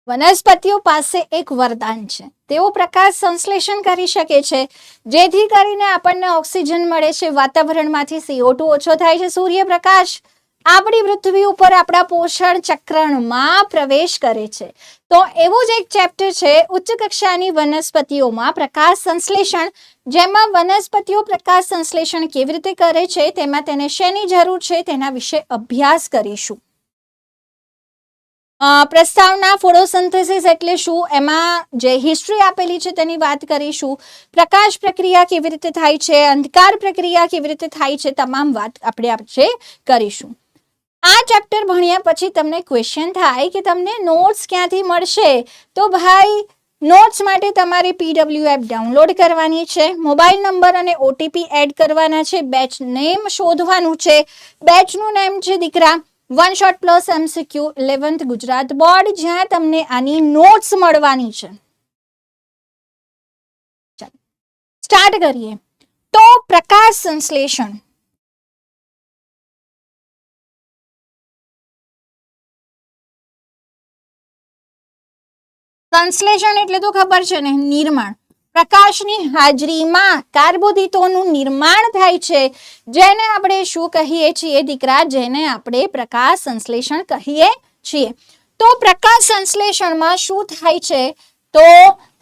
વનસ્પતિઓ પાસે એક વરદાન છે, તેઓ પ્રકાશ સંશ્લેષણ કરી શકે છે, જેથી કરીને આપણને ઓક્સિજન મળે છે, વાતાવરણમાંથી CO2 ઓછો થાય છે, સૂર્યપ્રકાશ આપણી પૃથ્વી ઉપર આપણા પોષણ ચક્રમાં પ્રવેશ કરે છે. તો એવું જ એક ચેપ્ટર છે ઉચ્ચ કક્ષાની વનસ્પતિઓમાં પ્રકાશ સંશ્લેષણ, જેમાં વનસ્પતિઓ પ્રકાશ સંશ્લેષણ કેવી રીતે કરે છે, તેમાં તેને શેની જરૂર છે તેના વિશે અભ્યાસ કરીશું. પ્રસ્તાવના ફોટોસિન્થેસિસ એટલે શું, એમાં જે હિસ્ટ્રી આપેલી છે તેની વાત કરીશું. પ્રકાશ પ્રક્રિયા કેવી રીતે થાય છે, અંધકાર પ્રક્રિયા કેવી રીતે થાય છે, તમામ વાત આપણે કરીશું. આ ચેપ્ટર ભણ્યા પછી તમને ક્વેશ્ચન થાય કે તમને નોટ્સ ક્યાંથી મળશે, તો ભાઈ નોટ્સ માટે તમારે PWF ડાઉનલોડ કરવાની છે, મોબાઈલ નંબર અને OTP એડ કરવાના છે, બેચ નેમ શોધવાનું છે. બેચનું નેમ છે દીકરા one shot plus MCQ 11th Gujarat board, જ્યાં તમને આની નોટ્સ મળવાની છે. સ્ટાર્ટ કરીએ. તો પ્રકાશ સંશ્લેષણ, સંશ્લેષણ એટલે તો ખબર છે ને, નિર્માણ. પ્રકાશની હાજરીમાં કાર્બોદિતોનું નિર્માણ થાય છે, જેને આપણે શું કહીએ છીએ દીકરા, જેને આપણે પ્રકાશ સંશ્લેષણ કહીએ છીએ. તો પ્રકાશ સંશ્લેષણમાં શું થાય છે, તો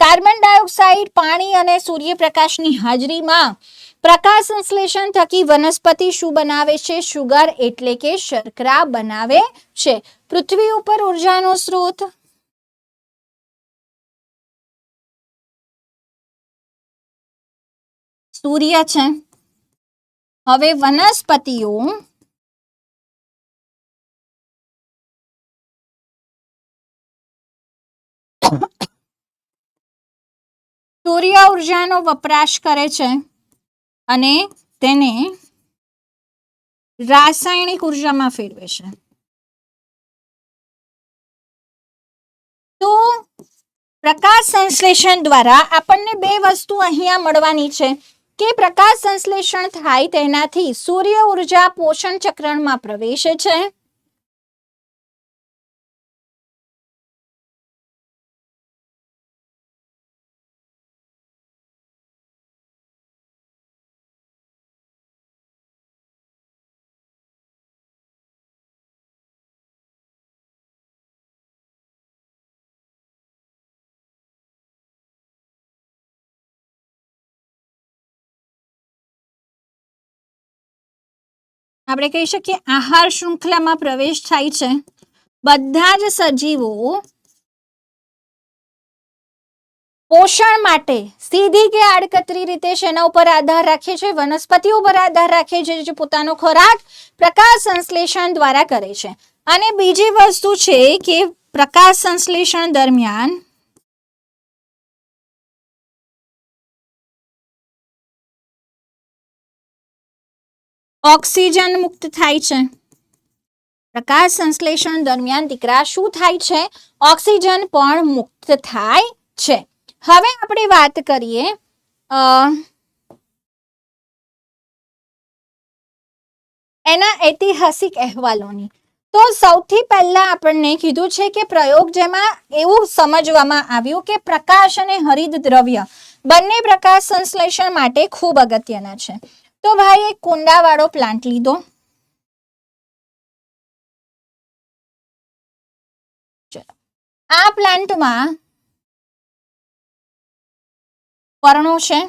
કાર્બન ડાયોક્સાઇડ, પાણી અને સૂર્યપ્રકાશની હાજરીમાં પ્રકાશ સંશ્લેષણ થકી વનસ્પતિ શું બનાવે છે, સુગર એટલે કે શર્કરા બનાવે છે. પૃથ્વી ઉપર ઉર્જાનો સ્ત્રોત સૂર્ય છે. હવે વનસ્પતિઓ સૂર્ય ઉર્જાનો વપરાશ કરે છે અને તેને રાસાયણિક ઉર્જામાં ફેરવે છે. તો પ્રકાશ સંશ્લેષણ દ્વારા આપણને બે વસ્તુ અહીંયા મળવાની છે કે પ્રકાશ સંશ્લેષણ થાય તેનાથી સૂર્ય ઉર્જા પોષણ ચક્રમાં પ્રવેશે છે. આપણે કહી શકીએ આહાર શૃંખલામાં પ્રવેશ થાય છે. બધા જ સજીવો પોષણ માટે સીધી કે આડકતરી રીતે શેના ઉપર આધાર રાખે છે, વનસ્પતિઓ પર આધાર રાખે છે, જે પોતાનો ખોરાક પ્રકાશ સંશ્લેષણ દ્વારા કરે છે. અને બીજી વસ્તુ છે કે પ્રકાશ સંશ્લેષણ દરમિયાન ઓક્સિજન મુક્ત થાય છે. પ્રકાશ સંશ્લેષણ દરમિયાન દીકરા શું થાય છે, ઓક્સિજન પણ મુક્ત થાય છે. હવે આપણે વાત કરીએ એના ઐતિહાસિક અહેવાલોની. તો સૌથી પહેલા આપણને કીધું છે કે પ્રયોગ, જેમાં એવું સમજવામાં આવ્યું કે પ્રકાશ અને હરિત દ્રવ્ય બંને પ્રકાશ સંશ્લેષણ માટે ખૂબ અગત્યના છે. તો ભાઈ એક કુંડાવાળો પ્લાન્ટ લીધો, આ પ્લાન્ટમાં પર્ણો છે,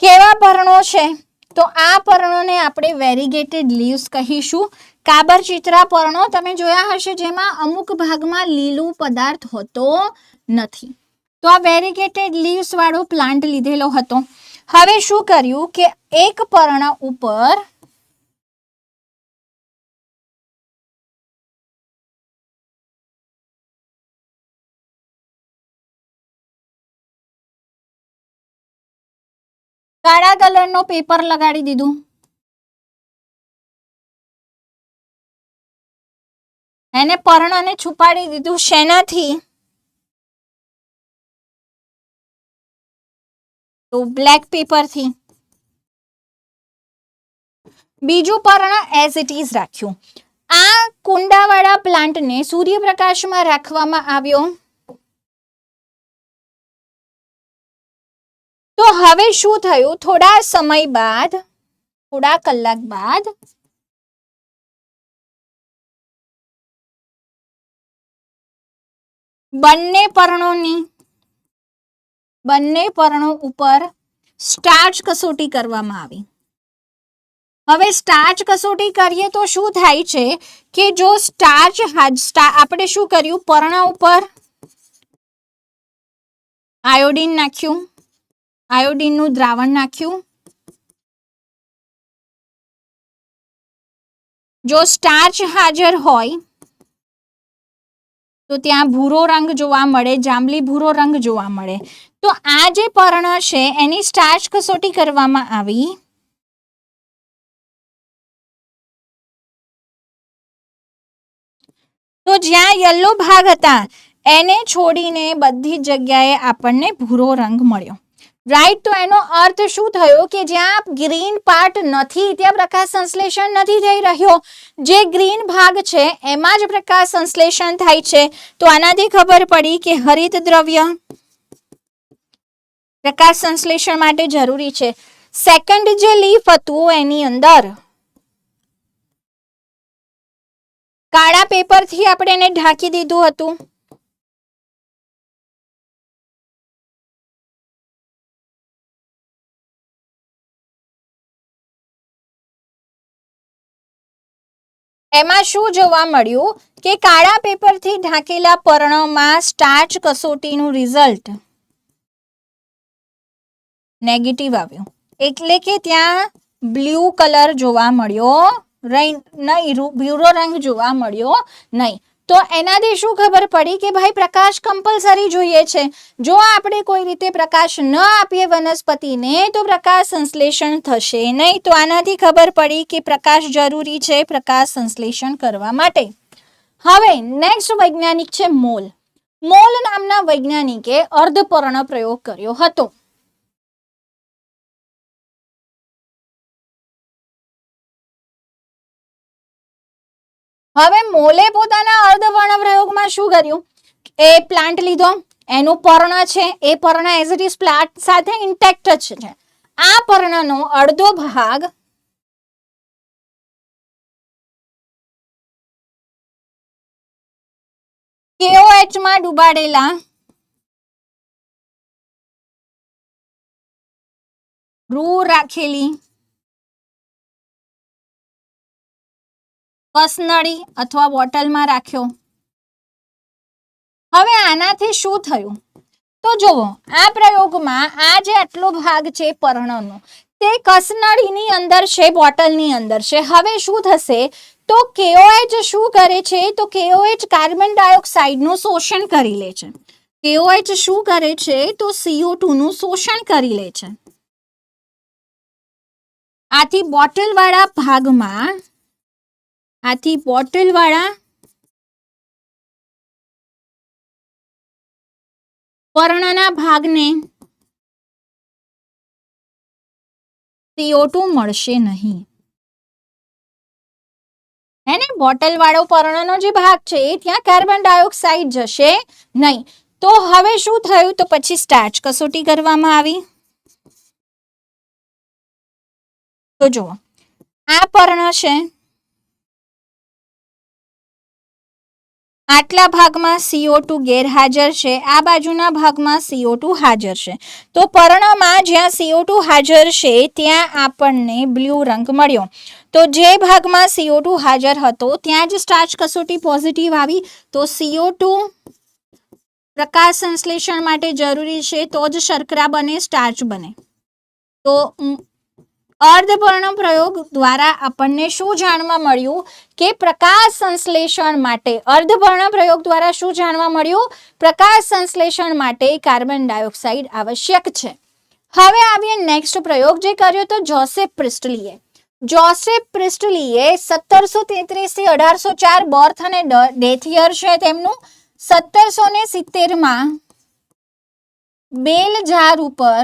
કેવા પર્ણો છે, તો આ પર્ણોને આપણે વેરીગેટેડ લીવ્સ કહીશું. કાબરચિત્રા પર્ણો તમે જોયા હશે, જેમાં અમુક ભાગમાં લીલું પદાર્થ હોતો નથી. તો આ વેરીગેટેડ લીવ્સ વાળો પ્લાન્ટ લીધેલો હતો. હવે શું કર્યું કે એક પર્ણ ઉપર કાળા કલરનો પેપર લગાડી દીધું, એને પર્ણને છુપાડી દીધું. શેનાથી, તો બ્લેક પેપરથી. બીજું પર્ણ એઝ ઇટ ઇઝ રાખ્યું. આ કુંડાવાળા પ્લાન્ટને સૂર્યપ્રકાશમાં રાખવામાં આવ્યો. તો હવે શું થયું? થોડા સમય બાદ, થોડા કલાક બાદ બંને પર્ણો ઉપર સ્ટાર્ચ કસોટી કરવામાં આવી. હવે સ્ટાર્ચ કસોટી કરીએ તો શું થાય છે કે જો સ્ટાર્ચ આપણે શું કર્યું, પર્ણ ઉપર આયોડીન નાખ્યું, આયોડીનનું દ્રાવણ નાખ્યું. જો સ્ટાર્ચ હાજર હોય તો ત્યાં ભૂરો રંગ જોવા મળે, જાંબલી ભૂરો રંગ જોવા મળે. તો આ જે પર્ણ છે એની સ્ટાર્ચ કસોટી કરવામાં આવી. તો જ્યાં યલો ભાગ હતા એને છોડીને બધી જગ્યાએ આપણને ભૂરો રંગ મળ્યો. રાઈટ. તો એનો અર્થ શું થયો કે જ્યાં ગ્રીન પાર્ટ નથી ત્યાં પ્રકાશ સંશ્લેષણ નથી થઈ રહ્યો, જે ગ્રીન ભાગ છે એમાં જ પ્રકાશ સંશ્લેષણ થાય છે. તો આનાથી ખબર પડી કે હરિત દ્રવ્ય પ્રકાશ સંશ્લેષણ માટે જરૂરી છે. સેકન્ડ જે લીફ હતું એની અંદર કાળા પેપરથી આપણે એને ઢાંકી દીધું હતું. એમાં શું જોવા મળ્યું કે કાળા પેપરથી ઢાંકેલા પર્ણમાં સ્ટાર્ચ કસોટીનું રિઝલ્ટ નેગેટિવ આવ્યું. એટલે કે ત્યાં બ્લુ કલર જોવા મળ્યો નહીં, ભૂરો રંગ જોવા મળ્યો નહીં. તો એનાથી શું ખબર પડી કે ભાઈ પ્રકાશ કમ્પલસરી જોઈએ છે. જો આપણે કોઈ રીતે પ્રકાશ ન આપીએ વનસ્પતિને તો પ્રકાશ સંશ્લેષણ થશે નહીં. તો આનાથી ખબર પડી કે પ્રકાશ જરૂરી છે પ્રકાશ સંશ્લેષણ કરવા માટે. હવે નેક્સ્ટ વૈજ્ઞાનિક છે મોલ. મોલ નામના વૈજ્ઞાનિકે અર્ધપર્ણ પ્રયોગ કર્યો હતો. હવે મોલે પોતાના અર્ધપર્ણ પ્રયોગમાં શું કર્યું? એ પ્લાન્ટ લીધો, એનું પર્ણ છે એ પર્ણ એઝ ઇટ ઇઝ પ્લાન્ટ સાથે ઇન્ટેક્ટ જ છે. આ પર્ણનો અડધો ભાગ KOH માં ડુબાડેલા રૂ રાખેલી કસનળી અથવા બોટલમાં રાખ્યો. હવે આનાથી શું થયું? તો જુઓ, આ પ્રયોગમાં આ જે આટલો ભાગ છે પર્ણનો તે કસનળીની અંદર છે, બોટલની અંદર છે. હવે શું થશે? તો KOH શું કરે છે? તો KOH કાર્બન ડાયોક્સાઇડનું શોષણ કરી લે છે. KOH શું કરે છે? તો CO2 નું શોષણ કરી લે છે. આથી બોટલવાળા ભાગમાં પર્ણના ભાગને CO2 મળશે નહીં. હે ને? બોટલ વાળો પર્ણનો જે ભાગ છે ત્યાં કાર્બન ડાયોક્સાઇડ જશે નહીં. તો હવે શું થયું? તો પછી સ્ટાર્ચ કસોટી કરવામાં આવી. તો જુઓ, આ પર્ણ છે, આટલા ભાગમાં CO2 ગેરહાજર છે, આ બાજુના ભાગમાં CO2 હાજર છે. તો પર્ણમાં જ્યાં CO2 હાજર છે ત્યાં આપણને બ્લુ રંગ મળ્યો. તો જે ભાગમાં CO2 હાજર હતો ત્યાં જ સ્ટાર્ચ કસોટી પોઝિટિવ આવી. તો CO2 પ્રકાશ સંશ્લેષણ માટે જરૂરી છે તો જ શર્કરા બને, સ્ટાર્ચ બને. તો અર્ધપર્ણ પ્રયોગ દ્વારા આપણને શું જાણવા મળ્યું કે પ્રકાશ સંશ્લેષણ માટે, અર્ધપર્ણ પ્રયોગ દ્વારા શું જાણવા મળ્યું? પ્રકાશ સંશ્લેષણ માટે કાર્બન ડાયોક્સાઇડ આવશ્યક છે. હવે આવીએ નેક્સ્ટ પ્રયોગ જે કર્યો તો જોસેફ પ્રિસ્ટલીએ. જોસેફ પ્રિસ્ટલીએ 1733 થી 1804 બર્થ અને ડેથ યર છે તેમનું. 1770 માં બેલ ઝાડ ઉપર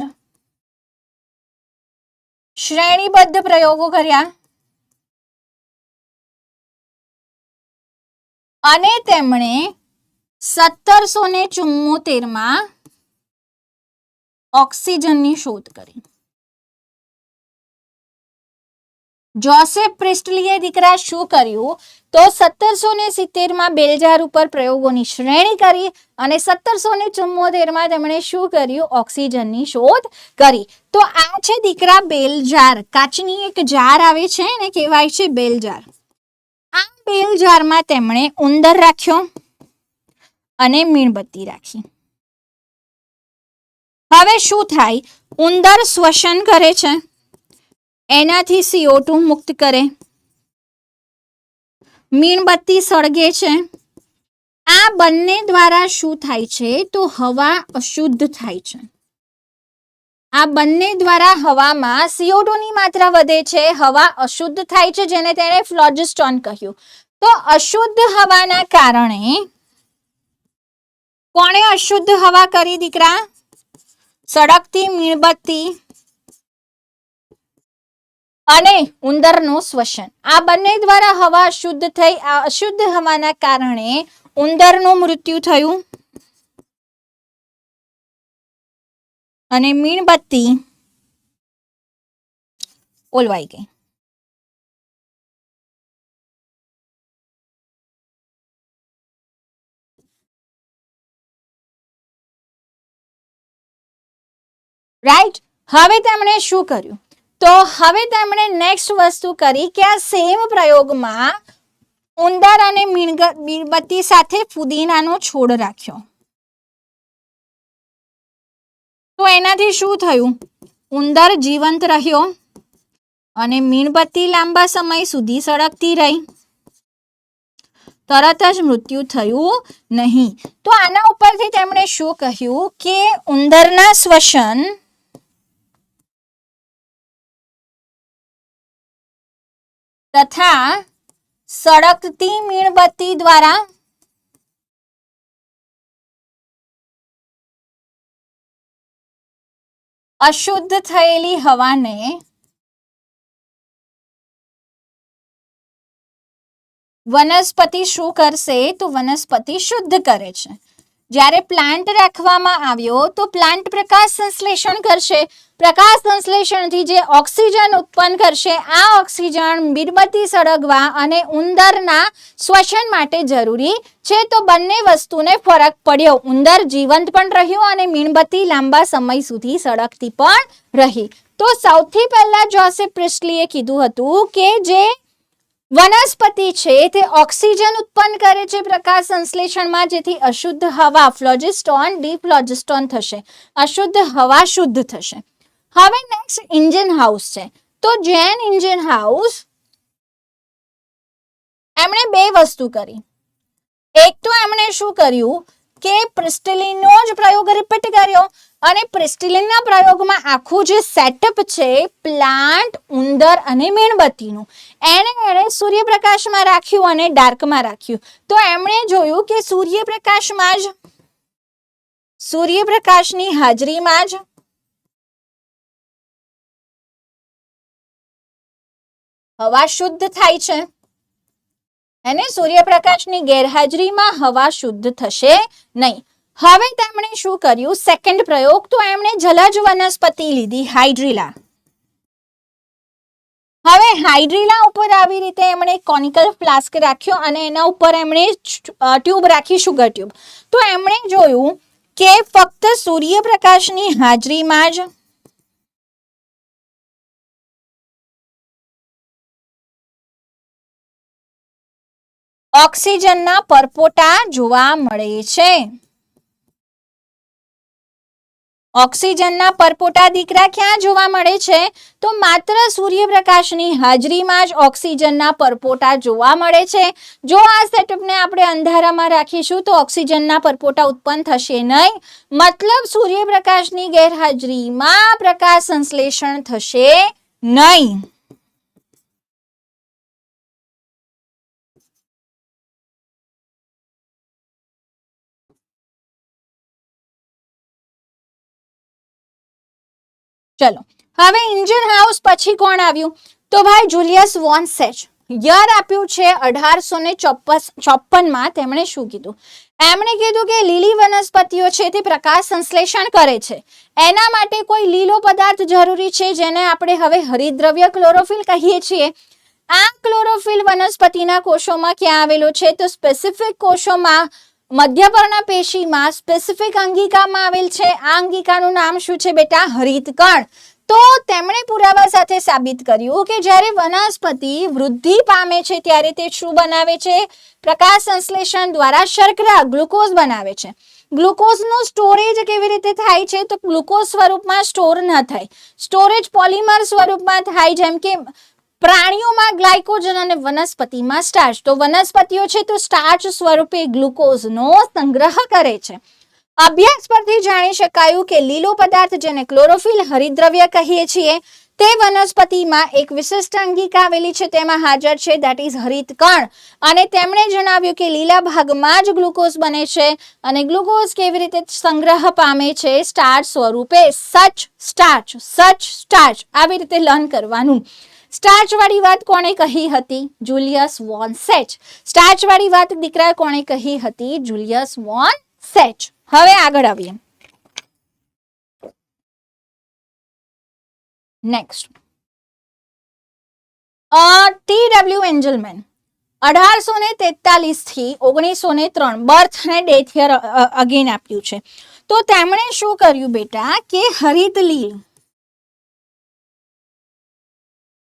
શ્રેણીબદ્ધ પ્રયોગો કર્યા અને તેમણે 1774 ઓક્સિજનની શોધ કરી. જોસેફ પ્રિસ્ટલીએ દીકરા શું કર્યું તો 1770 બેલજાર ઉપર પ્રયોગોની શ્રેણી કરી અને 1774 તેમણે શું કર્યું? ઓક્સિજનની શોધ કરી. તો આ છે દીકરા બેલજાર. કાચની એક જાર આવે છે ને કહેવાય છે બેલજાર. આ બેલજારમાં તેમણે ઉંદર રાખ્યો અને મીણબત્તી રાખી. હવે શું થાય? ઉંદર શ્વસન કરે છે, એનાથી CO2 મુક્ત કરે, મીણબત્તી સળગે છે. આ બંને દ્વારા શું થાય છે તો હવા અશુદ્ધ થાય છે. આ બંને દ્વારા હવામાં CO2 ની માત્રા વધે છે, હવા અશુદ્ધ થાય છે, જેને તેણે ફ્લોજિસ્ટોન કહ્યું. તો અશુદ્ધ હવાના કારણે કોણે અશુદ્ધ હવા કરી દીકરા? સળગતી મીણબત્તી અને ઉંદરનું શ્વસન. આ બંને દ્વારા હવા અશુદ્ધ થઈ. આ અશુદ્ધ હવાના કારણે ઉંદરનું મૃત્યુ થયું અને મીણબત્તી ઓલવાઈ ગઈ. રાઈટ. હવે તેમણે શું કર્યું? તો હવે તેમણે નેક્સ્ટ વસ્તુ કરી કે આ સેમ પ્રયોગમાં ઉંદર અને મીણબત્તી સાથે ફુદીનાનો છોડ રાખ્યો. તો એનાથી શું થયું? ઉંદર જીવંત રહ્યો અને મીણબત્તી લાંબા સમય સુધી સળગતી રહી. તરત જ મૃત્યુ થયું નહીં. તો આના ઉપરથી તેમણે શું કહ્યું કે ઉંદરના શ્વસન તથા સળગતી મીણબત્તી દ્વારા અશુદ્ધ થયેલી હવાને વનસ્પતિ શું કરશે તો વનસ્પતિ શુદ્ધ કરે છે. જ્યારે પ્લાન્ટ રાખવામાં આવ્યો તો પ્લાન્ટ પ્રકાશ સંશ્લેષણ કરશે. પ્રકાશ સંશ્લેષણથી જે ઓક્સિજન ઉત્પન્ન કરશે, આ ઓક્સિજન મીણબત્તી સળગવા અને ઉંદરના શ્વસન માટે જરૂરી છે. તો બંને વસ્તુને ફરક પડ્યો. ઉંદર જીવંત પણ રહ્યો અને મીણબત્તી લાંબા સમય સુધી સળગતી પણ રહી. તો સૌથી પહેલા જોસેફ પ્રિસ્ટલીએ કીધું હતું કે જે વનસ્પતિ છે તે ઓક્સિજન ઉત્પન્ન કરે છે પ્રકાશ સંશ્લેષણમાં, જેથી અશુદ્ધ હવા ફ્લોજિસ્ટોન ડિફ્લોજિસ્ટોન થશે, અશુદ્ધ હવા શુદ્ધ થશે. હવે નેક્સ્ટ ઇન્જિન હાઉસ છે. તો જેન ઇન્જિન હાઉસ એમણે બે વસ્તુ કરી. એક તો એમણે શું કર્યું કે પ્રિસ્ટલીનો જ પ્રયોગ રિપીટ કર્યો અને પ્રિસ્ટલીનના પ્રયોગમાં આખું જે સેટઅપ છે પ્લાન્ટ, ઉંદર અને મીણબત્તીનું, એણે સૂર્યપ્રકાશમાં રાખ્યું અને ડાર્કમાં રાખ્યું. તો એમણે જોયું કે સૂર્યપ્રકાશની હાજરીમાં જ હવા શુદ્ધ થાય છે અને સૂર્યપ્રકાશની ગેરહાજરીમાં હવા શુદ્ધ થશે નહીં. હવે તેમણે શું કર્યું? સેકન્ડ પ્રયોગ. તો એમણે જલજ વનસ્પતિ લીધી, હાઇડ્રીલા. હવે હાઇડ્રીલા ઉપર આવી રીતે એમણે કોનિકલ ફ્લાસ્ક રાખ્યો અને એના ઉપર એમણે ટ્યુબ રાખી, શુગર ટ્યુબ. તો એમણે જોયું કે ફક્ત સૂર્યપ્રકાશની હાજરીમાં જ ઓક્સિજનના પરપોટા જોવા મળે છે. ઓક્સિજનના પરપોટા દીકરા ક્યાં જોવા મળે છે? તો માત્ર સૂર્યપ્રકાશની હાજરીમાં જ ઓક્સિજનના પરપોટા જોવા મળે છે. જો આ સેટઅપને આપણે અંધારામાં રાખીશું તો ઓક્સિજનના પરપોટા ઉત્પન્ન થશે નહીં. મતલબ સૂર્યપ્રકાશની ગેરહાજરીમાં પ્રકાશ સંશ્લેષણ થશે નહીં. ચલો હવે ઇન્જિન હાઉસ પછી કોણ આવ્યું? તો ભાઈ જુલિયસ વોન સેચ. યર આપ્યું છે 1854 માં. તેમણે શું કીધું? એમણે કીધું કે લીલી વનસ્પતિઓ છે તે પ્રકાશ સંશ્લેષણ કરે છે. એના માટે કોઈ લીલો પદાર્થ જરૂરી છે જેને આપણે હવે હરિતદ્રવ્ય ક્લોરોફિલ કહીએ છીએ. આ ક્લોરોફિલ વનસ્પતિના કોષોમાં ક્યાં આવેલો છે? તો સ્પેસિફિક કોષોમાં, મધ્યપર્ણ પેશીમાં, સ્પેસિફિક અંગિકામાં આવેલ છે. આ અંગિકાનું નામ શું છે બેટા? હરિતકણ. તો તેમણે પુરાવા સાથે સાબિત કર્યું કે જ્યારે વનસ્પતિ વૃદ્ધિ પામે છે ત્યારે તે શું બનાવે છે? પ્રકાશ સંશ્લેષણ દ્વારા શર્કરા, ગ્લુકોઝ બનાવે છે. ગ્લુકોઝનું સ્ટોરેજ કેવી રીતે થાય છે? તો ગ્લુકોઝ સ્વરૂપમાં સ્ટોર ન થાય, સ્ટોરેજ પોલિમર સ્વરૂપમાં થાય, જેમ કે પ્રાણીઓમાં ગ્લાયકોજન અને વનસ્પતિમાં સ્ટાર્ચ. તો વનસ્પતિઓ છે તો સ્ટાર્ચ સ્વરૂપે ગ્લુકોઝનો સંગ્રહ કરે છે. અભ્યાસ પરથી જાણી શકાયું કે લીલો પદાર્થ જેને ક્લોરોફિલ હરિતદ્રવ્ય કહીએ છીએ તે વનસ્પતિમાં એક વિશિષ્ટ અંગિકા આવેલી છે, તેમાં હાજર છે, દેટ ઇઝ હરિતકણ. અને તેમણે જણાવ્યું કે લીલા ભાગમાં જ ગ્લુકોઝ બને છે અને ગ્લુકોઝ કેવી રીતે સંગ્રહ પામે છે? સ્ટાર્ચ સ્વરૂપે. સચ સ્ટાર્ચ આવી રીતે લર્ન કરવાનું. સ્ટાર્ચ વાળી વાત કોણે કહી હતી? Julius von સેચ. સ્ટાર્ચ વાળી વાત દીકરા કોણે કહી હતી? Julius von Sachs. હવે આગળ આવીએ. નેક્સ્ટ ટી.ડબલ્યુ. એન્જલમેન 1843 થી 1903 બર્થ અને ડેથ યર અગેન આપ્યું છે. તો તેમણે શું કર્યું બેટા કે હરિત લીલ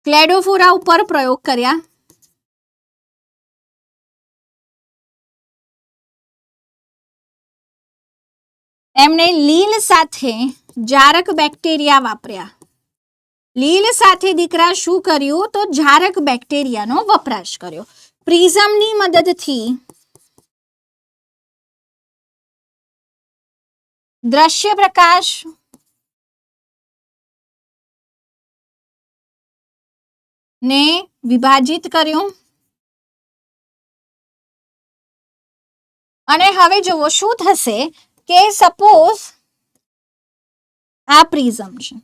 ક્લેડોફોરા ઉપર પ્રયોગ કર્યા. એમણે લીલ સાથે જારક બેક્ટેરિયા વાપર્યા. લીલ સાથે દીકરા શું કર્યું? તો જારક બેક્ટેરિયાનો વપરાશ કર્યો. પ્રિઝમની મદદથી દ્રશ્ય પ્રકાશ ને વિભાજિત કર્યું. અને હવે જુઓ શું થશે કે સપોઝ આ પ્રિઝમ છે,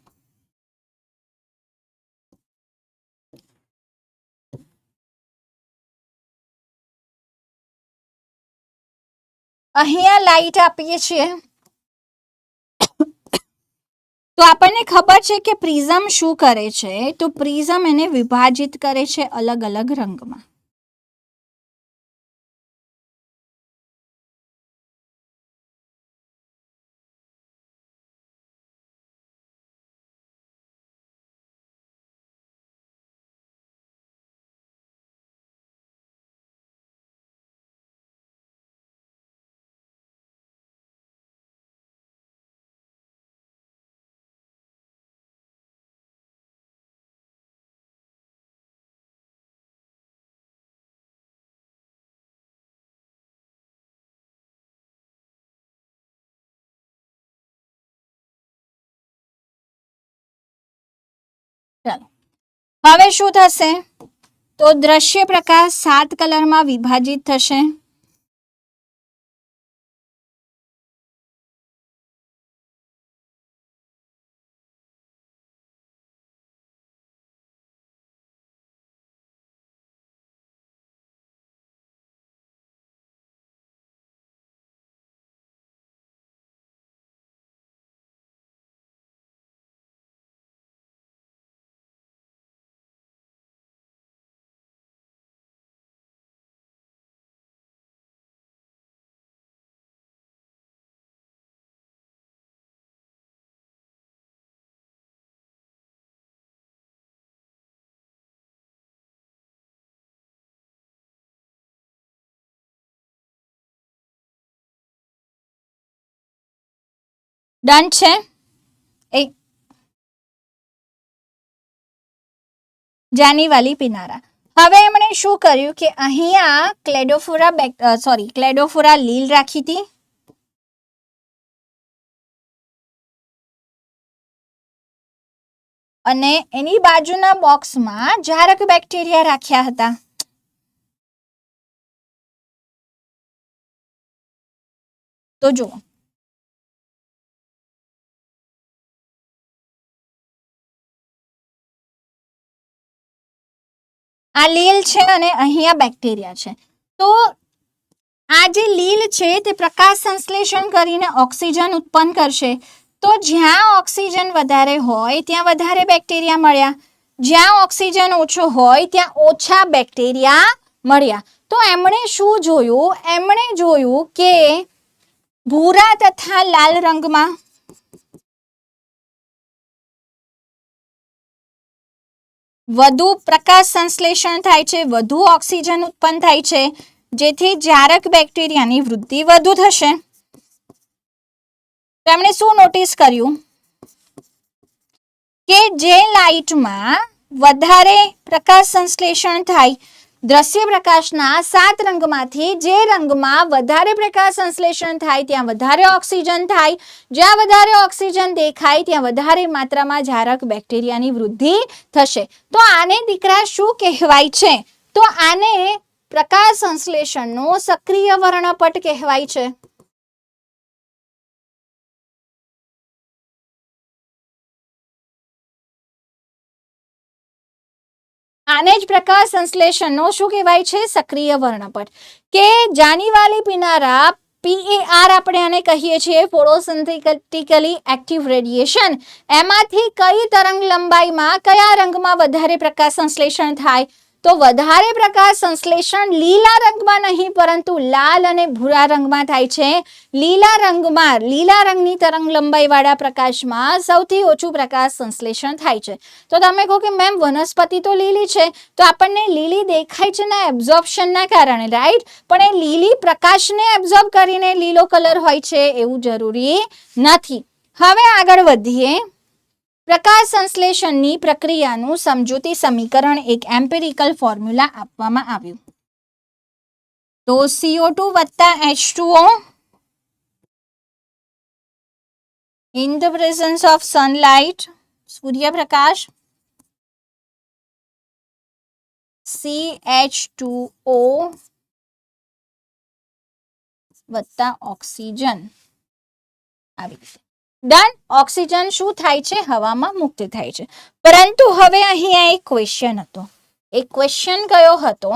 અહીંયા લાઈટ આપીએ છીએ તો આપણને ખબર છે કે પ્રિઝમ શું કરે છે? તો પ્રિઝમ એને વિભાજિત કરે છે અલગ અલગ રંગમાં. ચાલો હવે શું થશે? તો દ્રશ્ય પ્રકાશ 7 કલરમાં વિભાજિત થશે. ડન છે? એક જાની વાલી પિનારા. હવે એમણે શું કર્યું કે અહીંયા ક્લેડોફોરા લીલ રાખી હતી. અને એની બાજુના બોક્સમાં જારક બેક્ટેરિયા રાખ્યા હતા. તો જુઓ આ લીલ છે અને અહીંયા બેક્ટેરિયા છે. તો આ જે લીલ છે તે પ્રકાશ સંશ્લેષણ કરીને ઓક્સિજન ઉત્પન્ન કરશે. તો જ્યાં ઓક્સિજન વધારે હોય ત્યાં વધારે બેક્ટેરિયા મળ્યા, જ્યાં ઓક્સિજન ઓછો હોય ત્યાં ઓછા બેક્ટેરિયા મળ્યા. તો એમણે શું જોયું? એમણે જોયું કે ભૂરા તથા લાલ રંગમાં વધુ પ્રકાશ સંશ્લેષણ થાય છે, વધુ ઓક્સિજન ઉત્પન્ન થાય છે, જેથી જારક બેક્ટેરિયાની વૃદ્ધિ વધુ થશે. તેમણે શું નોટિસ કર્યું કે જે લાઇટમાં વધારે પ્રકાશ સંશ્લેષણ થાય, દ્રશ્ય પ્રકાશના 7 રંગમાંથી જે રંગમાં વધારે પ્રકાશ સંશ્લેષણ થાય ત્યાં વધારે ઓક્સિજન થાય, જ્યાં વધારે ઓક્સિજન દેખાય ત્યાં વધારે માત્રામાં જારક બેક્ટેરિયાની વૃદ્ધિ થશે. તો આને દીકરા શું કહેવાય છે? તો આને પ્રકાશ સંશ્લેષણનો સક્રિય વર્ણપટ કહેવાય છે. આને જ પ્રકાશ સંશ્લેષણનો શું કહેવાય છે? સક્રિય વર્ણપટ. કે જાનીવાલી પીનારા PAR આપણે આને કહીએ છીએ, ફોટોસિન્થેટિકલી એક્ટિવ રેડિયેશન. એમાંથી કઈ તરંગ લંબાઈમાં કયા રંગમાં વધારે પ્રકાશ સંશ્લેષણ થાય? તો વધારે પ્રકાશ સંશ્લેષણ લીલા રંગમાં નહીં પરંતુ લાલ અને ભૂરા રંગમાં થાય છે. લીલા રંગની તરંગ લંબાઈ વાળા પ્રકાશમાં સૌથી ઓછું પ્રકાશ સંશ્લેષણ થાય છે. તો તમે કહો કે મેમ વનસ્પતિ તો લીલી છે, તો આપણને લીલી દેખાય છે ને એબ્ઝોર્પ્શનના કારણે, રાઈટ? પણ એ લીલી પ્રકાશને એબ્ઝોર્બ કરીને લીલો કલર હોય છે એવું જરૂરી નથી. હવે આગળ વધીએ. પ્રકાશ સંશ્લેષણની પ્રક્રિયાનું સમજૂતી સમીકરણ, એક એમ્પિરિકલ ફોર્મ્યુલા આપવામાં આવ્યું. તો CO2 વત્તા H2O in the presence of sunlight, સૂર્યપ્રકાશ, CH2O વત્તા ઓક્સિજન. આવી રીતે ડન. ઓક્સિજન શું થાય છે? હવામાં મુક્ત થાય છે. પરંતુ હવે અહીંયા એક ક્વેશ્ચન હતો. એ ક્વેશ્ચન કયો હતો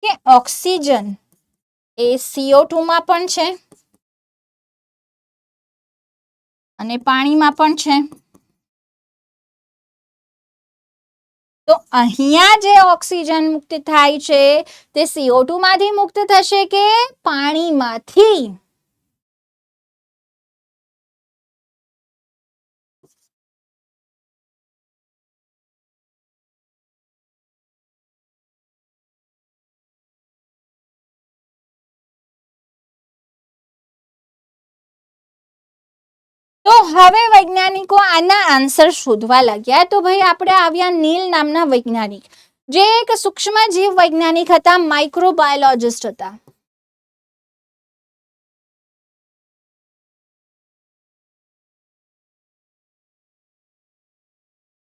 કે ઓક્સિજન એ CO2 માં પણ છે અને પાણીમાં પણ છે. તો અહીંયા જે ઓક્સિજન મુક્ત થાય છે તે CO2 માંથી મુક્ત થશે કે પાણીમાંથી? તો હવે વૈજ્ઞાનિકો આના આન્સર શોધવા લાગ્યા. તો ભાઈ આપણે આવ્યા નીલ નામના વૈજ્ઞાનિક, જે એક સૂક્ષ્મ જીવ વૈજ્ઞાનિક હતા, માઇક્રોબાયોલોજિસ્ટ હતા.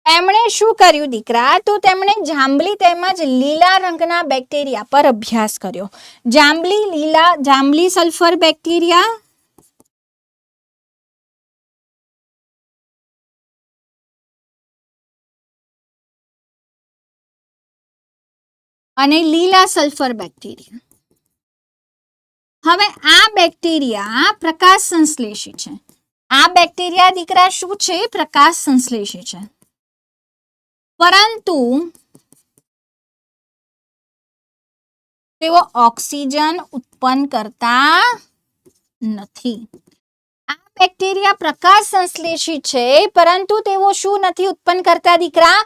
એમણે શું કર્યું દીકરા? તો તેમણે જાંબલી તેમજ લીલા રંગના બેક્ટેરિયા પર અભ્યાસ કર્યો. જાંબલી સલ્ફર બેક્ટેરિયા અને લીલા સલ્ફર બેક્ટેરિયા. હવે આ બેક્ટેરિયા પ્રકાશ સંશ્લેષી છે. આ બેક્ટેરિયા દીકરા શું છે? પ્રકાશ સંશ્લેષી છે. પરંતુ તેઓ ઓક્સિજન ઉત્પન્ન કરતા નથી. આ બેક્ટેરિયા પ્રકાશ સંશ્લેષી છે પરંતુ તેઓ શું નથી ઉત્પન્ન કરતા દીકરા?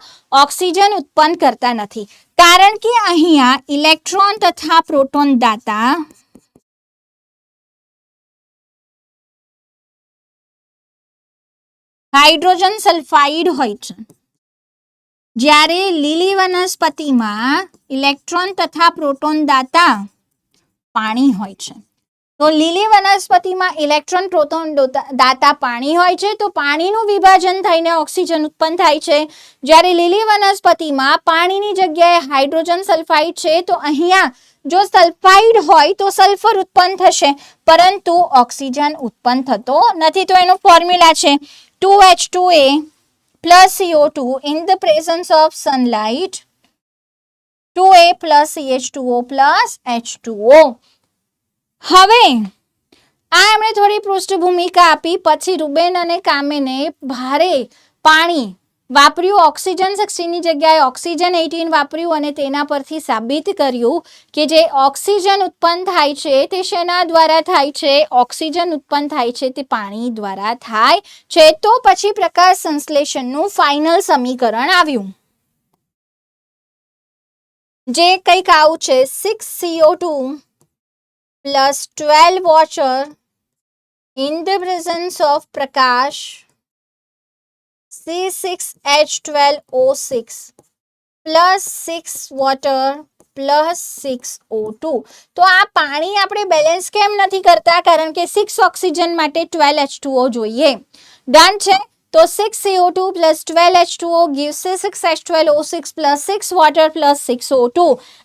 ઓક્સિજન ઉત્પન્ન કરતા નથી. કારણ કે અહીંયા ઇલેક્ટ્રોન તથા પ્રોટોન દાતા હાઇડ્રોજન સલ્ફાઇડ હોય છે, જ્યારે લીલી વનસ્પતિમાં ઇલેક્ટ્રોન તથા પ્રોટોન દાતા પાણી હોય છે. તો લીલી વનસ્પતિમાં ઇલેક્ટ્રોન પ્રોટોન દાતા પાણી હોય છે, તો પાણીનું વિભાજન થઈને ઓક્સિજન ઉત્પન્ન થાય છે. જ્યારે લીલી વનસ્પતિમાં પાણીની જગ્યાએ હાઇડ્રોજન સલ્ફાઇડ છે, તો અહીંયા જો સલ્ફાઇડ હોય તો સલ્ફર ઉત્પન્ન થશે પરંતુ ઓક્સિજન ઉત્પન્ન થતો નથી. તો એનો ફોર્મ્યુલા છે 2H2A plus CO2 in the presence of sunlight, 2A plus CH2O plus H2O. હવે આ એમણે થોડી પૃષ્ઠભૂમિકા આપી. પછી રૂબેન અને કામેને ભારે પાણી વાપર્યું, ઓક્સિજન 16 ની જગ્યાએ ઓક્સિજન 18 વાપર્યું અને તેના પરથી સાબિત કર્યું કે જે ઓક્સિજન ઉત્પન્ન થાય છે તે શેના દ્વારા થાય છે? ઓક્સિજન ઉત્પન્ન થાય છે તે પાણી દ્વારા થાય છે. તો પછી પ્રકાશ સંશ્લેષણનું ફાઇનલ સમીકરણ આવ્યું, જે કંઈક આવું છે, 6CO2 plus 12 water in the presence of Prakash, C6H12O6 plus 6 water plus 6O2. તો આ પાણી આપણે બેલેન્સ કેમ નથી કરતા? કારણ કે 6 ઓક્સિજન માટે 12 H2O જોઈએ. ડન છે. તો 6CO2 plus 12 H2O gives 6H12O6 plus 6 water plus 6 O2.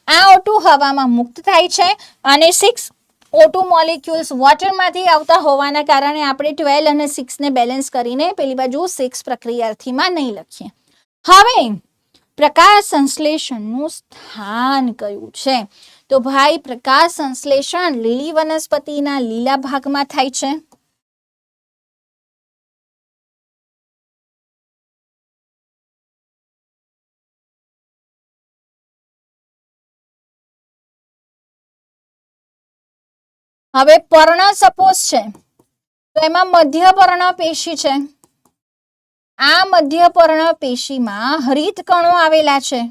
આ O2 હવામાં મુક્ત થાય છે અને 6 O2 મોલિક્યુલ્સ વોટરમાંથી આવતા હોવાના કારણે આપણે 12 અને 6 ને બેલેન્સ કરીને પેલી બાજુ 6 પ્રક્રિયાર્થીમાં નહીં લખીએ. હવે પ્રકાશ સંશ્લેષણનું સ્થાન કયું છે? તો ભાઈ પ્રકાશ સંશ્લેષણ લીલી વનસ્પતિના લીલા ભાગમાં થાય છે. હવે પર્ણ સપોઝ છે તો એમાં મધ્ય પર્ણ પેશી છે. આ મધ્ય પર્ણ પેશીમાં હરિત કણો આવેલા છે.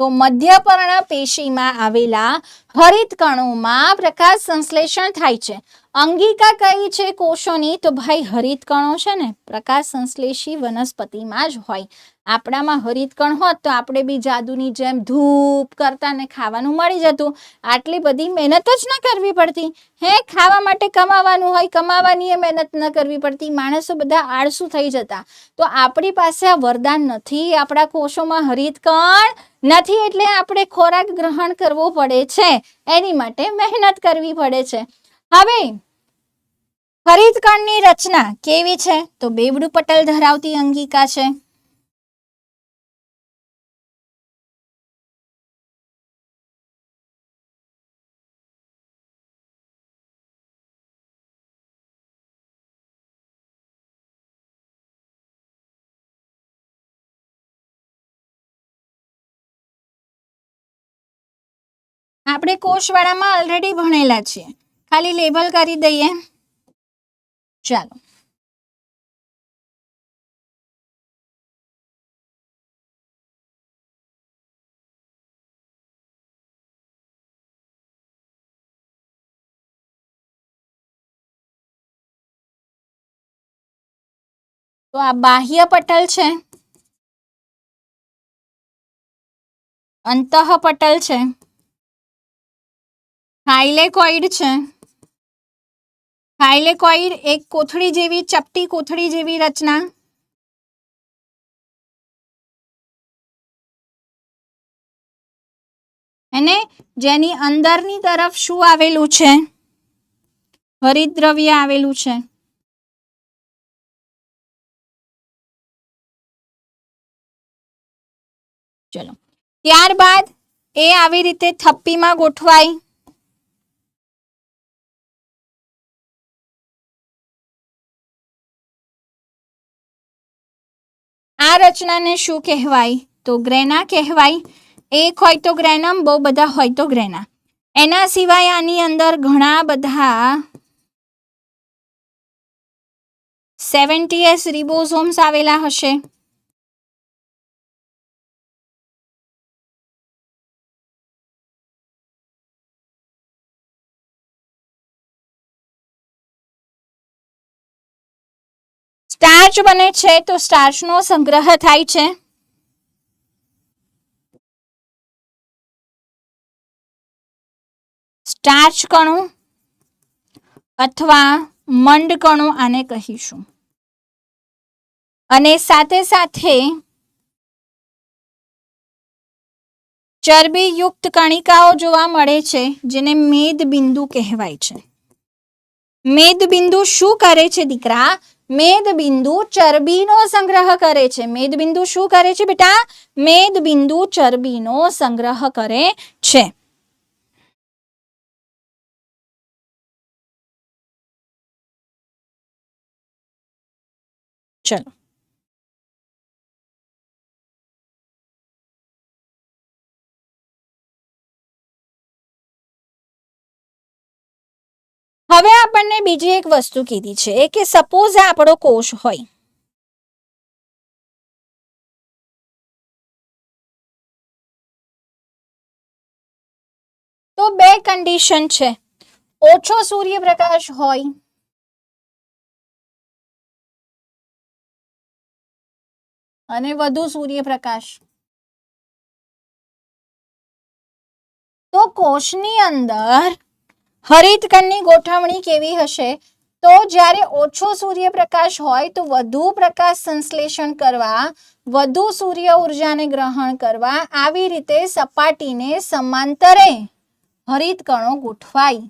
તો મધ્ય પર્ણ પેશીમાં આવેલા હરિત કણોમાં પ્રકાશ સંશ્લેષણ થાય છે. અંગિકા કઈ છે કોષોની? તો ભાઈ હરિત કણો છે ને, પ્રકાશ સંશ્લેષી વનસ્પતિમાં જ હોય. આપણામાં હરિત કણ હોત તો આપણે બી જાદુની જેમ ધૂપ કરતા ને ખાવાનું મળી જતું. આટલી બધી મહેનત જ ન કરવી પડતી. હે, ખાવા માટે કમાવાનું હોય, કમાવાની મહેનત ન કરવી પડતી. માણસો બધા આળસુ થઈ જતા. તો આપણી પાસે આ વરદાન નથી, આપણા કોષોમાં હરિત કણ નથી, એટલે આપણે ખોરાક ગ્રહણ કરવો પડે છે. એની માટે મહેનત કરવી પડે છે. હવે હરિત કણની રચના કેવી છે? તો બેવડું પટલ ધરાવતી અંગિકા છે. આપણે કોષવાળામાં ઓલરેડી ભણેલા છીએ, ખાલી લેબલ કરી દઈએ. ચાલો, તો આ બાહ્ય પટલ છે, અંતઃ પટલ છે, થાઇલેકોઇડ છે. થાઇલેકોઇડ એક કોથળી જેવી, ચપટી કોથળી જેવી રચના. અને જેની અંદરની તરફ શું આવેલું છે? હરિત દ્રવ્ય આવેલું છે. ચલો, ત્યારબાદ એ આવી રીતે થપ્પીમાં ગોઠવાય. આ રચનાને શું કહેવાય? તો ગ્રેના કહેવાય. એક હોય તો ગ્રેનમ, બહુ બધા હોય તો ગ્રેના. એના સિવાય આની અંદર ઘણા બધા 70S રિબોઝોમ્સ આવેલા હશે. સ્ટાર્ચ બને છે તો સ્ટાર્ચનો સંગ્રહ થાય છે. સ્ટાર્ચ કણો અથવા મંડ કણો આને કહીશું. અને સાથે સાથે ચરબીયુક્ત કણિકાઓ જોવા મળે છે, જેને મેદ બિંદુ કહેવાય છે. મેદ બિંદુ શું કરે છે દીકરા? મેદબિંદુ ચરબીનો સંગ્રહ કરે છે. મેદબિંદુ શું કરે છે બેટા? મેદબિંદુ ચરબીનો સંગ્રહ કરે છે. ચલો હવે આપણને બીજી એક વસ્તુ કીધી છે કે સપોઝ આપણો કોષ હોય, તો બે કન્ડિશન છે. ઓછો સૂર્યપ્રકાશ હોય અને વધુ સૂર્યપ્રકાશ. તો કોષની અંદર હરિતકણની ગોઠવણી કેવી હશે? તો જ્યારે ઓછો સૂર્યપ્રકાશ હોય તો વધુ પ્રકાશ સંશ્લેષણ કરવા, વધુ સૂર્ય ઉર્જાને ગ્રહણ કરવા આવી રીતે સપાટીને સમાંતરે હરિતકણો ગોઠવાય.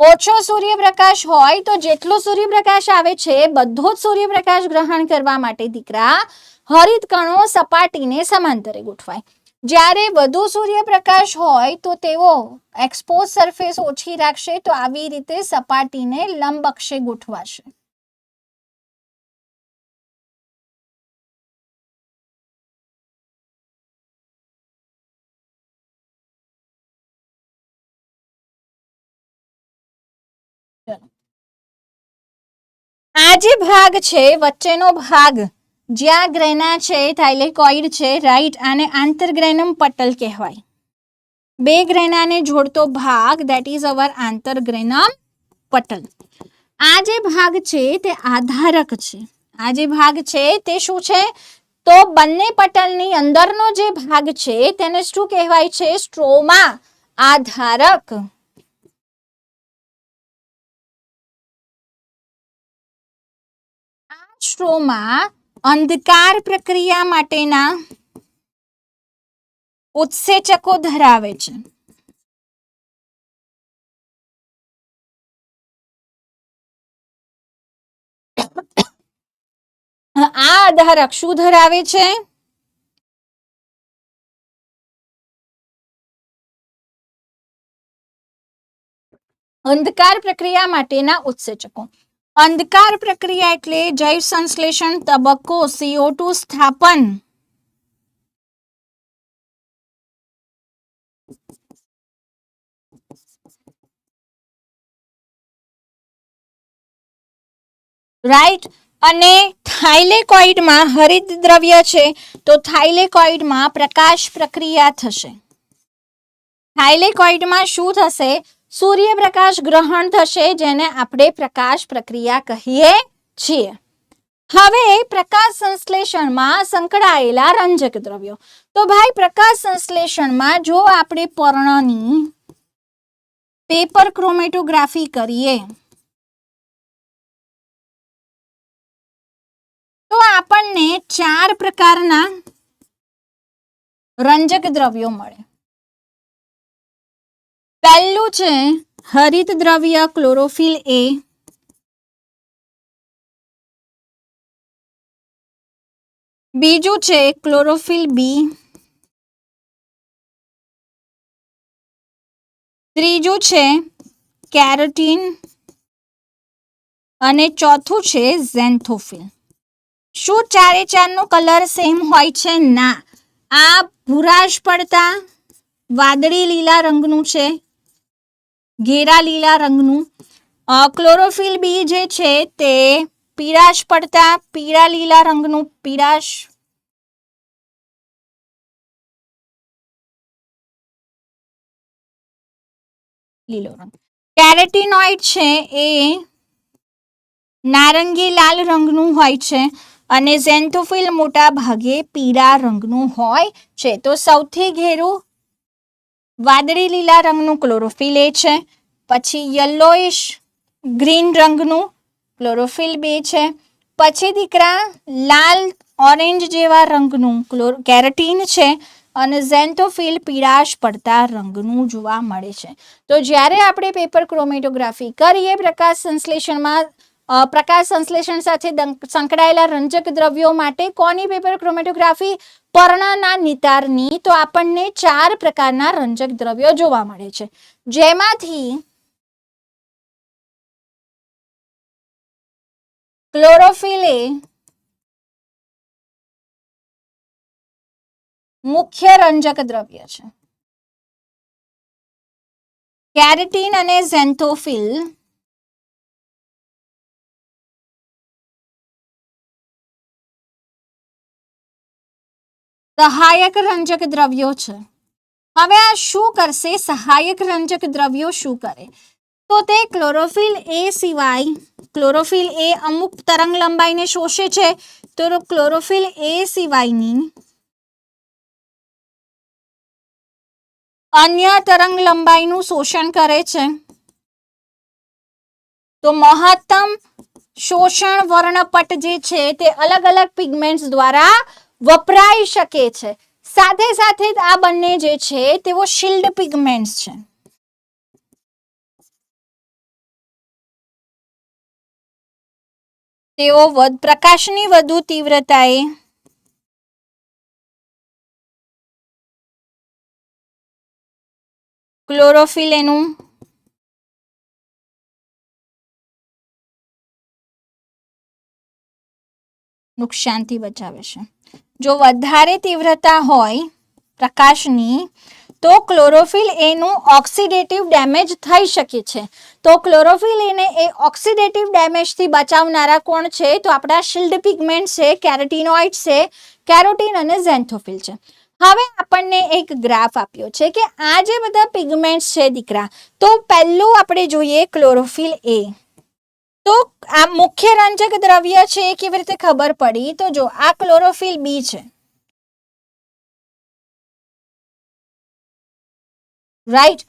ઓછો સૂર્યપ્રકાશ હોય તો જેટલો સૂર્યપ્રકાશ આવે છે બધો જ સૂર્યપ્રકાશ ગ્રહણ કરવા માટે દીકરા હરિતકણો સપાટીને સમાંતરે ગોઠવાય. જ્યારે વધુ સૂર્યપ્રકાશ હોય તો તેઓ એક્સપોઝ સરફેસ ઓછી રાખશે, તો આવી રીતે સપાટીને લંબ અક્ષે ગોઠવાશે. આ જે ભાગ છે વચ્ચેનો ભાગ જ્યાં ગ્રેના છે, થાઇલેકોઇડ છે, રાઈટ, આને આંતરગ્રેનમ પટલ કહેવાય. બે ગ્રેનાને જોડતો ભાગ દેટ ઇઝ અવર આંતરગ્રેનમ પટલ. આ જે ભાગ છે તે આધારક છે. આ જે ભાગ છે તે શું છે? તો બંને પટલની અંદરનો જે ભાગ છે તેને શું કહેવાય છે? સ્ટ્રોમા, આધારક. સ્ટ્રોમા અંધકાર પ્રક્રિયા માટેના ઉત્સેચકો ધરાવે છે. આ આધારક શું ધરાવે છે? અંધકાર પ્રક્રિયા માટેના ઉત્સેચકો. અંધકાર પ્રક્રિયા એટલે જૈવ સંશ્લેષણ તબક્કો, CO2 સ્થાપન, રાઈટ. અને થાઇલેકોઇડમાં હરિત દ્રવ્ય છે તો થાઇલેકોઇડમાં પ્રકાશ પ્રક્રિયા થશે. થાઇલેકોઇડમાં શું થશે? સૂર્યપ્રકાશ ગ્રહણ થશે, જેને આપણે પ્રકાશ પ્રક્રિયા કહીએ છીએ. હવે પ્રકાશ સંશ્લેષણમાં સંકળાયેલા રંજક દ્રવ્યો. તો ભાઈ પ્રકાશ સંશ્લેષણમાં જો આપણે પર્ણની પેપર ક્રોમેટોગ્રાફી કરીએ તો આપણને 4 પ્રકારના રંજક દ્રવ્યો મળે. પહેલું છે હરિત દ્રવ્ય ક્લોરોફિલ એ, બીજું છે ક્લોરોફિલ બી, ત્રીજું છે કેરોટીન અને ચોથું છે ઝેન્થોફિલ. શું 4 નો કલર સેમ હોય છે? ના. આ ભૂરાશ પડતા વાદળી લીલા રંગનું છે, ઘેરા લીલા રંગનું. ક્લોરોફિલ બી જે છે તે પીળાશ પડતા પીળા લીલા રંગનું, પીળાશ. લીલો રંગ. કેરોટીનોઇડ છે એ નારંગી લાલ રંગનું હોય છે અને ઝેન્થોફિલ મોટા ભાગે પીળા રંગનું હોય છે. તો સૌથી ઘેરું વાદળી લીલા રંગનું ક્લોરોફિલ એ છે, પછી યલોઇશ ગ્રીન રંગનું ક્લોરોફિલ બે છે, પછી દીકરા લાલ ઓરેન્જ જેવા રંગનું કેરેટીન છે અને ઝેન્થોફિલ પીળાશ પડતા રંગનું જોવા મળે છે. તો જ્યારે આપણે પેપર ક્રોમેટોગ્રાફી કરીએ પ્રકાશ સંશ્લેષણ સાથે સંકળાયેલા રંજક દ્રવ્યો માટે કોની પેપર ક્રોમેટોગ્રાફી? પર્ણના નિતારની. તો આપણને 4 પ્રકારના રંજક દ્રવ્યો જોવા મળે છે, જેમાંથી ક્લોરોફિલ એ મુખ્ય રંજક દ્રવ્ય છે. કેરેટીન અને ઝેન્થોફિલ સહાયક રંજક દ્રવ્યો છે. હવે આ શું કરશે? સહાયક રંજક દ્રવ્યો શું કરે? તો તે ક્લોરોફિલ એ સિવાય, ક્લોરોફિલ એ અમુક તરંગ લંબાઈને શોષે છે, તો ક્લોરોફિલ એ સિવાયની અન્ય તરંગ લંબાઈનું શોષણ કરે છે. તો મહત્તમ શોષણ વર્ણપટ જે છે તે અલગ અલગ પિગમેન્ટ્સ દ્વારા વપરાઈ શકે છે. સાથે સાથે આ બંને જે છે તેઓ શિલ્ડ પિગમેન્ટ્સ છે. તેઓ પ્રકાશની વધુ તીવ્રતાએ ક્લોરોફિલ એનું નુકસાનથી બચાવે છે. જો વધારે તીવ્રતા હોય પ્રકાશની તો ક્લોરોફિલ એનું ઓક્સિડેટિવ ડેમેજ થઈ શકે છે. તો ક્લોરોફિલ એને એ ઓક્સિડેટિવ ડેમેજથી બચાવનારા કોણ છે? તો આપણા શિલ્ડ પિગમેન્ટ છે, કેરોટીનોઇડ છે, કેરોટીન અને ઝેન્થોફિલ છે. હવે આપણને એક ગ્રાફ આપ્યો છે કે આ જે બધા પિગમેન્ટ્સ છે દીકરા, તો પહેલું આપણે જોઈએ ક્લોરોફિલ એ. તો આ મુખ્ય રંજક દ્રવ્ય છે એ કેવી રીતે ખબર પડી? તો જો આ ક્લોરોફિલ બી છે, રાઈટ.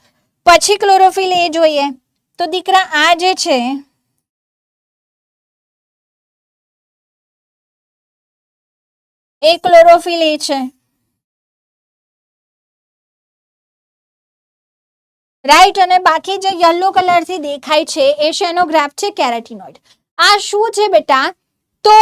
પછી ક્લોરોફિલ એ જોઈએ તો દીકરા આ જે છે એ ક્લોરોફિલ એ છે, રાઈટ. અને બાકી જે યલો કલરથી દેખાય છે એ શેનો ગ્રાફ છે? કેરોટીનોઇડ. આ શું છે બેટા? તો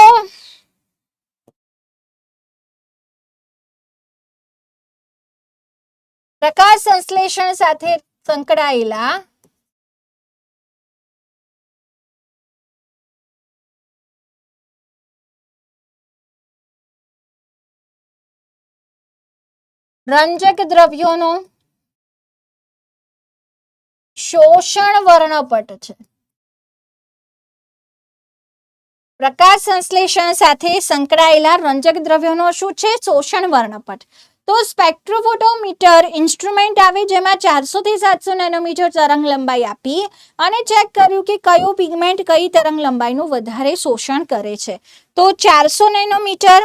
પ્રકાશ સંશ્લેષણ સાથે સંકળાયેલા રંજક દ્રવ્યોનો શોષણ વર્ણપટ છે. પ્રકાશ સંશ્લેષણ સાથે સંકળાયેલા રંજક દ્રવ્યોનો શું છે? શોષણ વર્ણપટ. તો સ્પેક્ટ્રોફોટોમીટર ઇન્સ્ટ્રુમેન્ટ આવે જેમાં 400 થી 700 નેનોમીટર તરંગ લંબાઈ આપી અને ચેક કર્યું કે કયું પિગમેન્ટ કઈ તરંગ લંબાઈનું વધારે શોષણ કરે છે. તો 400 નેનોમીટર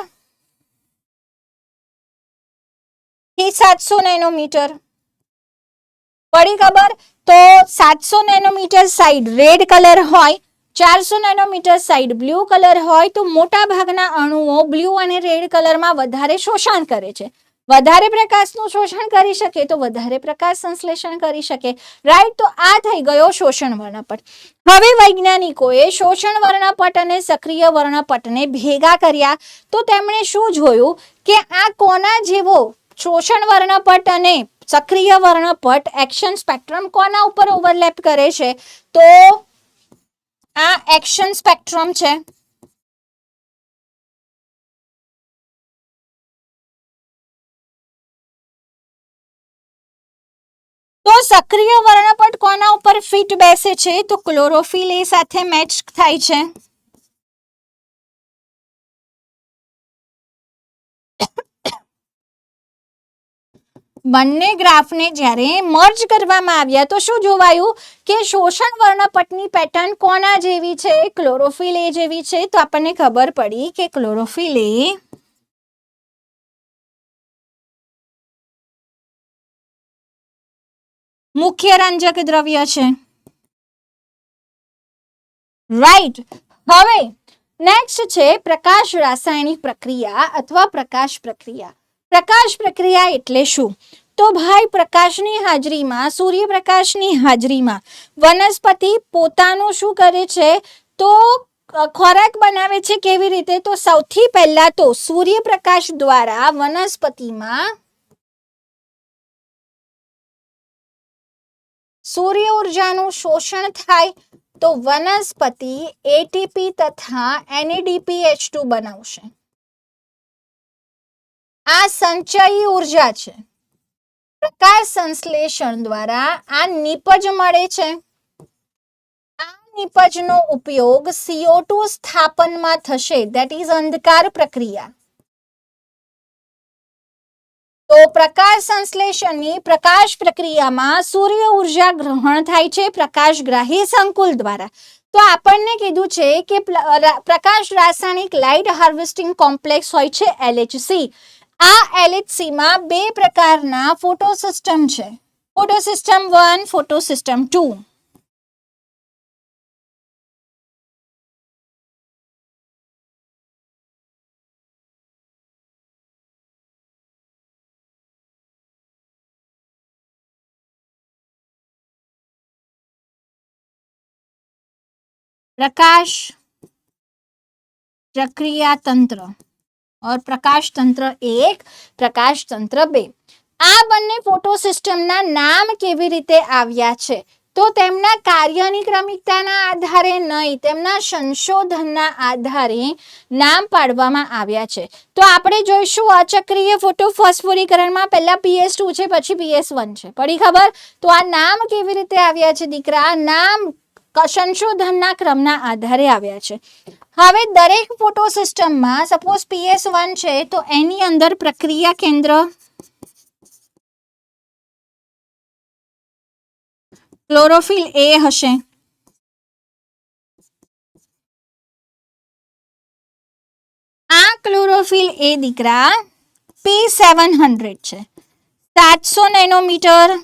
થી 700 નેનોમીટર પડી ખબર? તો 700 નેનોમીટર સાઈડ રેડ કલર હોય, 400 નેનોમીટર સાઈડ બ્લુ કલર હોય, તો મોટા ભાગના અણુઓ બ્લુ અને રેડ કલરમાં વધારે શોષણ કરે છે. વધારે પ્રકાશનું શોષણ કરી શકે તો વધારે પ્રકાશ સંશ્લેષણ કરી શકે, રાઈટ. તો આ થઈ ગયો શોષણ વર્ણપટ. હવે વૈજ્ઞાનિકોએ શોષણ વર્ણપટ અને સક્રિય વર્ણપટને ભેગા કર્યા તો તેમણે શું જોયું કે આ કોના જેવો શોષણ વર્ણપટ અને સક્રિય વર્ણપટ એક્શન સ્પેક્ટ્રમ કોના ઉપર ઓવરલેપ કરે છે? તો આ એક્શન સ્પેક્ટ્રમ છે. તો સક્રિય વર્ણપટ કોના ઉપર ફિટ બેસે છે? તો ક્લોરોફિલ એ સાથે મેચ થાય છે. બંને ગ્રાફને જ્યારે મર્જ કરવામાં આવ્યા તો શું જોવાયું કે શોષણ વર્ણપટની પેટર્ન કોના જેવી છે? ક્લોરોફિલ એ જેવી છે. તો આપણને ખબર પડી કે ક્લોરોફિલ એ મુખ્ય રંજક દ્રવ્ય છે, રાઈટ. હવે નેક્સ્ટ છે પ્રકાશ રાસાયણિક પ્રક્રિયા અથવા પ્રકાશ પ્રક્રિયા. પ્રકાશ પ્રક્રિયા એટલે શું? તો ભાઈ પ્રકાશની હાજરીમાં, સૂર્યપ્રકાશની હાજરીમાં વનસ્પતિ પોતાનું શું કરે છે? તો ખોરાક બનાવે છે. કેવી રીતે? તો સૌથી પહેલા તો સૂર્યપ્રકાશ દ્વારા વનસ્પતિમાં સૂર્ય ઉર્જાનું શોષણ થાય તો વનસ્પતિ એટીપી તથા NADPH2 બનાવશે. આ સંચયી ઉર્જા છે. પ્રકાશ સંશ્લેષણ દ્વારા આ નિપજ મળે છે. આ નિપજનો ઉપયોગ CO2 સ્થાપનમાં થશે. ધેટ ઇઝ અંધકાર પ્રક્રિયા. તો પ્રકાશ સંશ્લેષણની પ્રકાશ પ્રક્રિયામાં સૂર્ય ઉર્જા ગ્રહણ થાય છે પ્રકાશગ્રાહી સંકુલ દ્વારા. તો આપણને કીધું છે કે પ્રકાશ રાસાયણિક લાઇટ હાર્વેસ્ટિંગ કોમ્પ્લેક્સ હોય છે LHC. આ LHC માં બે પ્રકારના ફોટોસિસ્ટમ છે. ફોટોસિસ્ટમ 1, ફોટોસિસ્ટમ 2. प्रकाश प्रक्रिया तंत्र और प्रकाश तंत्र 1, प्रकाश तंत्र 2. આ બંને ફોટો સિસ્ટમના નામ કેવી રીતે આવ્યા છે? તો તેમના કાર્યની ક્રમિકતાના આધારે નહીં, તેમના સંશોધનના આધારે નામ પાડવામાં આવ્યા છે. તો આપણે જોઈશું અચક્રીય ફોટોફોસ્ફોરીકરણમાં પહેલા PS2 છે, પછી PS1 છે. પડી ખબર? તો આ નામ કેવી રીતે આવ્યા છે દીકરા? નામ સંશોધનના ક્રમના આધારે આવ્યા છે. હવે દરેક ફોટો સિસ્ટમમાં સપોઝ PS1 છે તો એની અંદર પ્રક્રિયા કેન્દ્ર, ક્લોરોફિલ A હશે. આ ક્લોરોફિલ A દીકરા P700 છે. 700 નેનોમીટર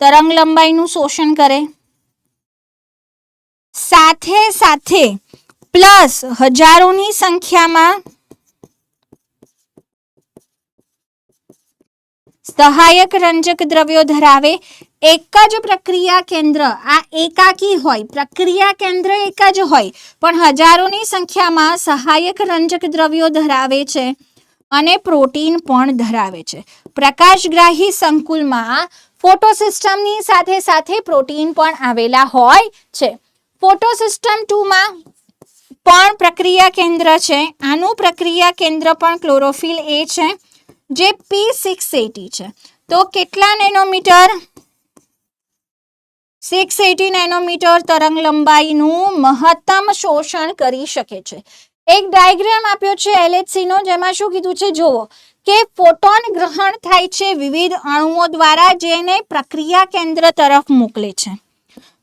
તરંગ લંબાઈનું શોષણ કરે. સાથે સાથે પ્લસ હજારોની સંખ્યામાં સહાયક રંજક દ્રવ્યો ધરાવે. એક જ પ્રક્રિયા કેન્દ્ર આ એકાકી હોય, પ્રક્રિયા કેન્દ્ર એક જ હોય, પણ હજારોની સંખ્યામાં સહાયક રંજક દ્રવ્યો ધરાવે છે અને પ્રોટીન પણ ધરાવે છે. પ્રકાશગ્રાહી સંકુલમાં ફોટો સિસ્ટમની સાથે સાથે પ્રોટીન પણ આવેલા હોય છે. ફોટો સિસ્ટમ 2 માં પણ પ્રક્રિયા કેન્દ્ર છે. આનું પ્રક્રિયા કેન્દ્ર પણ ક્લોરોફિલ A છે જે P680 છે. તો કેટલા નેનોમીટર? 680 નેનોમીટર તરંગ લંબાઈનું મહત્તમ શોષણ કરી શકે છે. એક ડાયાગ્રામ આપ્યો છે LHC નો, જેમાં શું કીધું છે જોવો કે ફોટોન ગ્રહણ થાય છે વિવિધ અણુઓ દ્વારા, જેને પ્રક્રિયા કેન્દ્ર તરફ મોકલે છે.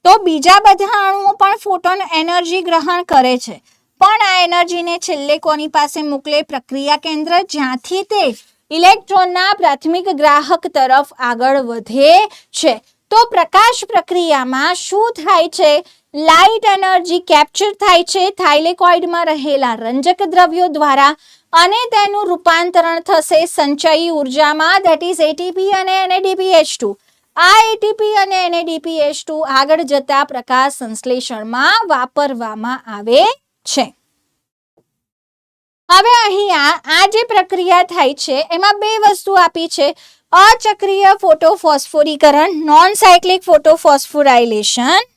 તો બીજા બધા અણુઓ પણ ફોટોન એનર્જી ગ્રહણ કરે છે, પણ આ એનર્જીને છેલ્લે કોની પાસે મોકલે? પ્રક્રિયા કેન્દ્ર, જ્યાંથી તે ઇલેક્ટ્રોનના પ્રાથમિક ગ્રાહક તરફ આગળ વધે છે. તો પ્રકાશ પ્રક્રિયામાં શું થાય છે? લાઇટ એનર્જી કેપ્ચર થાય છે થાઇલેકોઇડમાં રહેલા રંજક દ્રવ્યો દ્વારા અને તેનું રૂપાંતરણ થશે સંચયી ઉર્જામાં, ધેટ ઇઝ એટીપી અને NADPH2. આ એટીપી અને NADPH2 આગળ જતા પ્રકાશ સંશ્લેષણમાં વાપરવામાં આવે છે. હવે અહીંયા આ જે પ્રક્રિયા થાય છે એમાં બે વસ્તુ આપી છે: અચક્રીય ફોટોફોસ્ફોરીકરણ, નોન સાયક્લિક ફોટોફોસ્ફોરાઇલેશન,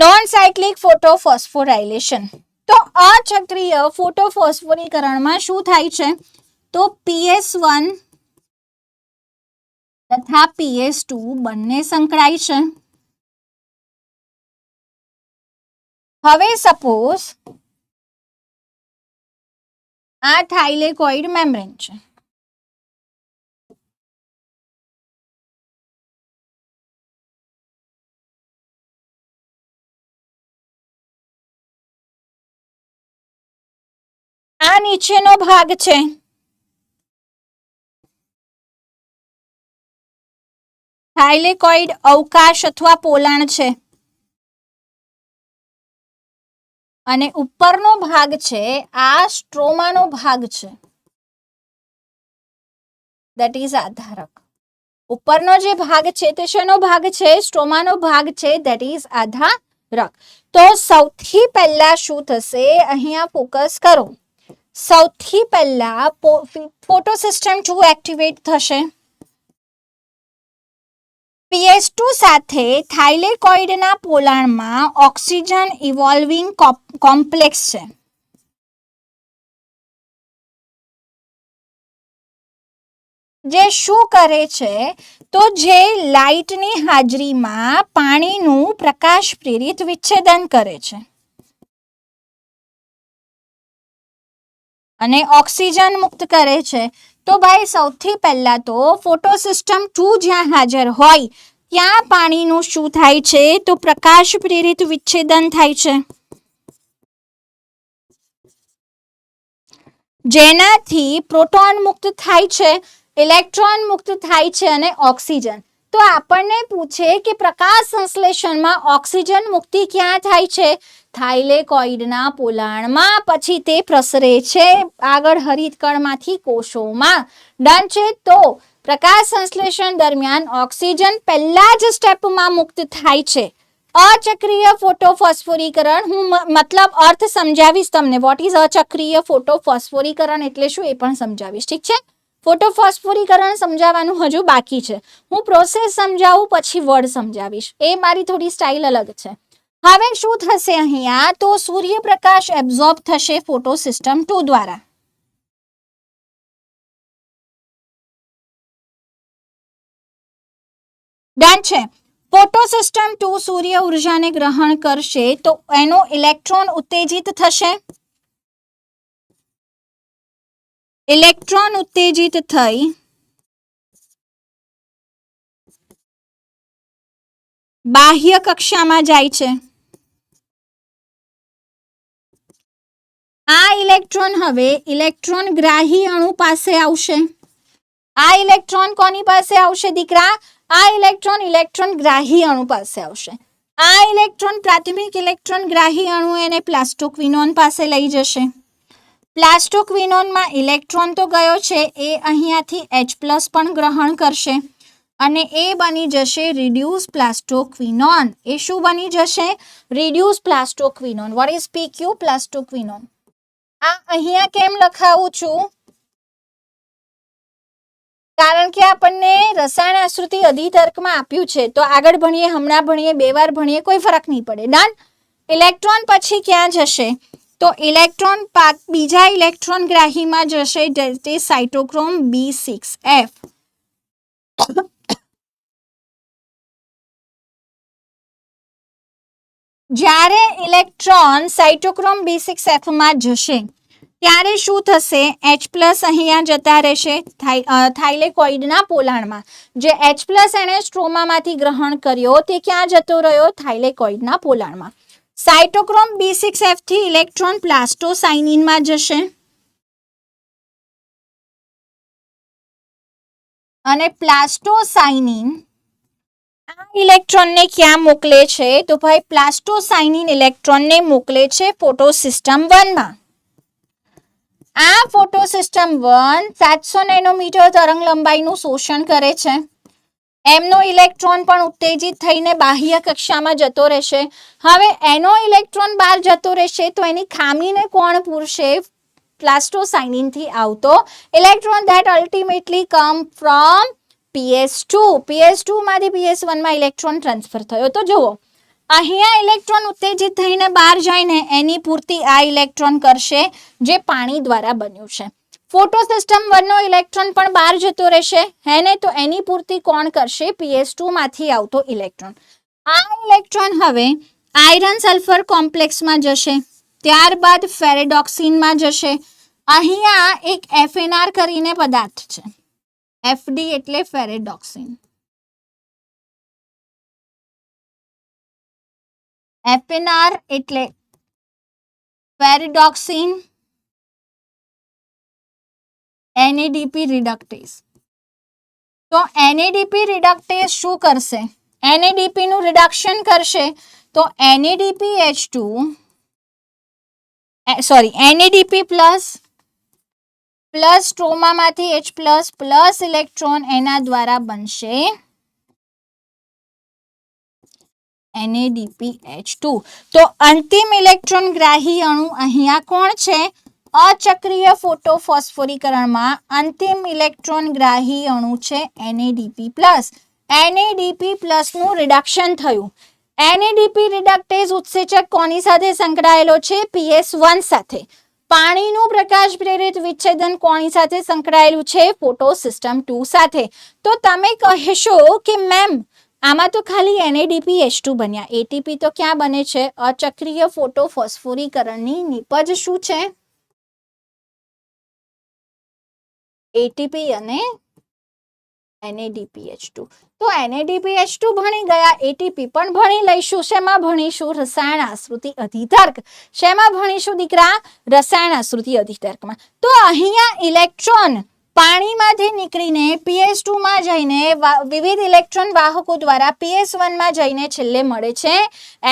નોન સાયક્લિક ફોટોફોસ્ફોરાઇલેશન. તો અચક્રીય ફોટોફોસ્ફોરીકરણમાં શું થાય છે? તો PS1 તથા PS2 બંને સંકળાય છે. હવે સપોઝ આ થાઇલેકોઇડ મેમ્બ્રેન છે. નીચેનો ભાગ છે થાઇલેકોઇડ અવકાશ અથવા પોલાણ છે અને ઉપરનો ભાગ છે આ સ્ટ્રોમાનો ભાગ છે, દેટ ઇઝ આધારક. ઉપરનો જે ભાગ છે તે શેનો ભાગ છે? સ્ટ્રોમાનો ભાગ છે, દેટ ઇઝ આધારક. તો સૌથી પહેલા શું થશે? અહીંયા ફોકસ કરો. સૌથી પહેલા ફોટોસિસ્ટમ 2 એક્ટિવેટ થશે. PS2 સાથે થાઇલેકોઇડના પોલાણમાં ઓક્સિજન ઇવોલ્વિંગ કોમ્પ્લેક્સ છે. જે શું કરે છે? તો જે લાઇટની હાજરીમાં પાણીનું પ્રકાશ પ્રેરિત વિચ્છેદન કરે છે અને ઓક્સિજન મુક્ત કરે છે. તો ભાઈ સૌથી પહેલા તો ફોટોસિસ્ટમ 2 જ્યાં હાજર હોય ત્યાં પાણીનું શું થાય છે? તો પ્રકાશ પ્રેરિત વિચ્છેદન થાય છે, જેનાથી પ્રોટોન મુક્ત થાય છે, ઇલેક્ટ્રોન મુક્ત થાય છે અને ઓક્સિજન. તો આપણને પૂછે કે પ્રકાશ સંશ્લેષણમાં ઓક્સિજન મુક્તિ ક્યાં થાય છે? થાઇલેકોઇડના પોલાણમાં. પછી તે પ્રસરે છે આગળ હરિતકણમાંથી કોષોમાં. ડન છે. તો પ્રકાશ સંશ્લેષણ દરમિયાન ઓક્સિજન પહેલા જ સ્ટેપમાં મુક્ત થાય છે. અચક્રીય ફોટોફોસ્ફોરીકરણ, હું મતલબ અર્થ સમજાવીશ તમને. વોટ ઇઝ અચક્રીય ફોટોફોસ્ફોરીકરણ એટલે શું એ પણ સમજાવીશ, ઠીક છે? ફોટોફોસ્ફોરીકરણ સમજાવવાનું હજુ બાકી છે. હું પ્રોસેસ સમજાવું પછી વર્ડ સમજાવીશ, એ મારી થોડી સ્ટાઇલ અલગ છે. હવે શું થશે અહીંયા? તો સૂર્યપ્રકાશ એબ્ઝોર્બ થશે ફોટોસિસ્ટમ 2 દ્વારા. ડન છે. ફોટોસિસ્ટમ 2 સૂર્ય ઉર્જાને ગ્રહણ કરશે તો એનો ઇલેક્ટ્રોન ઉત્તેજિત થશે. ઇલેક્ટ્રોન ઉત્તેજિત થઈ બાહ્ય કક્ષામાં જાય છે. આ ઇલેક્ટ્રોન હવે ઇલેક્ટ્રોન ગ્રાહી અણુ પાસે આવશે. આ ઇલેક્ટ્રોન કોની પાસે આવશે દીકરા? આ ઇલેક્ટ્રોન ઇલેક્ટ્રોન ગ્રાહી અણુ પાસે આવશે. આ ઇલેક્ટ્રોન પ્રાથમિક ઇલેક્ટ્રોન ગ્રાહી અણુ એને પ્લાસ્ટોક્વિનોન પાસે લઈ જશે. પ્લાસ્ટોક્વિનોનમાં ઇલેક્ટ્રોન તો ગયો છે, એ અહીંયાથી H+ પણ ગ્રહણ કરશે અને એ બની જશે રિડ્યુસ પ્લાસ્ટોક્વિનોન. એ શું બની જશે? Reduce plastoquinone. What is PQ? Plastoquinone. આ અહીંયા કેમ લખાવું છું? કારણ કે આપણને રસાયણશાસ્ત્રથી અધિતર્કમાં આપ્યું છે, તો આગળ ભણીએ, હમણાં ભણીએ, 2 વાર ભણીએ, કોઈ ફરક નહીં પડે. ડન. ઇલેક્ટ્રોન પછી ક્યાં જશે? તો ઇલેક્ટ્રોન બીજા ઇલેક્ટ્રોન ગ્રાહીમાં જશે, તે સાઇટોક્રોમ B6F. જ્યારે ઇલેક્ટ્રોન સાઇટોક્રોમ B6F માં જશે ત્યારે શું થશે? H+ અહીંયા જતા રહેશે થાઇલેકોઇડના પોલાણમાં. જે H+ એણે સ્ટ્રોમામાંથી ગ્રહણ કર્યો તે ક્યાં જતો રહ્યો? થાઇલેકોઇડના પોલાણમાં. સાઇટોક્રોમ B6F થી ઇલેક્ટ્રોન પ્લાસ્ટોસાઇનિનમાં જશે અને પ્લાસ્ટોસાઇનિન આ ઇલેક્ટ્રોનને ક્યાં મોકલે છે? તો ભાઈ પ્લાસ્ટોસાઇનિન ઇલેક્ટ્રોનને મોકલે છે ફોટોસિસ્ટમ 1 માં. આ ફોટોસિસ્ટમ 1 700 નેનોમીટર તરંગ લંબાઈનું શોષણ કરે છે. એમનો ઇલેક્ટ્રોન પણ ઉત્તેજિત થઈને બાહ્ય કક્ષામાં જતો રહેશે. હવે એનો ઇલેક્ટ્રોન બહાર જતો રહેશે તો એની ખામીને કોણ પૂરશે? પ્લાસ્ટોસાઇનિનથી આવતો electron that ultimately come from PS2. PS2 માંથી PS1 માં ઇલેક્ટ્રોન ટ્રાન્સફર થયો. તો જુઓ અહીંયા ઇલેક્ટ્રોન ઉત્તેજિત થઈને બહાર જાય ને એની પૂર્તિ આ ઇલેક્ટ્રોન કરશે જે પાણી દ્વારા બન્યું છે. ફોટોસિસ્ટમ 1 નો ઇલેક્ટ્રોન પણ બહાર જતો રહેશે હે ને, તો એની પૂર્તિ કોણ કરશે? PS2 માંથી આવતો ઇલેક્ટ્રોન. આ ઇલેક્ટ્રોન હવે આયરન સલ્ફર કોમ્પ્લેક્સમાં જશે, ત્યારબાદ ફેરેડોક્સિનમાં જશે. અહીંયા એક FNR કરીને પદાર્થ છે, FD એટલે ફેરેડોક્સિન. FNR એટલે ફેરેડોક્સિન NADP रिडक्टेज। तो NADP रिडक्टेज શું કરશે? NADP નું રિડક્શન કરશે તો NADPH2 સોરી NADP પ્લસ સ્ટ્રોમામાંથી H પ્લસ ઇલેક્ટ્રોન એના દ્વારા બનશે NADPH2। તો અંતિમ ઇલેક્ટ્રોન ગ્રાહી અણુ અહીંયા કોણ છે? અચક્રીય ફોટોફોસ્ફોરીકરણમાં અંતિમ ઇલેક્ટ્રોન ગ્રાહી અણુ છે NADP પ્લસ। NADP પ્લસ નું રિડક્શન થયું। NADP રિડક્ટેજ ઉત્સેચક કોની સાથે સંકળાયેલો છે? PS1 સાથે। પાણીનું પ્રકાશ પ્રેરિત વિચ્છેદન કોની સાથે સંકળાયેલું છે? ફોટો સિસ્ટમ 2 સાથે। તો તમે કહેશો કે મેમ આમાં તો ખાલી NADPH2 બન્યા, ATP તો ક્યાં બને છે? અચક્રીય ફોટોફોસ્ફોરીકરણની નિપજ શું છે? ATP અને NADPH2। તો NADPH2 ભણી ગયા, ATP પણ ભણી લઈશું। શેમાં ભણીશું? રસાયણ આશ્રિત અધિતર્ક। શેમાં ભણીશું દીકરા? રસાયણ આશ્રિત અધિતર્કમાં। તો અહીંયા ઇલેક્ટ્રોન પાણીમાંથી નીકળીને PS2 માં જઈને વિવિધ ઇલેક્ટ્રોન વાહકો દ્વારા PS1 માં જઈને છેલ્લે મળે છે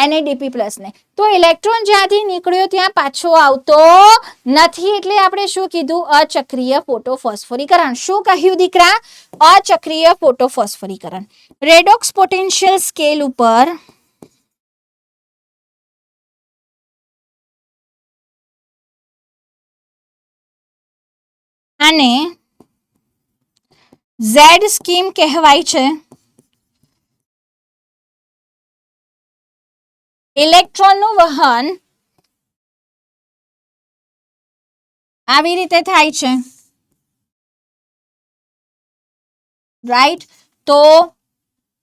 NADP પ્લસ ને। તો ઇલેક્ટ્રોન જ્યાંથી નીકળ્યો ત્યાં પાછો આવતો નથી, એટલે આપણે શું કીધું? અચક્રીય ફોટોફોસ્ફોરીકરણ। શું કહ્યું દીકરા? અચક્રીય ફોટોફોસ્ફોરીકરણ। રેડોક્સ પોટેન્શિયલ સ્કેલ ઉપર આને Z સ્કીમ કહેવાય છે। ઇલેક્ટ્રોનનું વહન આવી રીતે થાય છે, રાઈટ? તો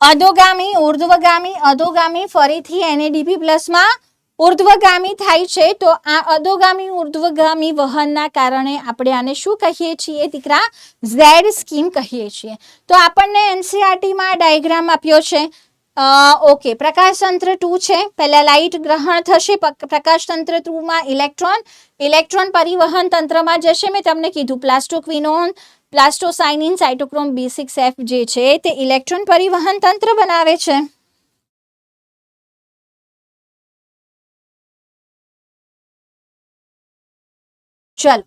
અધોગામી, ઉર્ધ્વગામી, અધોગામી, ફરીથી NADP પ્લસમાં ઉર્ધ્વગામી થાય છે। તો આ અધોગામી ઉર્ધ્વગામી વહનના કારણે આપણે આને શું કહીએ છીએ દીકરા? Z સ્કીમ કહીએ છીએ। તો આપણને NCERT માં ડાયાગ્રામ આપ્યો છે। ઓકે, પ્રકાશતંત્ર 2 છે, પહેલા લાઇટ ગ્રહણ થશે, પ્રકાશતંત્ર 2 માં ઇલેક્ટ્રોન પરિવહન તંત્રમાં જશે। મેં તમને કીધું પ્લાસ્ટોક્વિનોન, પ્લાસ્ટોસાઇનિન, સાઇટોક્રોમ B6F જે છે તે ઇલેક્ટ્રોન પરિવહન તંત્ર બનાવે છે। ચલો,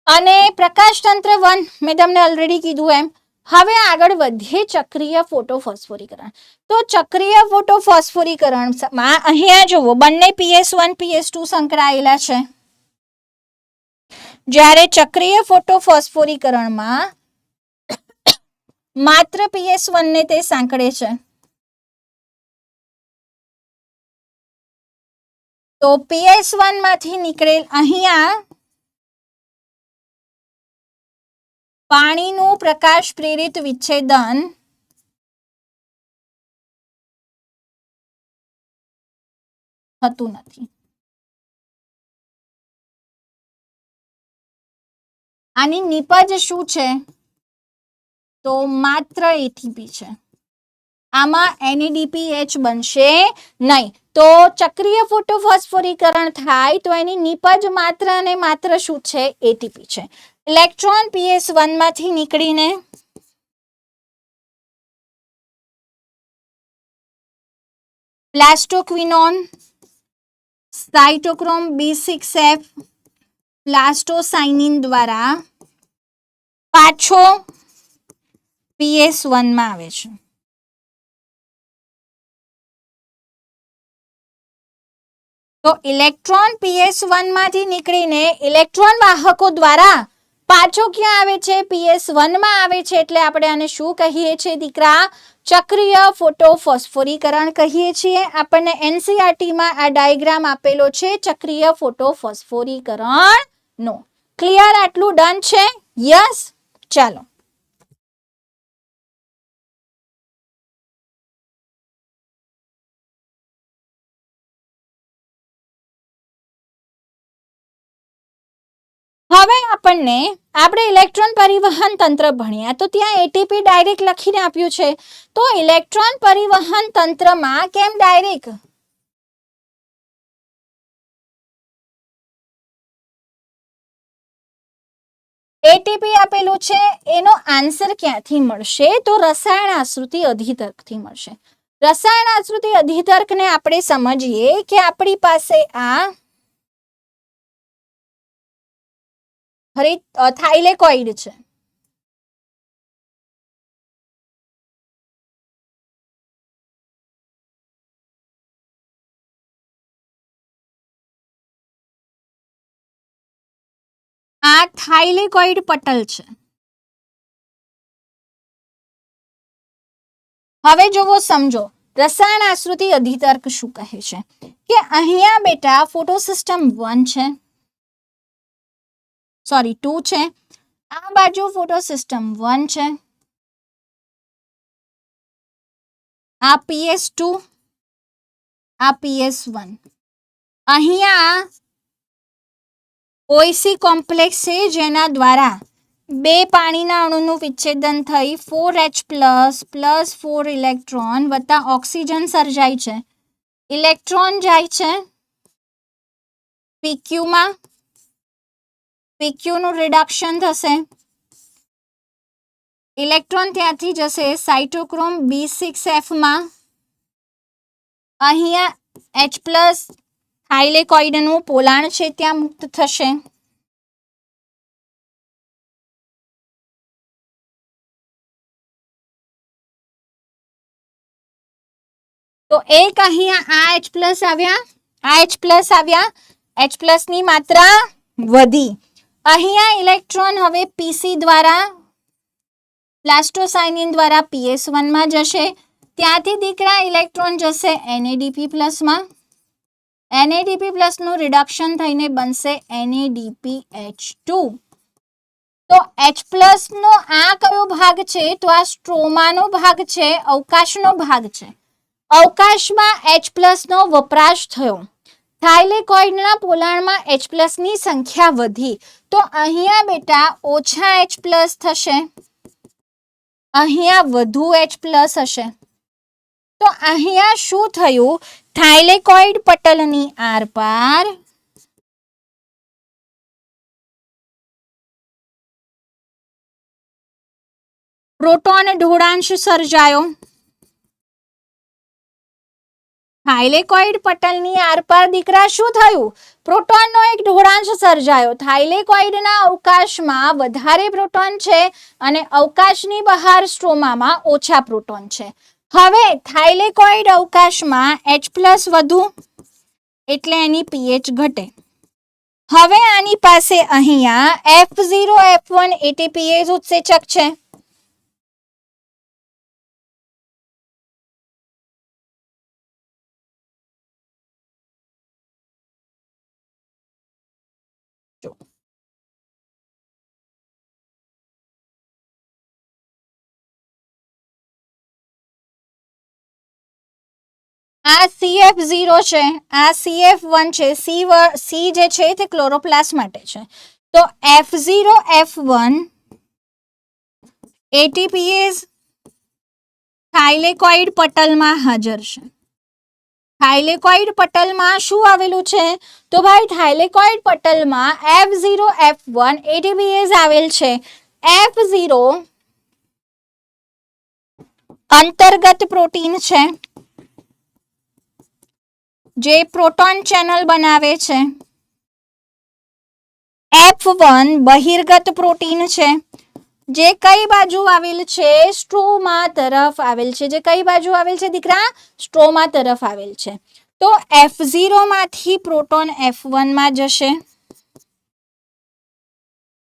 અને પ્રકાશતંત્ર 1 મેં તમને ઓલરેડી કીધું એમ। હવે આગળ વધીએ ચક્રીય ફોટોફોસ્ફોરીકરણ। તો ચક્રીય ફોટોફોસ્ફોરીકરણમાં અહીંયા જુઓ, બંને PS1 PS2 સંકળાયેલા છે, જ્યારે ચક્રીય ફોટોફોસ્ફોરીકરણમાં માત્ર PS1 ને તે સાંકળે છે। તો PS1 માંથી નીકળેલ અહીંયા પાણીનું પ્રકાશ પ્રેરિત વિચ્છેદન થતું નથી। આની નિપજ શું છે? તો માત્ર ATP છે, આમાં NADPH બનશે નહીં। તો ચક્રીય ફોટોફોસ્ફોરીકરણ થાય તો એની નિપજ માત્ર અને માત્ર શું છે? ATP છે। ઇલેક્ટ્રોન PS1 માંથી નીકળીને પ્લાસ્ટોક્વિનોન, સાઇટોક્રોમ B6F, પ્લાસ્ટોસાઇનિન દ્વારા પાછો PS1 માં આવે છે। તો ઇલેક્ટ્રોન PS1 માંથી નીકળીને ઇલેક્ટ્રોન વાહકો દ્વારા પાછો ક્યાં આવે છે? PS1 માં આવે છે। એટલે આપણે આને શું કહીએ છીએ દીકરા? ચક્રીય ફોટોફોસ્ફોરીકરણ કહીએ છીએ। આપણને NCERT માં આ ડાયાગ્રામ આપેલો છે ચક્રીય ફોટોફોસ્ફોરીકરણનો। ક્લિયર? આટલું ડન છે? યસ? ચાલો, હવે આપણે ઇલેક્ટ્રોન પરિવહન તંત્ર ભણ્યા, તો ત્યાં ATP ડાયરેક્ટ લખીને આપ્યું છે। તો ઇલેક્ટ્રોન પરિવહન તંત્રમાં કેમ ડાયરેક્ટ? એટીપી આપેલું છે, એનો આન્સર ક્યાંથી મળશે? તો રસાયણ આશ્રિત અધિતર્કથી મળશે. રસાયણ આશ્રિત અધિતર્કને આપણે સમજીએ કે આપણી પાસે આ થાઇલેકોઇડ છે. આ થાઇલેકોઇડ પટલ છે. હવે જોવો, સમજો રસાયણ આશ્રિત અધિતર્ક શું કહે છે કે અહીંયા બેટા ફોટોસિસ્ટમ 1 છે, સોરી 2 છે, આ બાજુ ફોટોસિસ્ટમ 1 છે, આ PS2, આ PS1. અહીંયા ઓઈસી કોમ્પ્લેક્સ છે જેના દ્વારા બે પાણીના અણુનું વિચ્છેદન થઈ 4H પ્લસ 4 ઇલેક્ટ્રોન વત્તા ઓક્સિજન સર્જાય છે. ઇલેક્ટ્રોન જાય છે PQમાં, PQ નું રિડક્શન થશે, ઇલેક્ટ્રોન ત્યાંથી જશે સાઇટોક્રોમ B6F માં. અહીંયા H પ્લસ થાઇલેકોઇડનું પોલાણ છે ત્યાં મુક્ત થશે. તો એક અહીંયા આ H પ્લસ આવ્યા, આ H પ્લસ આવ્યા, H પ્લસ ની માત્રા વધી. અહીંયા ઇલેક્ટ્રોન હવે PC દ્વારા પ્લાસ્ટોસાયનિન દ્વારા PS1 માં જશે, ત્યાંથી દીકરા ઇલેક્ટ્રોન જશે NADP પ્લસમાં, NADP પ્લસનું રિડક્શન થઈને બનશે NADPH2. તો H પ્લસનો આ કયો ભાગ છે? તો આ સ્ટ્રોમાનો ભાગ છે, અવકાશનો ભાગ છે. અવકાશમાં H પ્લસનો વપરાશ થયો, થાઇલેકોઇડના પોલાણમાં H પ્લસની સંખ્યા વધી, તો અહીંયા બેટા ઓછા H પ્લસ થશે, અહીંયા વધુ H પ્લસ હશે. તો અહીંયા શું થયું? થાઇલેકોઇડ પટલની આરપાર પ્રોટોન ઢોળાંશ સર્જાયો. થાઇલેકોઇડ પટલની આરપાર દીકરા શું થયું? પ્રોટોનનો એક ઢોળાંશ સર્જાયો. થાઇલેકોઇડના અવકાશમાં વધારે પ્રોટોન છે અને અવકાશની બહાર સ્ટ્રોમામાં ઓછા પ્રોટોન છે. હવે થાઇલેકોઇડ અવકાશમાં H પ્લસ વધુ એટલે એની pH ઘટે. હવે આની પાસે અહીંયા F0 F1 ATPase ઉત્સેચક છે. આ CF0 છે, આ CF1 છે, C જે છે તે ક્લોરોપ્લાસ્ટ માટે છે. તો F0 F1 ATPase થાઇલેકોઇડ પટલમાં હાજર છે. થાઇલેકોઇડ પટલમાં શું આવેલું છે? તો ભાઈ થાઇલેકોઇડ પટલમાં F0 F1 ATPase આવેલ છે. F0 અંતર્ગત પ્રોટીન છે જે પ્રોટોન ચેનલ બનાવે છે. F1 બહિર્ગત પ્રોટીન છે જે કઈ બાજુ આવેલ છે? સ્ટ્રોમા તરફ આવેલ છે. જે કઈ બાજુ આવેલ છે દીકરા? સ્ટ્રોમા તરફ આવેલ છે. તો F0 માંથી પ્રોટોન F1 માં જશે,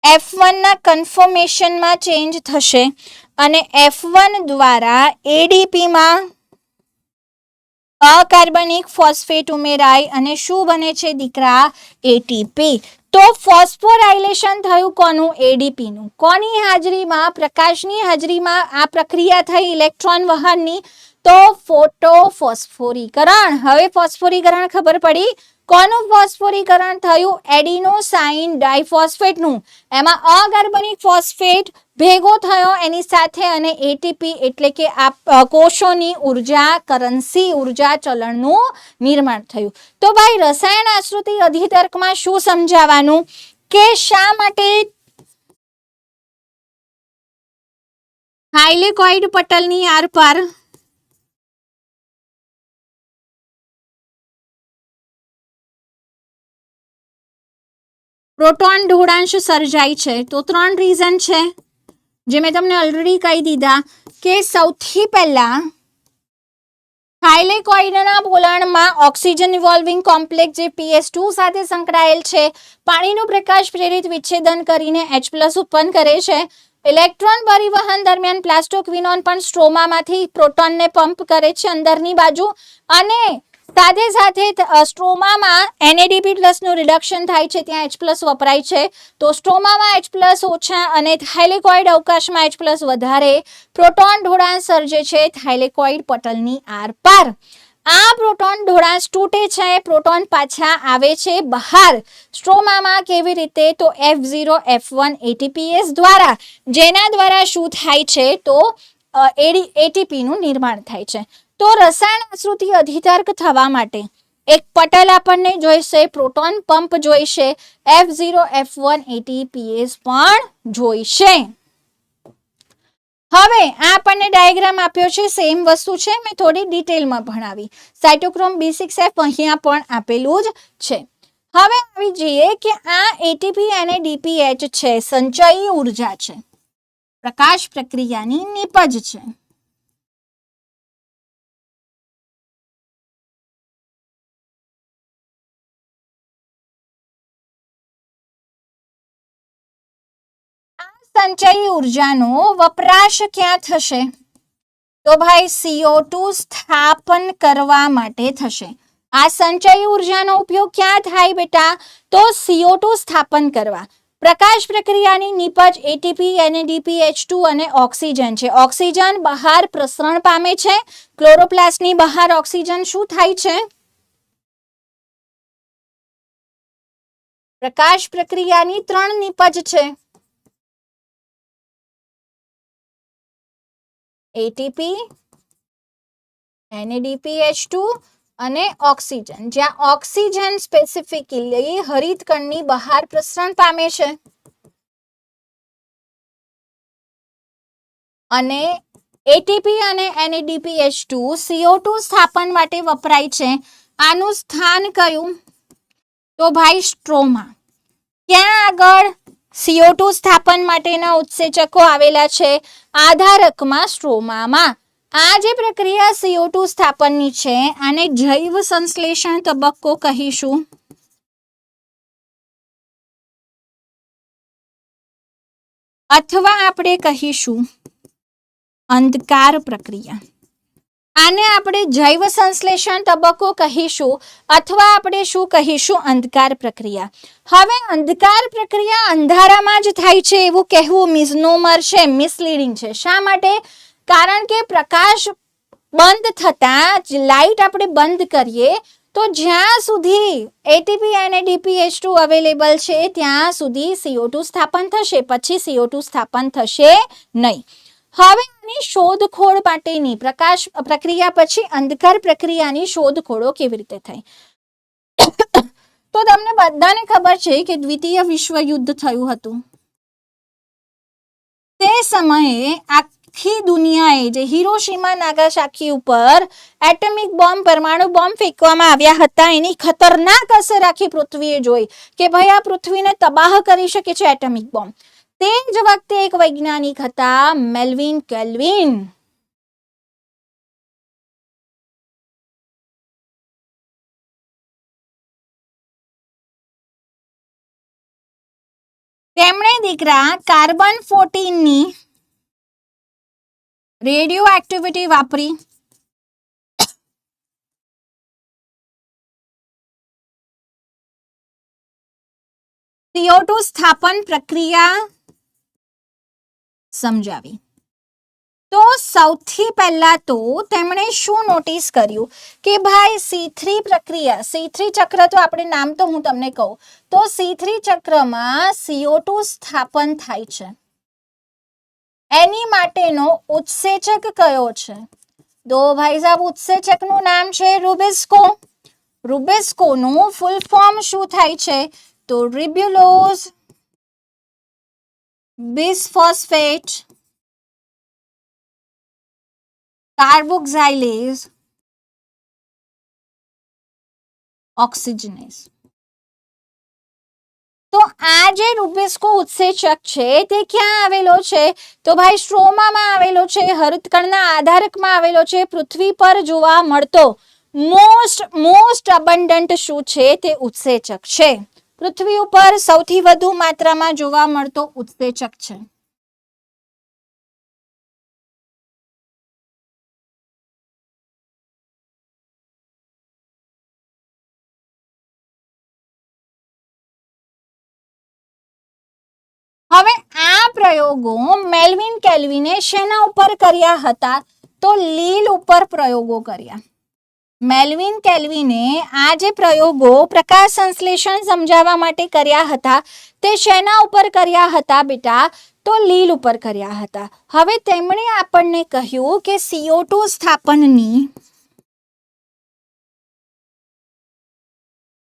F1 ના કન્ફર્મેશનમાં ચેન્જ થશે અને F1 દ્વારા ADP માં અકાર્બનિક ફોસ્ફેટ ઉમેરાય અને શું બને છે દીકરા? ATP. તો ફોસ્ફોરાયલેશન થયું કોનું? ADP નું. કોની હાજરીમાં? પ્રકાશની હાજરીમાં આ પ્રક્રિયા થઈ ઇલેક્ટ્રોન વહનની. તો ફોટોફોસ્ફોરીકરણ. હવે ફોસ્ફોરીકરણ ખબર પડી. કોનું ફોસ્ફોરીકરણ થયું? એડિનોસાઇન ડાયફોસ્ફેટનું. એમાં અકાર્બનિક ફોસ્ફેટ ભેગો થયો એની સાથે અને ATP એટલે કે આ કોષોની ઉર્જા, કરન્સી ઉર્જા ચલણનું નિર્માણ થયું. તો ભાઈ રસાયણ આશ્રિત અધિતર્કમાં શું સમજાવવાનું કે શા માટે થાઇલેકોઇડ પટલની આરપાર પ્રોટોન ઢોળાંશ સર્જાય છે. તો 3 રીઝન છે જે મેં તમને ઓલરેડી કહી દીધા કે સૌથી પહેલા થાઇલેકોઇડના પોલાણમાં ઓક્સિજન ઇવોલ્વિંગ કોમ્પ્લેક્સ જે PS2 સાથે સંકળાયેલ છે પાણીનું પ્રકાશ પ્રેરિત વિચ્છેદન કરીને H+ ઉત્પન્ન કરે છે. ઇલેક્ટ્રોન પરિવહન દરમિયાન પ્લાસ્ટોક્વિનોન પણ સ્ટ્રોમામાંથી પ્રોટોનને પંપ કરે છે અંદરની બાજુ અને સાથે સાથે સ્ટ્રોમામાં NADP+ નું રિડક્શન થાય છે, ત્યાં H+ વપરાય છે. તો સ્ટ્રોમામાં H+ ઓછા અને થાઇલેકોઇડ અવકાશમાં H+ વધારે પ્રોટોન ઢોળાણ સર્જે છે થાઇલેકોઇડ પટલની આરપાર. આ પ્રોટોન ઢોળાણ તૂટે છે, પ્રોટોન પાછા આવે છે બહાર. સ્ટ્રોમામાં કેવી રીતે? તો F0 F1 ATPase દ્વારા, જેના દ્વારા શું થાય છે તો ATP નું નિર્માણ થાય છે. તો રસાયણ આશ્રુતિ અધિતર્ક થવા માટે એક પટલ આપણને જોઈશે, પ્રોટોન પંપ જોઈશે, F0 F1 ATPase પણ જોઈશે. હવે આ આપણને ડાયાગ્રામ આપ્યો છે, સેમ વસ્તુ છે, મેં થોડી ડિટેલમાં ભણાવી. સાયટોક્રોમ B6F અહીંયા પણ આપેલું જ છે. હવે આવી જઈએ કે આ ATP અને DPH છે સંચયી ઉર્જા છે, પ્રકાશ પ્રક્રિયાની નીપજ છે. સંચયી ઉર્જાનો વપરાશ ક્યાં થશે? તો ભાઈ CO2 સ્થાપન કરવા માટે થશે. આ સંચયી ઉર્જાનો ઉપયોગ ક્યાં થાય બેટા? તો CO2 સ્થાપન કરવા. પ્રકાશ પ્રક્રિયાની નીપજ ATP, NADPH2 અને ઓક્સિજન છે. ઓક્સિજન બહાર પ્રસરણ પામે છે. ક્લોરોપ્લાસ્ટની બહાર ઓક્સિજન શું થાય છે? પ્રકાશ પ્રક્રિયાની 3 નીપજ છે. ATP, NADPH2 અને ઓક્સિજન, જ્યાં ઓક્સિજન સ્પેસિફિકલી હરિતકણની બહાર પ્રસરણ પામે છે અને ATP અને NADPH2 CO2 સ્થાપન માટે વપરાય છે. આનું સ્થાન કયું? તો ભાઈ સ્ટ્રોમા. ક્યાં આગળ? CO2 સ્થાપન માટેના ઉત્સેચકો આવેલા છે આધારકમાં, સ્ટ્રોમામાં. આ જે પ્રક્રિયા CO2 સ્થાપનની છે આને જૈવ સંશ્લેષણ તબક્કો કહીશું. અથવા આપણે કહીશું અંધકાર પ્રક્રિયા. આને આપણે જૈવ સંશ્લેષણ તબક્કો કહીશું અથવા આપણે શું કહીશું? અંધકાર પ્રક્રિયા. હવે અંધકાર પ્રક્રિયા અંધારામાં જ થાય છે એવું કહેવું મિસનોમર છે, મિસલીડિંગ છે. શા માટે? કારણ કે પ્રકાશ બંધ થતા લાઇટ આપણે બંધ કરીએ તો જ્યાં સુધી ATP અને DPH2 અવેલેબલ છે ત્યાં સુધી CO2 સ્થાપન થશે, પછી CO2 સ્થાપન થશે નહીં. હવે આની શોધખોળ માટેની પ્રકાશ પ્રક્રિયા પછી અંધકાર પ્રક્રિયાની શોધખોળો કેવી રીતે થઈ? તો તમને બધાને ખબર છે કે દ્વિતીય વિશ્વયુદ્ધ થયું હતું. તે સમયે આખી દુનિયાએ જે હિરોશીમા નાગાસાકી ઉપર એટમિક બોમ્બ, પરમાણુ બોમ્બ ફેંકવામાં આવ્યા હતા, એની ખતરનાક અસર આખી પૃથ્વીએ જોઈ કે ભાઈ આ પૃથ્વીને તબાહ કરી શકે છે એટમિક બોમ્બ. તે જ વખતે એક વૈજ્ઞાનિક હતા મેલ્વિન કેલ્વિન. તેમણે દીકરા કાર્બન 14 ની રેડિયો એક્ટિવિટી વાપરી CO2 સ્થાપન પ્રક્રિયા સમજાવી. તો સૌથી પહેલા તો તેમણે શું નોટિસ કર્યું કે ભાઈ C3 પ્રક્રિયા, C3 ચક્ર, તો આપણે નામ તો હું તમને કહું તો C3 ચક્રમાં CO2 સ્થાપન થાય છે. એની માટેનો ઉત્સેચક કયો છે? તો ભાઈ સાહેબ ઉત્સેચકનું નામ છે રુબિસ્કો. રુબિસ્કોનું ફૂલ ફોર્મ શું થાય છે? તો રિબ્યુલોઝ બિસફોસ્ફેટ કાર્બોક્સાઇલેઝ ઓક્સિજનેઝ. તો આ જે રૂબેસ્કો ઉત્સેચક છે તે ક્યાં આવેલો છે? તો ભાઈ સ્ટ્રોમામાં આવેલો છે, હૃદકણના આધારકમાં આવેલો છે. પૃથ્વી પર જોવા મળતો મોસ્ટ અબન્ડન્ટ શું છે? તે ઉત્સેચક છે. પૃથ્વી ઉપર સૌથી વધુ માત્રામાં જોવા મળતો ઉત્સેચક છે. હવે આ પ્રયોગો મેલ્વિન કેલ્વિને શેના ઉપર કર્યા હતા? તો લીલ ઉપર પ્રયોગો કર્યા. મેલ્વિન કેલ્વિને આ જે પ્રયોગો પ્રકાશ સંશ્લેષણ સમજાવવા માટે કર્યા હતા તે શેના ઉપર કર્યા હતા બેટા? તો લીલ ઉપર કર્યા હતા. હવે તેમણે આપણને કહ્યું કે CO2 સ્થાપનની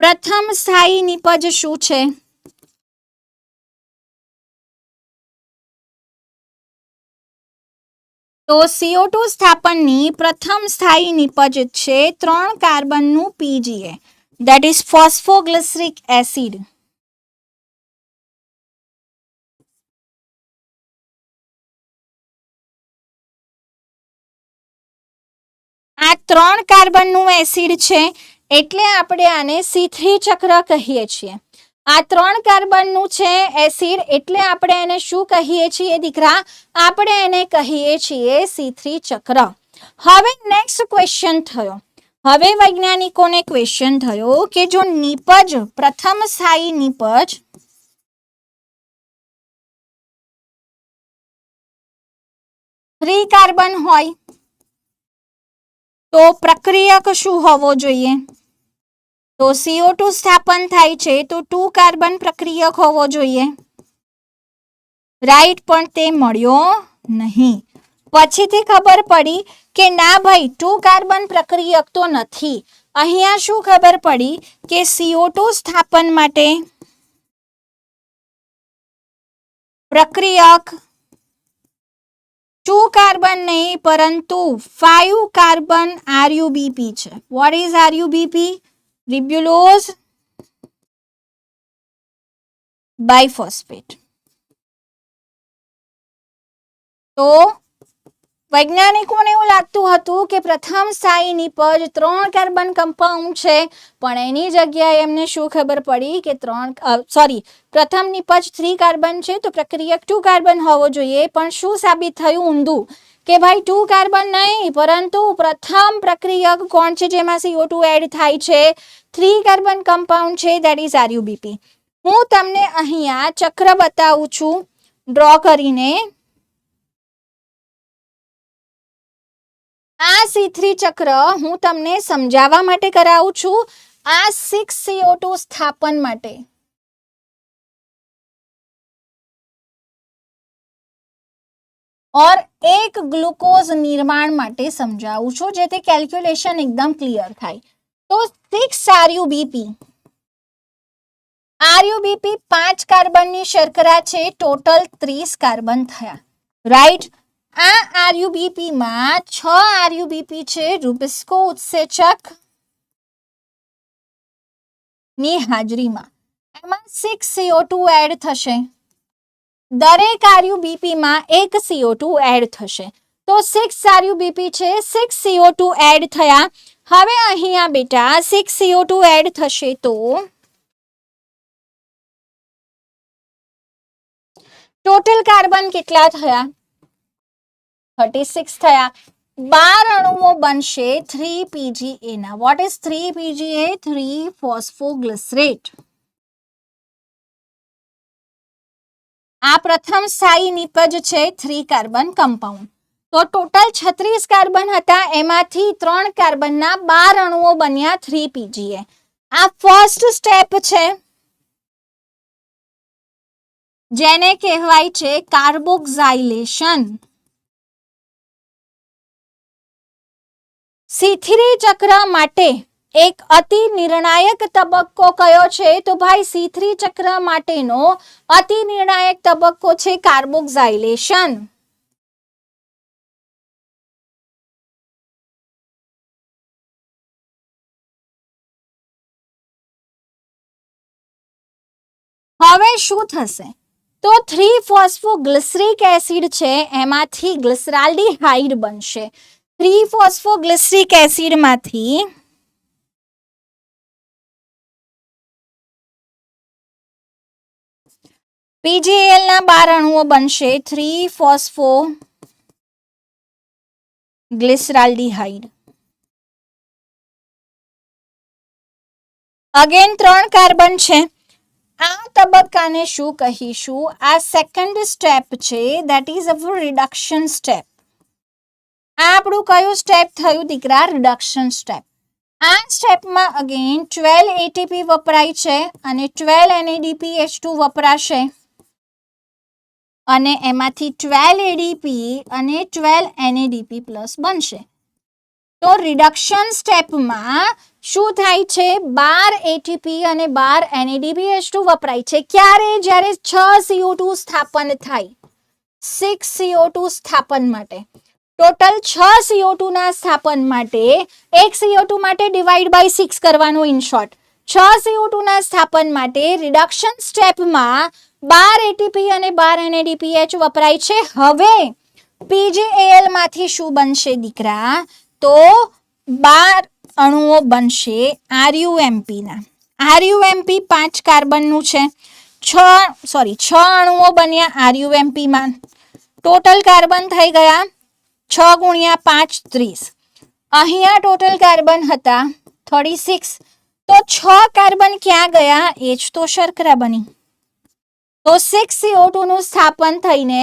પ્રથમ સ્થાયી નિપજ શું છે? તો CO2 સ્થાપનની પ્રથમ સ્થાયી નિપજ છે 3 કાર્બનનું PGA, that is phosphoglyceric acid. આ 3 કાર્બનનું એસિડ છે એટલે આપણે આને C3 ચક્ર કહીએ છીએ. આ 3 કાર્બનનું છે એસિડ એટલે આપણે એને શું કહીએ છીએ દીકરા? આપણે એને કહીએ છીએ C3 ચક્ર. હવે નેક્સ્ટ ક્વેશ્ચન થયો. હવે વૈજ્ઞાનિકોને ક્વેશ્ચન થયો કે જો નિપજ પ્રથમ સ્થાયી નિપજ થ્રી કાર્બન હોય તો પ્રક્રિયક શું હોવો જોઈએ? તો CO2 સ્થાપન થાય છે તો 2 કાર્બન પ્રક્રિયક હોવો જોઈએ, રાઈટ? પણ તે મળ્યો નહીં. પછીથી ખબર પડી કે ના ભાઈ 2 કાર્બન પ્રક્રિયક તો નથી. અહીંયા શું ખબર પડી કે CO2 સ્થાપન માટે પ્રક્રિયક 2 કાર્બન નહીં પરંતુ 5 કાર્બન RuBP છે. What is RuBP? Ribulose biphosphate. તો વૈજ્ઞાનિકોને એવું લાગતું હતું કે પ્રથમ સ્થાયી નિપજ 3 કાર્બન કમ્પાઉન્ડ છે, પણ એની જગ્યાએ એમને શું ખબર પડી કે પ્રથમ નિપજ 3 કાર્બન છે તો પ્રક્રિયક 2 કાર્બન હોવો જોઈએ. પણ શું સાબિત થયું? ઊંધું, કે ભાઈ 2 કાર્બન નહીં પરંતુ પ્રથમ પ્રક્રિયક કોણ છે જેમાં CO2 એડ થાય છે? 3 કાર્બન કમ્પાઉન્ડ છે, that is RuBP. હું તમને અહીંયા ચક્ર બતાવું છું ડ્રો કરીને. આ C3 ચક્ર હું તમને સમજાવવા માટે કરાવું છું. આ 6 CO2 સ્થાપન માટે और 1 ગ્લુકોઝ નિર્માણ માટે સમજાવું છું જેથી કેલ્ક્યુલેશન એકદમ ક્લિયર થાય. તો 6 RuBP 5 કાર્બનની શર્કરા છે, ટોટલ 30 કાર્બન થયા, રાઈટ? આ RuBP માં 6 RuBP છે રૂબેસ્કો ઉત્સેચક ની હાજરીમાં. એમાં 6 CO2 એડ થશે. દરેક RuBP માં 1 CO2 એડ થશે. તો 6 RuBP છે, 6 CO2 એડ થયા. હવે અહીંયા બેટા 6 CO2 એડ થશે તો ટોટલ કાર્બન કેટલા થયા? 36 થયા. 12 અણુઓ બનશે 3 PGA ના. What is 3 PGA? 3 ફોસ્ફોગ્લિસરેટ. આ પ્રથમ સ્થાયી નિપજ છે 3 કાર્બન કમ્પાઉન્ડ. તો ટોટલ 36 કાર્બન હતા, એમાંથી 3 કાર્બનના 12 અણુઓ બન્યા 3 PGA. આ ફર્સ્ટ સ્ટેપ છે જેને કહેવાય છે કાર્બોક્સાઇલેશન. C3 ચક્ર માટે એક અતિ નિર્ણાયક તબક્કો કયો છે? તો ભાઈ C3 ચક્ર માટેનો અતિ નિર્ણાયક તબક્કો છે કાર્બોક્સાઇલેશન. હવે શું થશે? તો 3-ફોસ્ફોગ્લિસરિક એસિડ છે એમાંથી ગ્લિસરાલ્ડીહાઇડ બનશે. 3-ફોસ્ફોગ્લિસરિક એસિડમાંથી PgAl ના 12 અણુઓ બનશે 3-ફોસ્ફોગ્લિસરાલ્ડીહાઇડ. અગેન 3 કાર્બન છે. આ તબક્કાને શું કહીશું? આ સેકન્ડ સ્ટેપ છે, that is our reduction step. આ આપણું કયું સ્ટેપ થયું દીકરા? Reduction step. આ સ્ટેપમાં અગેન 12 ATP વપરાય છે અને 12 NADPH2 વપરાશે અને એમાંથી 12 ADP અને 12 NADP પ્લસ બનશે. તો રિડક્શન સ્ટેપમાં શું થાય છે? 12 ATP અને 12 NADPH2 વપરાય છે. ક્યારે? જ્યારે 6 CO2 સ્થાપન થાય. 6 CO2 સ્થાપન માટે. ટોટલ 6 CO2 ના સ્થાપન માટે એક CO2 માટે ડિવાઈડ બાય 6 કરવાનું. ઇન શોર્ટ 6 CO2 ના સ્થાપન માટે રિડક્શન સ્ટેપમાં 12 ATP અને 12 NADPH વપરાય છે. હવે PgAl માંથી શું બનશે દીકરા? તો 12 અણુઓ બનશે RUMP ના. RUMP 5 કાર્બનનું છે. 6 અણુઓ બન્યા RUMP માં. ટોટલ કાર્બન થઈ ગયા 6 ગુણ્યા 5 30. અહીંયા ટોટલ કાર્બન હતા 36. તો 6 કાર્બન ક્યાં ગયા? એ જ તો શર્કરા બની. તો 6 CO2 નું સ્થાપન થઈને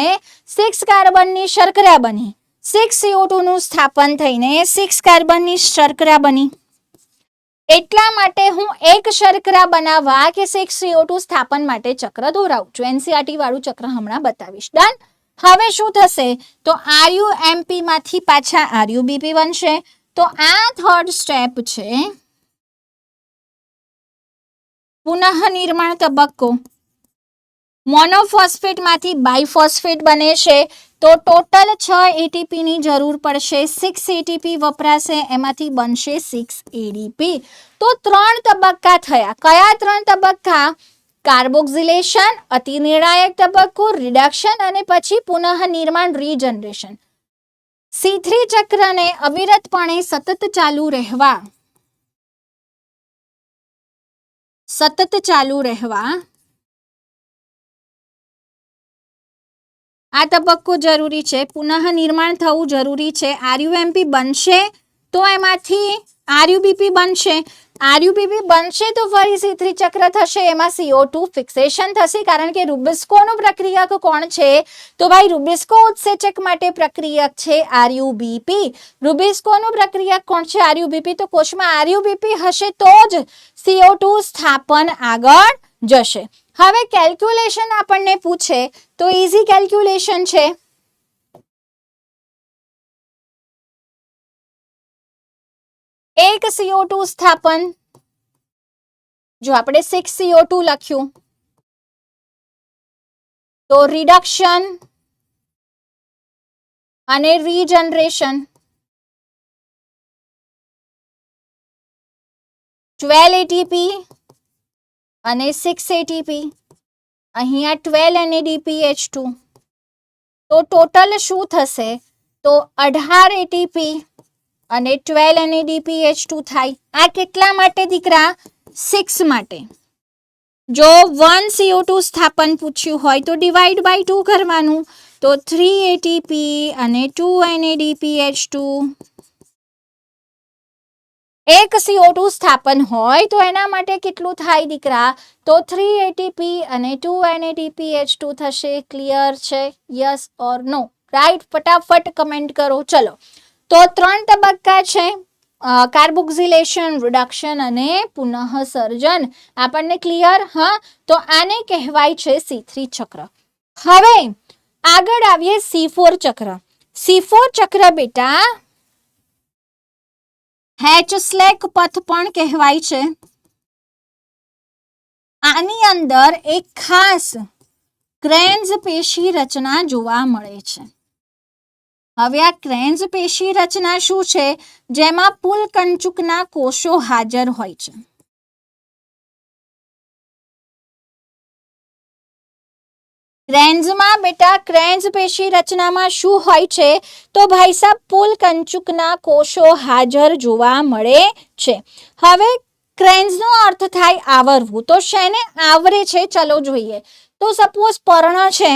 6 કાર્બનની શર્કરા બની. 6 CO2 નું સ્થાપન થઈને 6 કાર્બનની શર્કરા બની. એટલા માટે હું એક શર્કરા બનાવવા કે 6 CO2 સ્થાપન માટે ચક્ર દોરાવું છું. NCERT વાળું ચક્ર હમણાં બતાવીશ. ડન. હવે શું થશે? તો RUMP માંથી પાછા RUBP બનશે. તો આ થર્ડ સ્ટેપ છે પુનઃ નિર્માણ તબક્કો. મોનોફોસ્ફેટ માંથી બાયફોસ્ફેટ બને છે. તો ટોટલ 6 ATP ની જરૂર પડશે. 6 ATP વપરાશે, એમાંથી બનશે 6 ADP. તો 3 તબક્કા થયા. કયા 3 તબક્કા? કાર્બોક્સિલેશન, અતિ નિર્ણાયક તબક્કો, રિડક્શન અને પછી પુનઃ નિર્માણ રીજનરેશન. C3 ચક્રને અવિરતપણે સતત ચાલુ રહેવા આ તબક્કો જરૂરી છે. પુનઃ નિર્માણ થવું જરૂરી છે. RUMP બનશે તો એમાંથી RUBP બનશે. RUBP બનશે તો ફરી C3 ચક્ર થશે. એમાં CO2 ફિક્સેશન થશે. કારણ કે રુબિસ્કોનું પ્રક્રિયક કોણ છે? તો ભાઈ રુબિસ્કો ઉત્સેચક માટે પ્રક્રિયક છે RUBP. રુબિસ્કોનું પ્રક્રિયક કોણ છે? RUBP. તો કોષમાં RUBP હશે તો જ CO2 સ્થાપન આગળ જશે. હવે કેલ્ક્યુલેશન આપણને પૂછે તો ઈઝી કેલ્ક્યુલેશન છે. એક CO2 સ્થાપન, જો આપણે 6 CO2 લખ્યું તો રિડક્શન અને રીજનરેશન 12 ATP અને 6 ATP. અહીંયા 12 NADPH2. તો ટોટલ શું થશે? તો 18 ATP અને 12 NADPH2 થાય. આ કેટલા માટે દીકરા? 6 માટે. જો 1 CO2 સ્થાપન પૂછ્યું હોય તો ડિવાઈડ બાય 2 કરવાનું. તો 3 ATP અને 2 NADPH2. એક CO2 સ્થાપન હોય તો એના માટે કેટલું થાય દીકરા? તો 3 ATP અને 2 NADPH2 થશે. ક્લિયર છે? Yes or no? રાઈટ? ફટાફટ કમેન્ટ કરો. ચલો, તો 3 તબક્કા છે, કાર્બોક્સિલેશન, રિડક્શન અને પુનઃ સર્જન. આપણને ક્લિયર? હા. તો આને કહેવાય છે C3 ચક્ર. હવે આગળ આવીએ C4 ચક્ર. C4 ચક્ર બેટા હેચસ્લેક પથ પણ કહેવાય છે. આની અંદર એક ખાસ ક્રેન્ઝ પેશી રચના જોવા મળે છે. હવે આ ક્રેન્ઝ પેશી રચના શું છે? જેમાં પુલકંચુકના કોષો હાજર હોય છે. ક્રેન્ઝમાં બેટા ક્રેન્ઝ પેશી રચનામાં શું હોય છે? તો ભાઈ સાહેબ પુલકંચુકના કોષો હાજર જોવા મળે છે. હવે ક્રેન્ઝનો અર્થ થાય આવરવું. તો શેને આવરે છે? ચલો જોઈએ. તો સપોઝ પર્ણ છે,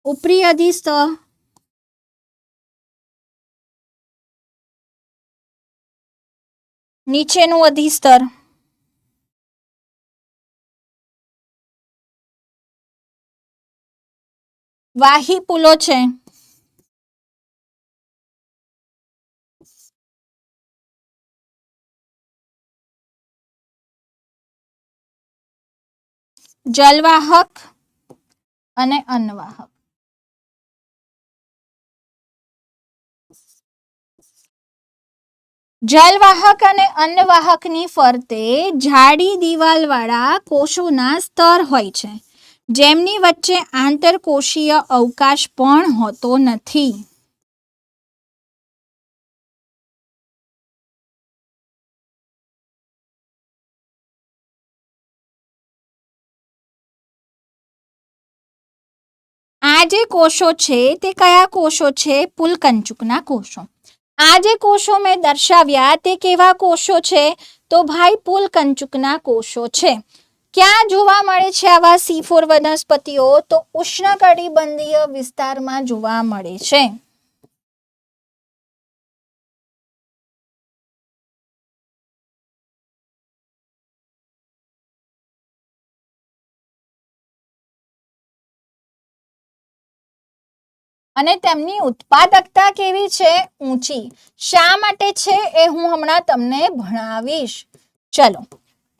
ઉપરી અધિસ્તર, નીચેનું અધિસ્તર, વાહી પુલો છે, જલવાહક અને અન્નવાહક. જલવાહક અને અન્નવાહકની ફરતે જાડી દિવાલવાળા કોષોના સ્તર હોય છે, જેમની વચ્ચે આંતરકોષીય અવકાશ પણ હોતો નથી. આ જે કોષો છે તે કયા કોષો છે? પુલકંચુકના કોષો. આ જે કોષો મેં દર્શાવ્યા તે કેવા કોષો છે? તો ભાઈ પુલકંચુકના કોષો છે. ક્યાં જોવા મળે છે આવા C4 વનસ્પતિઓ? તો ઉષ્ણકટિબંધીય વિસ્તારમાં જોવા મળે છે. અને તેમની ઉત્પાદકતા કેવી છે? ઊંચી. શા માટે છે એ હું હમણાં તમને ભણાવીશ. ચલો,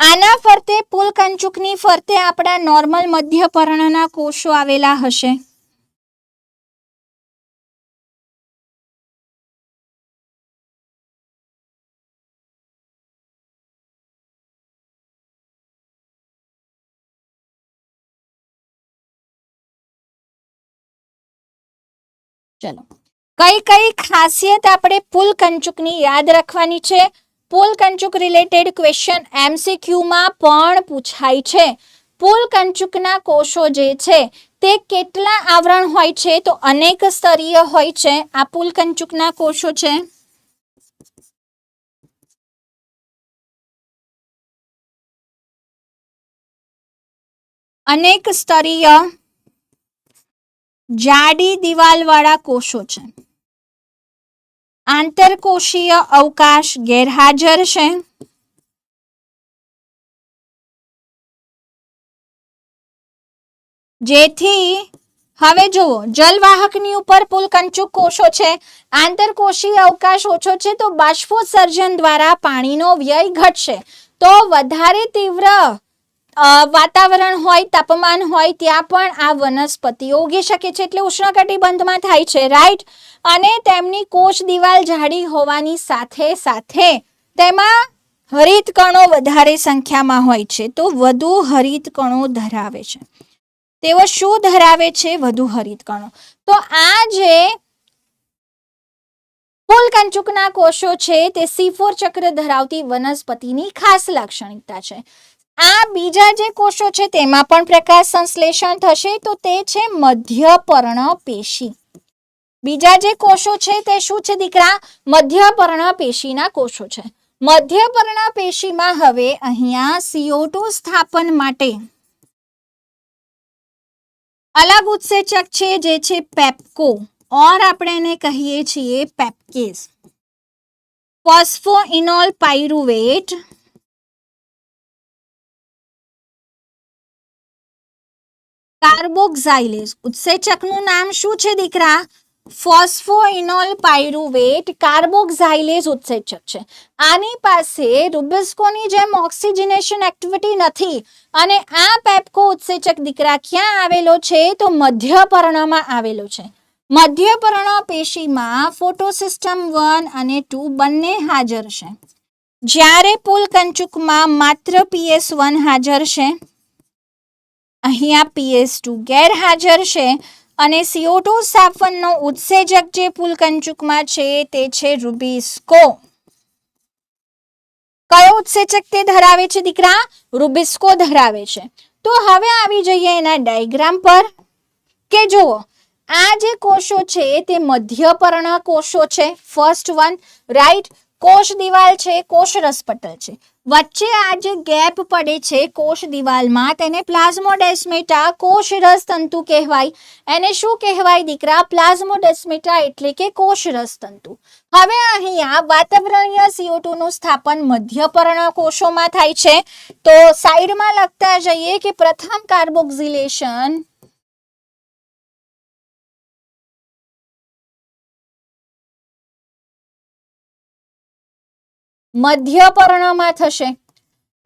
આના ફરતે પુલકંચુકની ફરતે આપણા નોર્મલ મધ્યપર્ણના કોષો આવેલા હશે. ચલો, કઈ કઈ ખાસિયત આપણે પુલકંચુકની યાદ રાખવાની છે? પુલકંચુક રિલેટેડ ક્વેશ્ચન MCQ માં પણ પૂછાય છે. પુલકંચુકના કોષો જે છે તે કેટલા આવરણ હોય છે? તો અનેક સ્તરીય હોય છે. આ પુલકંચુકના કોષો છે. અનેક સ્તરીય જાડી દિવાલવાળા કોષો છે. આંતરકોષીય અવકાશ ગેરહાજર છે. જેથી હવે જુઓ, જલવાહકની ઉપર પુલકંચુક કોષો છે, આંતરકોષીય અવકાશ ઓછો છે, તો બાષ્પોત્સર્જન દ્વારા પાણીનો વ્યય ઘટશે. તો વધારે તીવ્ર વાતાવરણ હોય, તાપમાન હોય ત્યાં પણ આ વનસ્પતિઓ ઉગી શકે છે. એટલે ઉષ્ણકટિબંધમાં થાય છે, રાઈટ. અને તેમની કોષ દિવાલ જાડી હોવાની સાથે સાથે તેમાં હરિતકણો વધારે સંખ્યામાં હોય છે. તો વધુ હરિતકણો ધરાવે છે. તેઓ શું ધરાવે છે? વધુ હરિતકણો. તો આ જે પુલકંચુકના કોષો છે તે C4 ચક્ર ધરાવતી વનસ્પતિની ખાસ લાક્ષણિકતા છે. આ બીજા જે કોષો છે તેમાં પણ પ્રકાશ સંશ્લેષણ થશે, તો તે છે મધ્યપર્ણ પેશી. બીજા જે કોષો છે તે શું છે દીકરા? મધ્યપર્ણ પેશીના કોષો છે. મધ્યપર્ણ પેશીમાં હવે અહીંયા CO2 સ્થાપન માટે અલગ ઉત્સેચક છે, જે છે પેપ્કો, ઓર આપણે એને કહીએ છીએ પેપ્કેસ. ફોસ્ફોઇનોલ પાયરુવેટ, કાર્બોક્સાઇલેઝ. ઉત્સેચકનું નામ શું છે દીકરા? ફોસ્ફોઇનોલ પાયરુવેટ કાર્બોક્સાઇલેઝ ઉત્સેચક છે. આની પાસે રૂબિસ્કોની જેમ ઓક્સિજનેશન એક્ટિવિટી નથી. અને આ પેપ્કો ઉત્સેચક દીકરા ક્યાં આવેલો છે? તો મધ્યપર્ણમાં આવેલો છે. મધ્યપર્ણ પેશીમાં ફોટોસિસ્ટમ 1 અને 2 બંને હાજર છે. જ્યારે પુલકંચુકમાં માત્ર PS1 હાજર છે, અહીંયા PS2 ગેરહાજર છે. અને CO2 સ્થાપનનો ઉત્સેચક જે પુલકંચુકમાં છે તે છે રૂબિસ્કો. કયો ઉત્સેચક તે ધરાવે છે દીકરા? રૂબિસ્કો ધરાવે છે. તો હવે આવી જઈએ એના ડાયાગ્રામ પર કે જુઓ આ જે કોષો છે તે મધ્યપર્ણ કોષો છે. First one right. કોષ દિવાલ છે, કોષ રસપટલ છે, વચ્ચે આ જે ગેપ પડે છે કોષ દિવાલમાં તેને પ્લાઝ્મોડેસ્મેટા કોષરસ તંતુ કહેવાય. એને શું કહેવાય દીકરા? પ્લાઝ્મોડેસ્મેટા એટલે કે કોષરસ તંતુ. હવે અહીંયા વાતાવરણીય CO2 નું સ્થાપન મધ્યપર્ણ કોષોમાં થાય છે. તો સાઈડમાં લખતા જઈએ કે પ્રથમ કાર્બોક્સિલેશન મધ્યપર્ણમાં થશે.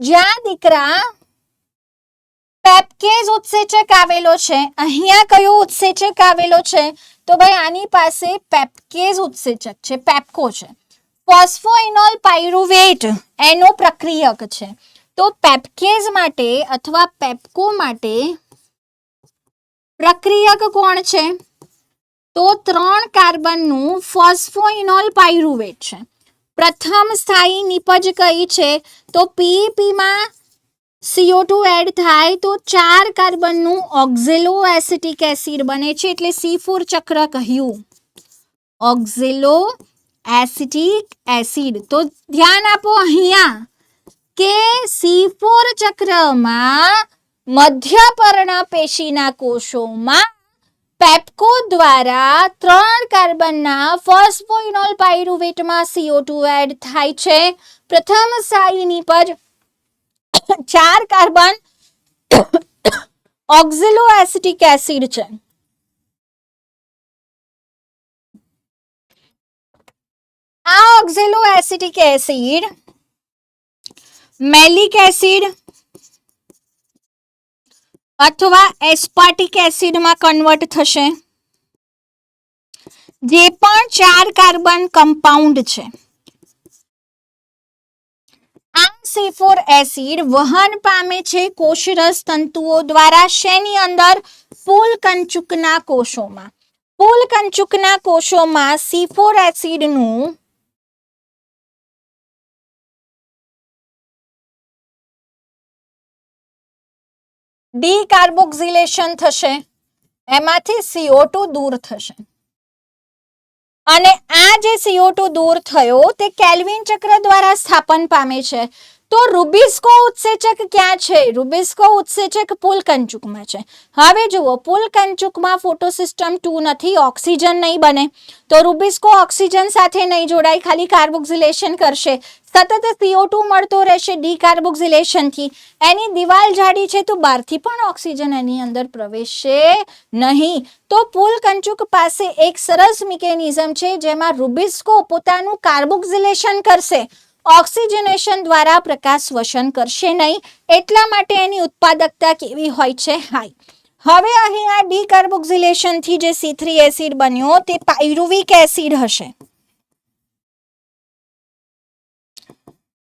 જ્યાં દીકરા પેપ્કેઝ ઉત્સેચક આવેલો છે. અહીંયા કયો ઉત્સેચક આવેલો છે? તો ભાઈ આની પાસે પેપ્કેઝ ઉત્સેચક છે, પેપ્કો છે. ફોસ્ફોઇનોલ પાયરુવેટ એનો પ્રક્રિયક છે. તો પેપ્કેઝ માટે અથવા પેપ્કો માટે પ્રક્રિયક કોણ છે? તો 3 કાર્બનનું ફોસ્ફોઇનોલ પાયરુવેટ છે. પ્રથમ સ્થાયી નિપજ કઈ છે? તો પીઈપી માં CO2 એડ થાય તો 4 કાર્બનનું ઓક્ઝેલો એસિટિક એસિડ બને છે, એટલે C4 ચક્ર કહ્યું. ઓક્ઝેલો એસિટિક એસિડ. તો ધ્યાન આપો અહીંયા કે C4 ચક્રમાં મધ્યપર્ણ પેશીના કોષોમાં પેપ્કો દ્વારા 3 કાર્બનના ફોસ્ફોઇનોલ પાયરુવેટમાં CO2 એડ થાય છે. પ્રથમ સ્થાયી નિપજ 4 કાર્બન ઓક્ઝેલો એસિટિક એસિડ છે. આ ઓક્ઝેલો એસિટિક એસિડ મેલિક એસિડ અથવા એસ્પાર્ટિક એસિડમાં કન્વર્ટ થશે. જે પણ 4 કાર્બન કમ્પાઉન્ડ છે આ C4 એસિડ વહન પામે છે કોષરસ તંતુઓ દ્વારા. શેની અંદર? ફૂલકંચુકના કોષોમાં. ફૂલકંચુકના કોષોમાં C4 એસિડનું ડીકાર્બોક્સિલેશન થશે. એમાંથી CO2 દૂર થશે અને આ જે CO2 દૂર થયો તે કેલ્વિન ચક્ર દ્વારા સ્થાપન પામે છે. તો રૂબિસ્કો ઉત્સેચક ક્યાં છે? રૂબિસ્કો ઉત્સેચક પુલકંચુકમાં છે. હવે જુઓ પુલકંચુકમાં ફોટોસિસ્ટમ 2 નથી, ઓક્સિજન નહીં બને. તો રૂબિસ્કો ઓક્સિજન સાથે નહીં જોડાય, ખાલી કાર્બોક્સિલેશન કરશે. સતત CO2 મળતો રહેશે ડીકાર્બોક્સિલેશનથી. એની દિવાલ જાડી છે તો બહારથી પણ ઓક્સિજન એની અંદર પ્રવેશશે નહીં. તો પુલકંચુક પાસે એક સરસ મિકેનિઝમ છે જેમાં રૂબિસ્કો પોતાનું કાર્બોક્સિલેશન કરશે, ઓક્સિજનેશન દ્વારા પ્રકાશ શ્વસન કરશે નહીં. એટલા માટે એની ઉત્પાદકતા કેવી હોય છે? હાઈ. હવે અહીં આ ડીકાર્બોક્સિલેશનથી જે C3 એસિડ બન્યો તે પાયરુવિક એસિડ હશે.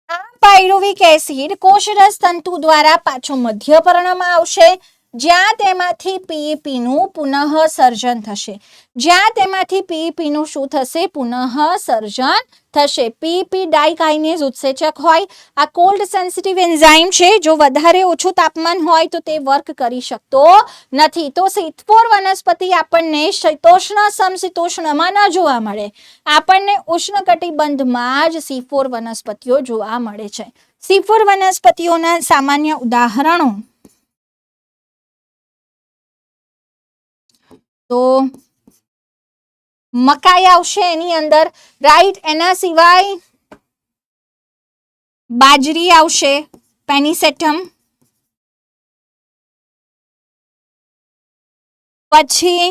આ પાયરુવિક એસિડ કોષરસ તંતુ દ્વારા પાછો મધ્યપર્ણમાં આવશે, જ્યાં તેમાંથી પીઈપી નું પુનઃ સર્જન થશે. જ્યાં તેમાંથી પીઈપી નું શું થશે? પુનઃ સર્જન થશે. પીઈપી ડાયકાઇનેઝ ઉત્સેચક હોય. આ કોલ્ડ સેન્સિટિવ એન્ઝાઇમ છે. જો વધારે ઓછું તાપમાન હોય તો તે વર્ક કરી શકતો નથી. તો C4 વનસ્પતિ આપણને શીતોષ્ણ સમશીતોષ્ણમાં ન જોવા મળે. આપણને ઉષ્ણકટિબંધમાં જ C4 વનસ્પતિઓ જોવા મળે છે. C4 વનસ્પતિઓના સામાન્ય ઉદાહરણો તો મકાઈ આવશે એની અંદર, રાઈટ. એના સિવાય બાજરી આવશે, પેનિસેટમ. પછી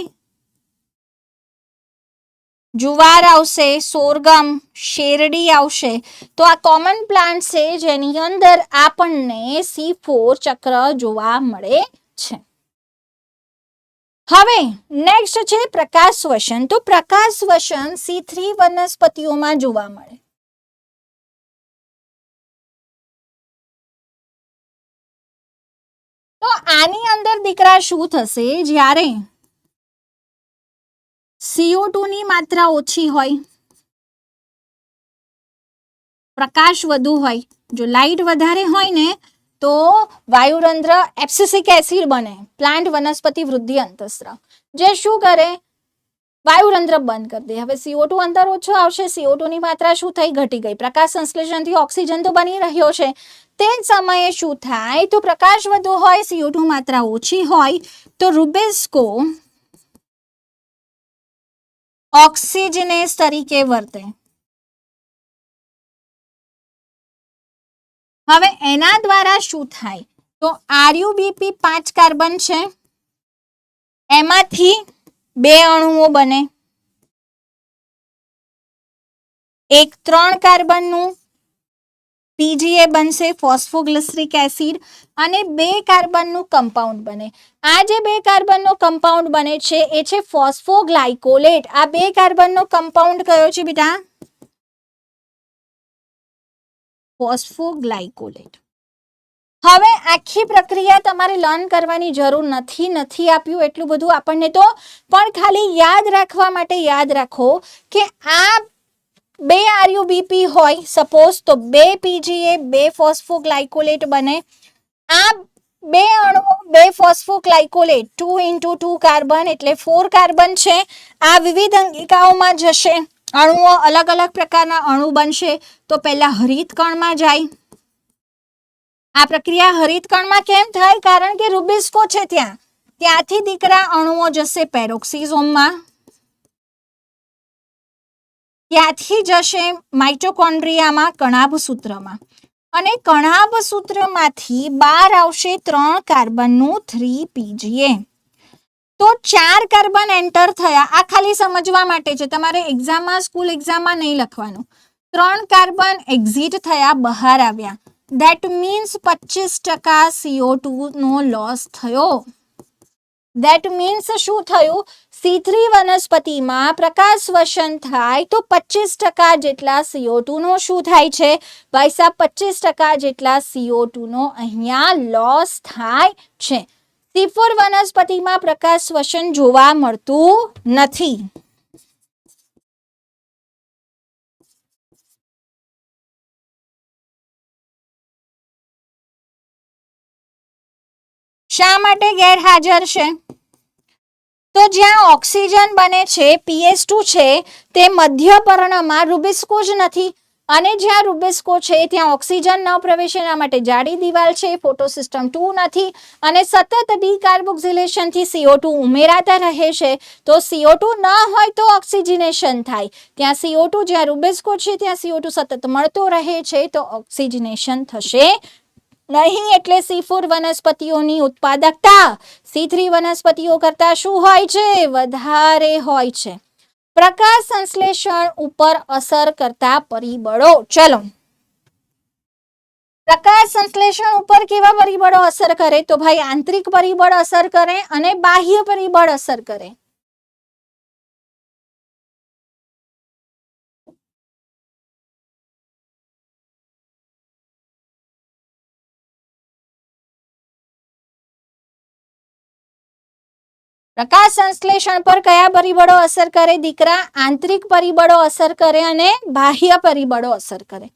જુવાર આવશે, સોરગમ, શેરડી આવશે. તો આ કોમન પ્લાન્ટ છે જેની અંદર આપણને C4 ચક્ર જોવા મળે છે. હવે નેક્સ્ટ છે પ્રકાશ શ્વસન. તો પ્રકાશ શ્વસન C3 વનસ્પતિઓમાં જોવા મળે. તો આની અંદર દીકરા શું થશે? જ્યારે CO2 ની માત્રા ઓછી હોય, પ્રકાશ વધુ હોય, જો લાઇટ વધારે હોય ને તો વાયુરંધ્ર એબ્સિસિક એસિડ બને, પ્લાન્ટ વનસ્પતિ વૃદ્ધિ અંતસ્ત્રાવ, જે શું કરે વાયુરંધ્ર બંધ કરી દે. હવે CO2 અંદર ઓછો આવશે, CO2 ની માત્રા શું થઈ ઘટી ગઈ, પ્રકાશ સંશ્લેષણથી ઓક્સિજન તો બની રહ્યો છે, તે જ સમયે શું થાય તો પ્રકાશ વધુ હોય, CO2 માત્રા ઓછી હોય તો રૂબેસ્કો ઓક્સિજનેસ તરીકે વર્તે. હવે એના દ્વારા શું થાય તો RuBp 5 કાર્બન છે, એમાંથી 2 અણુઓ બને, એક 3 કાર્બનનું PGA બનશે ફોસ્ફોગ્લિસરિક એસિડ અને 2 કાર્બનનું કમ્પાઉન્ડ બને. આ જે 2 કાર્બનનો કમ્પાઉન્ડ બને છે એ છે ફોસ્ફોગ્લાયકોલેટ. આ 2 કાર્બનનો કમ્પાઉન્ડ કયો છે બેટા? ફોસ્ફોગ્લાયકોલેટ. હવે આખી પ્રક્રિયા તમારે લર્ન કરવાની જરૂર નથી આપ્યું એટલું બધું આપણને તો, પણ ખાલી યાદ રાખવા માટે યાદ રાખો કે આ 2 RuBp હોય સપોઝ તો 2 PGA 2 ફોસ્ફોગ્લાયકોલેટ બને. આ 2 અણુઓ 2 ફોસ્ફોગ્લાયકોલેટ 2 into 2 કાર્બન એટલે 4 કાર્બન છે. આ વિવિધ અંગિકાઓમાં જશે, અણુઓ અલગ અલગ પ્રકારના અણુ બનશે. તો પહેલા હરિતકણમાં જાય. આ પ્રક્રિયા હરિતકણમાં કેમ થાય? કારણ કે રૂબિસ્કો છે ત્યાંથી દીકરા અણુઓ જશે પેરોક્સિસોમમાં, ત્યાંથી જશે માઇટોકોન્ડ્રિયામાં કણાભ સૂત્રમાં, અને કણાભ સૂત્રમાંથી બહાર આવશે 3 કાર્બનનું 3 PGA. તો 4 કાર્બન એન્ટર થયા. આ ખાલી સમજવા માટે છે, તમારે એક્ઝામમાં સ્કૂલ એક્ઝામમાં નહીં લખવાનું. 3 કાર્બન એક્ઝિટ થયા, બહાર આવ્યા. ધેટ મીન્સ 25% CO2 નો લોસ થયો. ધેટ મીન્સ શું થયું? C3 વનસ્પતિમાં પ્રકાશ શ્વસન થાય તો 25% જેટલા CO2 નો શું થાય છે ભાઈ સાહેબ? 25% જેટલા CO2 નો અહીંયા લોસ થાય છે. C4 વનસ્પતિમાં પ્રકાશ શ્વસન જોવા મળતું નથી. શા માટે ગેરહાજર છે? તો જ્યાં ઓક્સિજન બને છે PS2 છે તે મધ્ય પર્ણમાં રૂબિસ્કો જ નથી, અને જ્યાં રૂબિસ્કો છે ત્યાં ઓક્સિજન ન પ્રવેશે એના માટે જાડી દિવાલ છે, ફોટોસિસ્ટમ 2 નથી, અને સતત ડીકાર્બોક્સિલેશનથી CO2 ઉમેરાતા રહે છે. તો CO2 ન હોય તો ઓક્સિજનેશન થાય. ત્યાં CO2 જ્યાં રૂબિસ્કો છે ત્યાં CO2 સતત મળતો રહે છે તો ઓક્સિજનેશન થશે નહીં. એટલે C4 વનસ્પતિઓની ઉત્પાદકતા C3 વનસ્પતિઓ કરતા શું હોય છે? વધારે હોય છે. પ્રકાશ સંશ્લેષણ ઉપર અસર કરતા પરિબળો. ચલો, પ્રકાશ સંશ્લેષણ ઉપર કેવા પરિબળો અસર કરે? તો ભાઈ આંતરિક પરિબળ અસર કરે અને બાહ્ય પરિબળ અસર કરે. પ્રકાશ સંશ્લેષણ પર કયા પરિબળો અસર કરે દીકરા? આંતરિક પરિબળો અસર કરે અને બાહ્ય પરિબળો અસર કરે.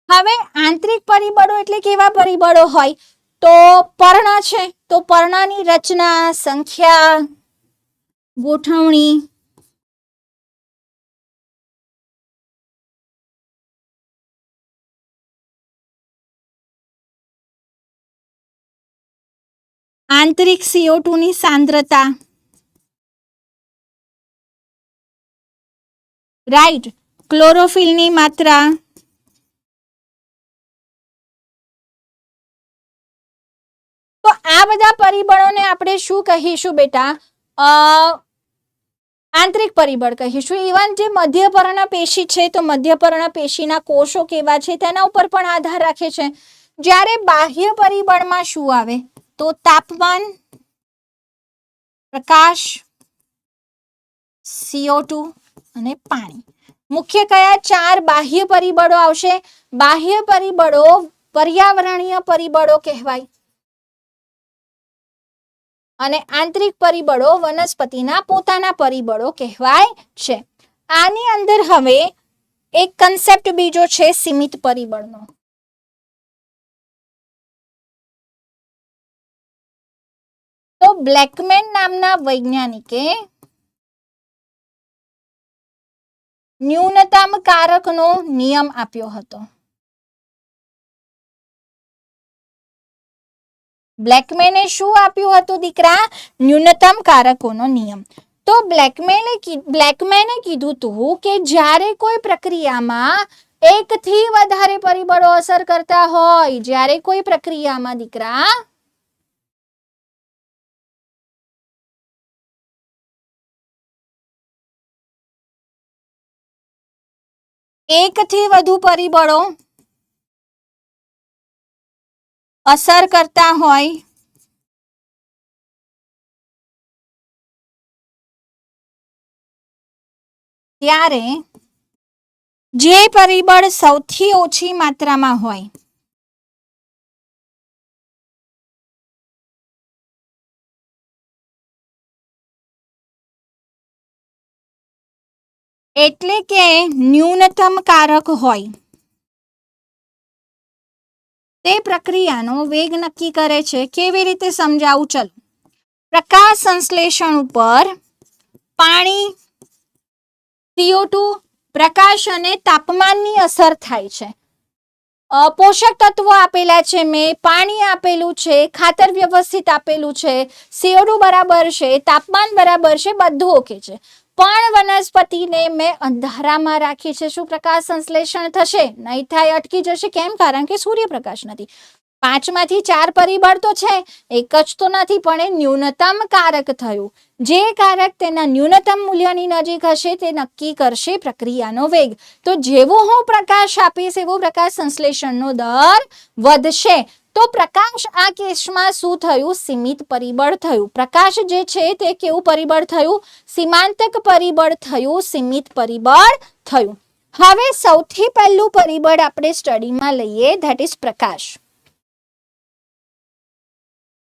હવે આંતરિક પરિબળો એટલે કેવા પરિબળો હોય? તો પર્ણ છે તો પર્ણની રચના, સંખ્યા, ગોઠવણી, આંતરિક CO2 ની સાંદ્રતા, રાઈટ, ક્લોરોફિલની માત્રા, તો આ બધા પરિબળોને આપણે શું કહીશું બેટા? આંતરિક પરિબળ કહીશું. ઇવન જે મધ્યપર્ણ પેશી છે તો મધ્યપર્ણ પેશીના કોષો કેવા છે તેના ઉપર પણ આધાર રાખે છે. જ્યારે બાહ્ય પરિબળમાં શું આવે? તો તાપમાન, પ્રકાશ, CO2 અને પાણી. મુખ્ય કયા 4 બાહ્ય પરિબળો આવશે? બાહ્ય પરિબળો પર્યાવરણીય પરિબળો કહેવાય, અને આંતરિક પરિબળો વનસ્પતિના પોતાના પરિબળો કહેવાય છે. આની અંદર હવે એક કન્સેપ્ટ બીજો છે સીમિત પરિબળનો. તો બ્લેકમેન નામના વૈજ્ઞાનિકે ન્યૂનતમ કારકનો નિયમ આપ્યો હતો. બ્લેકમેને શું આપ્યું હતું દીકરા? ન્યૂનતમ કારકોનો નિયમ. તો બ્લેકમેને કીધું હતું કે જ્યારે કોઈ પ્રક્રિયામાં એકથી વધારે પરિબળો અસર કરતા હોય, જ્યારે કોઈ પ્રક્રિયામાં દીકરા એકથી વધુ પરિબળો અસર કરતા હોય ત્યારે જે પરિબળ સૌથી ઓછી માત્રામાં હોય એટલે કે ન્યૂનતમ કારક હોય તે પ્રક્રિયાનો વેગ નક્કી કરે છે. કેવી રીતે સમજાવું? ચલો, પ્રકાશ સંશ્લેષણ ઉપર પાણી, CO2, પ્રકાશ અને તાપમાનની અસર થાય છે. પોષક તત્વો આપેલા છે, મેં પાણી આપેલું છે, ખાતર વ્યવસ્થિત આપેલું છે, CO2 બરાબર છે, તાપમાન બરાબર છે, બધું ઓકે છે. પણ વનસ્પતિને મેં અંધારામાં રાખી છે. શું પ્રકાશ સંશ્લેષણ થશે? નહીં થાય, અટકી જશે. કેમ? કારણ કે સૂર્યપ્રકાશ નથી. 5 માંથી 4 પરિબળ તો છે, એક જ તો નથી, પણ એ ન્યૂનતમ કારક થયું. જે કારક તેના ન્યૂનતમ મૂલ્યની નજીક હશે તે નક્કી કરશે પ્રક્રિયાનો વેગ. તો જેવો હું પ્રકાશ આપીશ એવો પ્રકાશ સંશ્લેષણનો દર વધશે. તો પ્રકાશ આ કેસમાં શું થયું? સીમિત પરિબળ થયું. પ્રકાશ જે છે તે કેવું પરિબળ થયું? સીમાંતક પરિબળ થયું, સીમિત પરિબળ થયું. હવે સૌથી પહેલું પરિબળ આપણે સ્ટડીમાં લઈએ, ધેટ ઇઝ પ્રકાશ.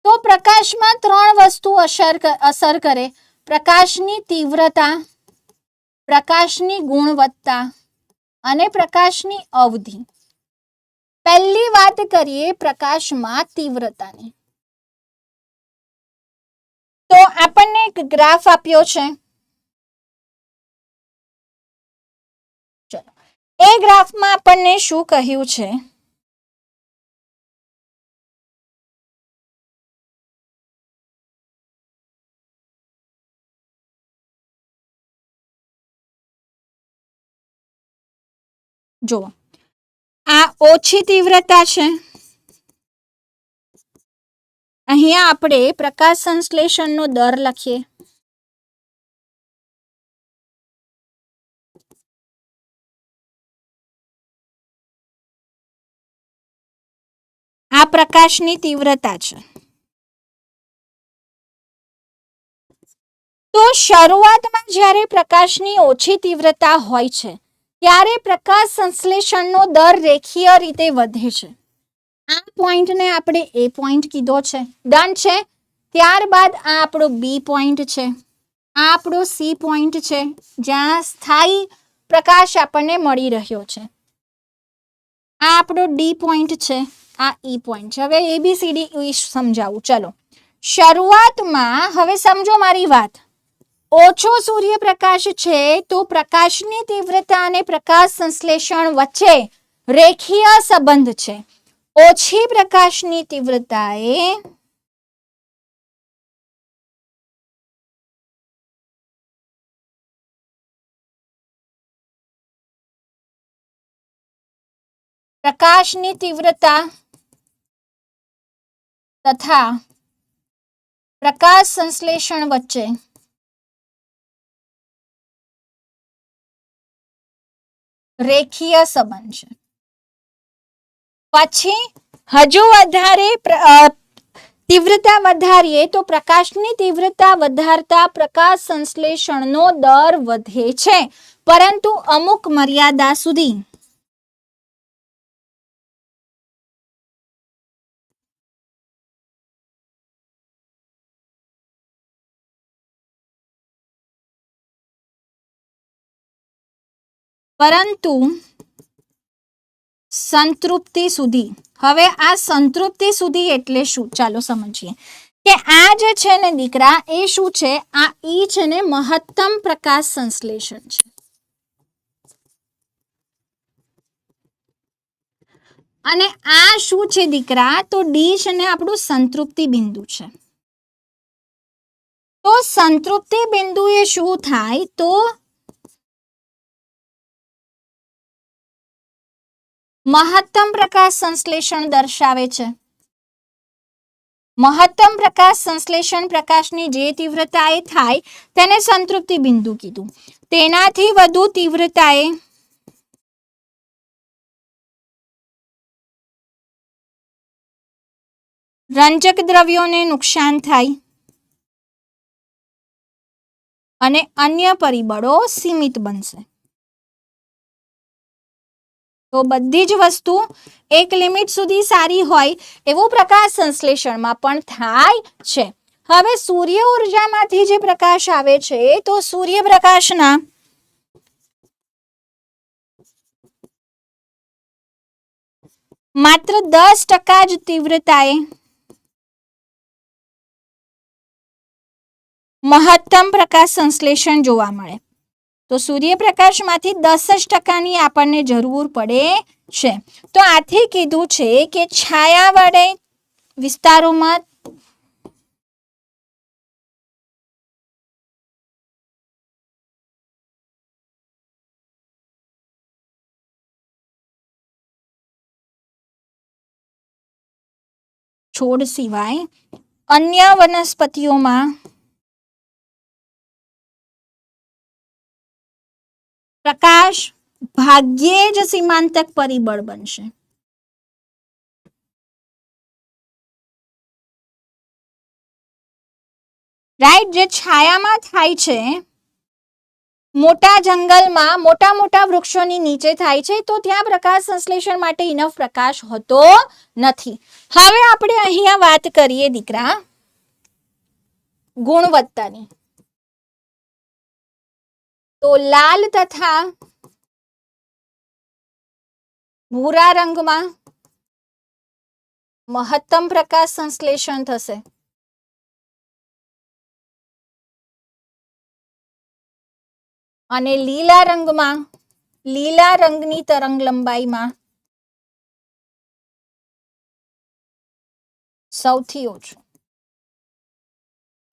તો પ્રકાશમાં 3 વસ્તુ અસર કરે: પ્રકાશની તીવ્રતા, પ્રકાશની ગુણવત્તા અને પ્રકાશની અવધિ. પહેલી વાત કરીએ પ્રકાશમાં તીવ્રતાની. તો આપણને એક ગ્રાફ આપ્યો છે. ચલો, એ ગ્રાફમાં આપણને શું કહ્યું છે? જુઓ, આ ઓછી તીવ્રતા છે. અહીંયા આપણે પ્રકાશ સંશ્લેષણનો દર લખીએ. આ પ્રકાશની તીવ્રતા છે. તો શરૂઆતમાં જ્યારે પ્રકાશની ઓછી તીવ્રતા હોય છે ત્યારે પ્રકાશ સંશ્લેષણનો દર રેખીય રીતે વધે છે. આ પોઈન્ટને આપણે એ પોઈન્ટ કીધો છે, ડન છે. ત્યારબાદ આ આપણો બી પોઈન્ટ છે, આ આપણો સી પોઈન્ટ છે, જ્યાં સ્થાયી પ્રકાશ આપણને મળી રહ્યો છે. આ આપણો ડી પોઈન્ટ છે, આ ઈ પોઈન્ટ છે. હવે ABCD સમજાવું. ચલો, શરૂઆતમાં હવે સમજો મારી વાત. ઓછો સૂર્યપ્રકાશ છે તો પ્રકાશની તીવ્રતા અને પ્રકાશ સંશ્લેષણ વચ્ચે રેખીય સંબંધ છે. ઓછી પ્રકાશની તીવ્રતાએ પ્રકાશની તીવ્રતા તથા પ્રકાશ સંશ્લેષણ વચ્ચે રેખીય સંબંધ છે. પછી હજુ વધારે તીવ્રતા વધારીએ તો પ્રકાશની તીવ્રતા વધારતા પ્રકાશ સંશ્લેષણનો દર વધે છે, પરંતુ અમુક મર્યાદા સુધી. પરંતુ સંતૃપ્તિ સુધી. હવે આ સંતૃપ્તિ સુધી એટલે શું? ચાલો સમજીએ. કે આ જે છે ને દીકરા એ શું છે, આ ઈ છે ને મહત્તમ પ્રકાશ સંશ્લેષણ છે. અને આ શું છે દીકરા, તો ડી છે ને આપણું સંતૃપ્તિ બિંદુ છે. તો સંતૃપ્તિ બિંદુએ શું થાય, તો મહત્તમ પ્રકાશ સંશ્લેષણ દર્શાવે છે. મહત્તમ પ્રકાશ સંશ્લેષણ પ્રકાશની જે તીવ્રતાએ થાય તેને સંતૃપ્તિ બિંદુ કીધું. તેનાથી વધુ તીવ્રતાએ રંજક દ્રવ્યોને નુકસાન થાય અને અન્ય પરિબળો સીમિત બનશે. તો બધી જ વસ્તુ એક લિમિટ સુધી સારી હોય એવું પ્રકાશ સંશ્લેષણમાં પણ થાય છે. હવે સૂર્ય ઉર્જામાંથી જે પ્રકાશ આવે છે, તો સૂર્યપ્રકાશના માત્ર 10% જ તીવ્રતાએ મહત્તમ પ્રકાશ સંશ્લેષણ જોવા મળે. તો સૂર્યપ્રકાશમાંથી 10% આપણને જરૂર પડે છે. તો આથી કીધું છે કે છાયાવાળા વિસ્તારોમાં છોડ સિવાય અન્ય વનસ્પતિઓમાં પ્રકાશ ભાગ્યે જ સીમાંતક પરિબળ બનશે. રાઈટ, જે છાયામાં થાય છે, મોટા જંગલમાં મોટા મોટા વૃક્ષોની નીચે થાય છે, તો ત્યાં પ્રકાશ સંશ્લેષણ માટે ઇનફ પ્રકાશ હોતો નથી. હવે આપણે અહીંયા વાત કરીએ દીકરા ગુણવત્તાની. તો લાલ તથા ભૂરા રંગમાં મહત્તમ પ્રકાશ સંશ્લેષણ થશે. અને લીલા રંગમાં, લીલા રંગની તરંગ લંબાઈમાં સૌથી ઓછું.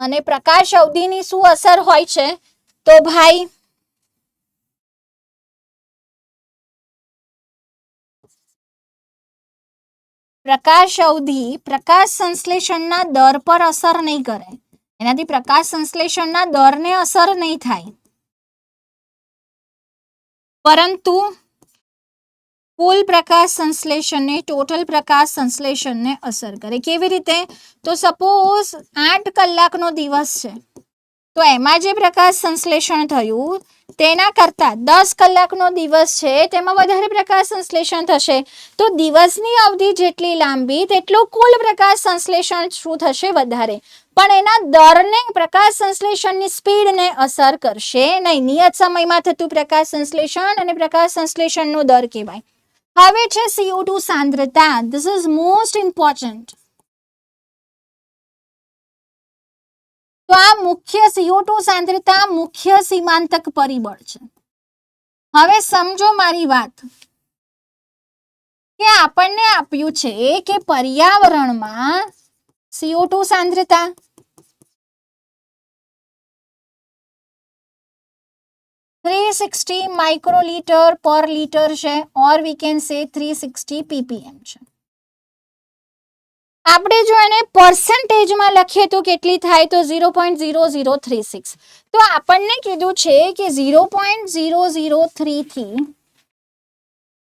અને પ્રકાશ અવધિની શું અસર હોય છે, તો ભાઈ પ્રકાશ અવધિ પ્રકાશ સંશ્લેષણના દર પર અસર નહીં કરે. એનાથી પ્રકાશ સંશ્લેષણના દરને અસર નહીં થાય, પરંતુ કુલ પ્રકાશ સંશ્લેષણને, ટોટલ પ્રકાશ સંશ્લેષણને અસર કરે. કેવી રીતે, તો સપોઝ 8 કલાકનો દિવસ છે, તો એમાં જે પ્રકાશ સંશ્લેષણ થયું તેના કરતાં 10 કલાકનો દિવસ છે તેમાં વધારે પ્રકાશ સંશ્લેષણ થશે. તો દિવસની અવધિ જેટલી લાંબી તેટલું કુલ પ્રકાશ સંશ્લેષણ શું થશે, વધારે. પણ એના દરને, પ્રકાશ સંશ્લેષણની સ્પીડને અસર કરશે નહીં. નિયત સમયમાં થતું પ્રકાશ સંશ્લેષણ અને પ્રકાશ સંશ્લેષણનો દર કહેવાય. હવે છે CO2 સાંદ્રતા. This is most important. તો આ મુખ્ય CO2 સાંદ્રતા મુખ્ય સીમાંતક પરિબળ છે. હવે સમજો મારી વાત, કે આપણને આપ્યું છે કે પર્યાવરણમાં CO2 સાંદ્રતા $360 માઇક્રોલીટર પર લીટર છે, ઓર વી કેન સે 360 ppm છે. આપણે જો એને પર્સન્ટેજમાં લખીએ તો કેટલી થાય, તો 0.0036. તો આપણને કીધું છે કે 0.003 થી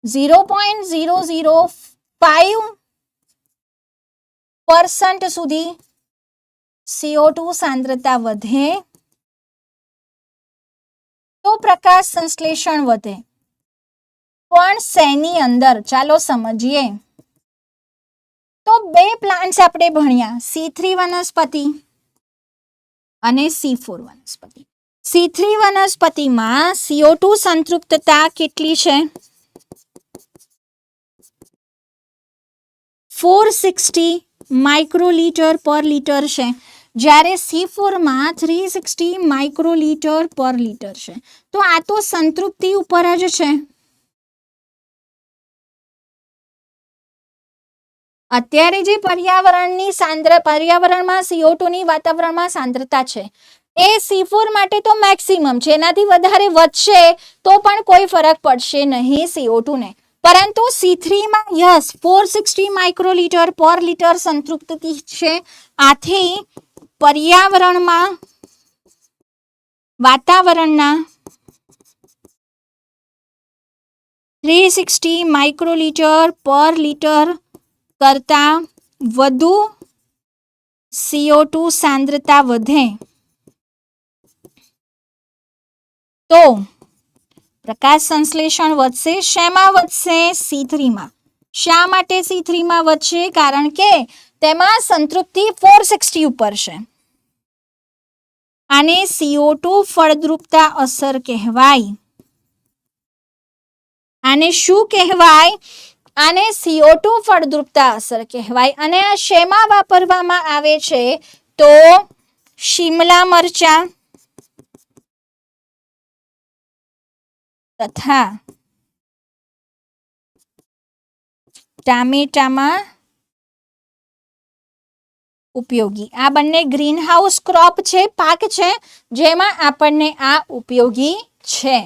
0.005% સુધી CO2 સાંદ્રતા વધે તો પ્રકાશ સંશ્લેષણ વધે. પણ શેની અંદર, ચાલો સમજીએ. તો બે પ્લાન્ટ્સ આપણે ભણ્યા, C3 વનસ્પતિ અને C4 વનસ્પતિ. C3 વનસ્પતિમાં CO2 સંતૃપ્તતા કેટલી છે, 460 માઇક્રોલીટર પર લીટર છે, જ્યારે C4 માં 360 માઇક્રોલીટર પર લીટર છે. તો આ તો સંતૃપ્તિ ઉપર જ છે. અત્યારે જે પર્યાવરણમાં CO2 ની વાતાવરણમાં સાંદ્રતા છે એ C4 માટે તો મેક્સિમમ છે, એનાથી વધારે વધશે તો પણ કોઈ ફરક પડશે નહીં CO2 ને. પરંતુ C3 માં યસ 460 માઇક્રોલીટર પર લીટર સંતૃપ્તિ છે. આથી પર્યાવરણમાં વાતાવરણના 360 માઇક્રોલીટર પર લીટર કરતા વધુ CO2 સાંદ્રતા વધે તો પ્રકાશ સંશ્લેષણ વધશે. શેમાં વધશે? C3 માં. શા માટે C3 માં વધશે? કારણ કે તેમાં સંતૃપ્તિ 460 ઉપર છે. આને CO2 ફળદ્રુપતા અસર કહેવાય. આને શું કહેવાય? આને CO2 ફળદ્રુપતા અસર કહેવાય. અને આ શેમાં વાપરવામાં આવે છે? તો શિમલા મરચા તથા ટામેટામાં ઉપયોગી. આ બંને ગ્રીન હાઉસ ક્રોપ છે, પાક છે, જેમાં આપણને આ ઉપયોગી છે.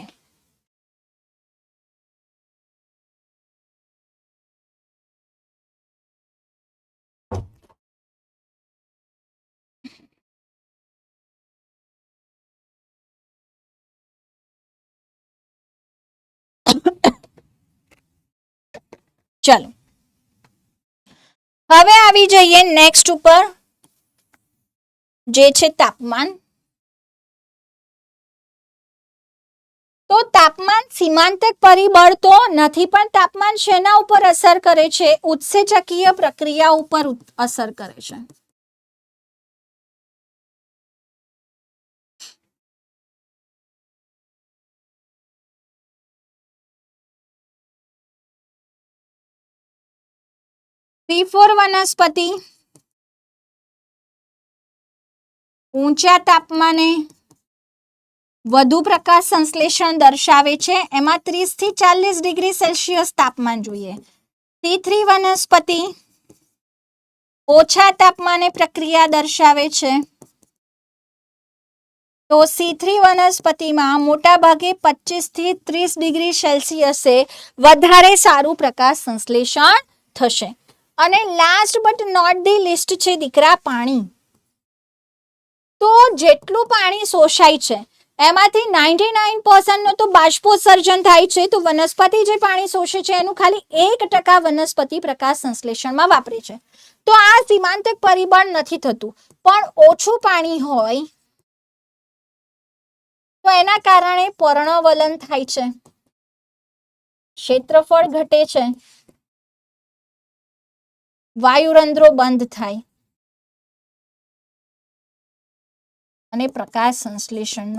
ચલો હવે આવી જઈએ નેક્સ્ટ ઉપર, જે છે તાપમાન. તો તાપમાન સીમાંતક પરિબળ તો નથી, પણ તાપમાન શેના ઉપર અસર કરે છે? ઉત્સેચકીય પ્રક્રિયા ઉપર અસર કરે છે. C4 વનસ્પતિ ઊંચા તાપમાને વધુ પ્રકાશ સંશ્લેષણ દર્શાવે છે. એમાં 30 થી 40 ડિગ્રી સેલ્સિયસ તાપમાન જોઈએ. C3 વનસ્પતિ ઓછા તાપમાને પ્રક્રિયા દર્શાવે છે. તો C3 વનસ્પતિમાં મોટા ભાગે 25 થી 30 ડિગ્રી સેલ્સિયસે વધારે સારું પ્રકાશ સંશ્લેષણ થશે. અને last but not the least છે દીકરા પાણી. તો જેટલું પાણી શોષાય છે એમાંથી 99% નો તો બાષ્પોત્સર્જન થાય છે. તો વનસ્પતિ જે પાણી શોષે છે એનું ખાલી 1% વનસ્પતિ પ્રકાશ સંશ્લેષણમાં વાપરે છે. તો આ સીમાંતક પરિબળ નથી થતું. પણ ઓછું પાણી હોય તો એના કારણે પર્ણવલન થાય છે, ક્ષેત્રફળ ઘટે છે, વાયુરંધ્રો બંધ થાય અને પ્રકાશ સંશ્લેષણ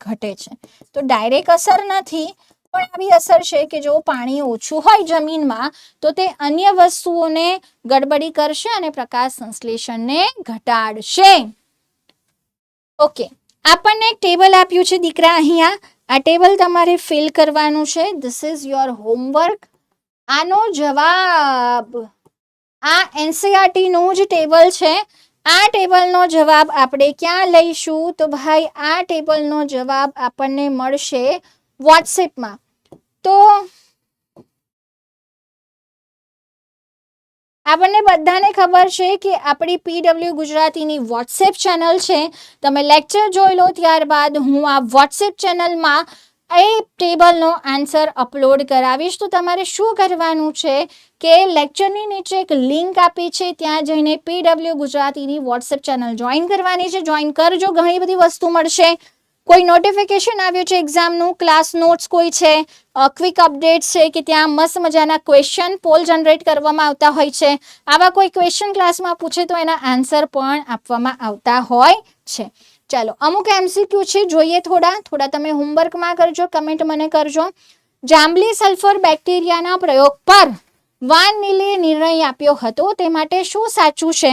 ઘટે છે. તો ડાયરેક્ટ અસર નથી, પણ આવી અસર છે કે જો પાણી ઓછું હોય જમીનમાં તો તે અન્ય વસ્તુઓને ગડબડી કરશે અને પ્રકાશ સંશ્લેષણને ઘટાડશે. ઓકે, આપણને એક ટેબલ આપ્યું છે દીકરા અહીંયા. આ ટેબલ તમારે ફિલ કરવાનું છે. This is your homework. આનો જવાબ આ NCERT નું જ ટેબલ છે. આ ટેબલનો જવાબ આપણે ક્યાં લઈશું? તો ભાઈ આ ટેબલનો જવાબ આપણને મળશે વોટ્સએપમાં. તો આપણને બધાને ખબર છે કે આપણી PW ગુજરાતીની વોટ્સએપ ચેનલ છે. તમે લેક્ચર જોઈ લો, ત્યારબાદ હું આ વોટ્સએપ ચેનલમાં એ ટેબલનો આન્સર અપલોડ કરાવીશ. તો તમારે શું કરવાનું છે કે લેક્ચરની નીચે એક લિંક આપી છે, ત્યાં જઈને PW ગુજરાતીની વોટ્સએપ ચેનલ જોઈન કરવાની છે. જોઈન કરજો, ઘણી બધી વસ્તુ મળશે. કોઈ નોટિફિકેશન આવ્યું છે એક્ઝામનું, ક્લાસ નોટ્સ કોઈ છે, ક્વિક અપડેટ છે કે ત્યાં મસ્ત મજાના ક્વેશ્ચન પોલ જનરેટ કરવામાં આવતા હોય છે. આવા કોઈ ક્વેશ્ચન ક્લાસમાં પૂછે તો એના આન્સર પણ આપવામાં આવતા હોય છે. ચાલો, અમુક MCQ છે, જોઈએ થોડા તમે હોમવર્કમાં કરજો, કમેન્ટ મને કરજો. જાંબલી સલ્ફર બેક્ટેરિયાના પ્રયોગ પર વાન નીલે નિર્ણય આપ્યો હતો તે માટે શું સાચું છે?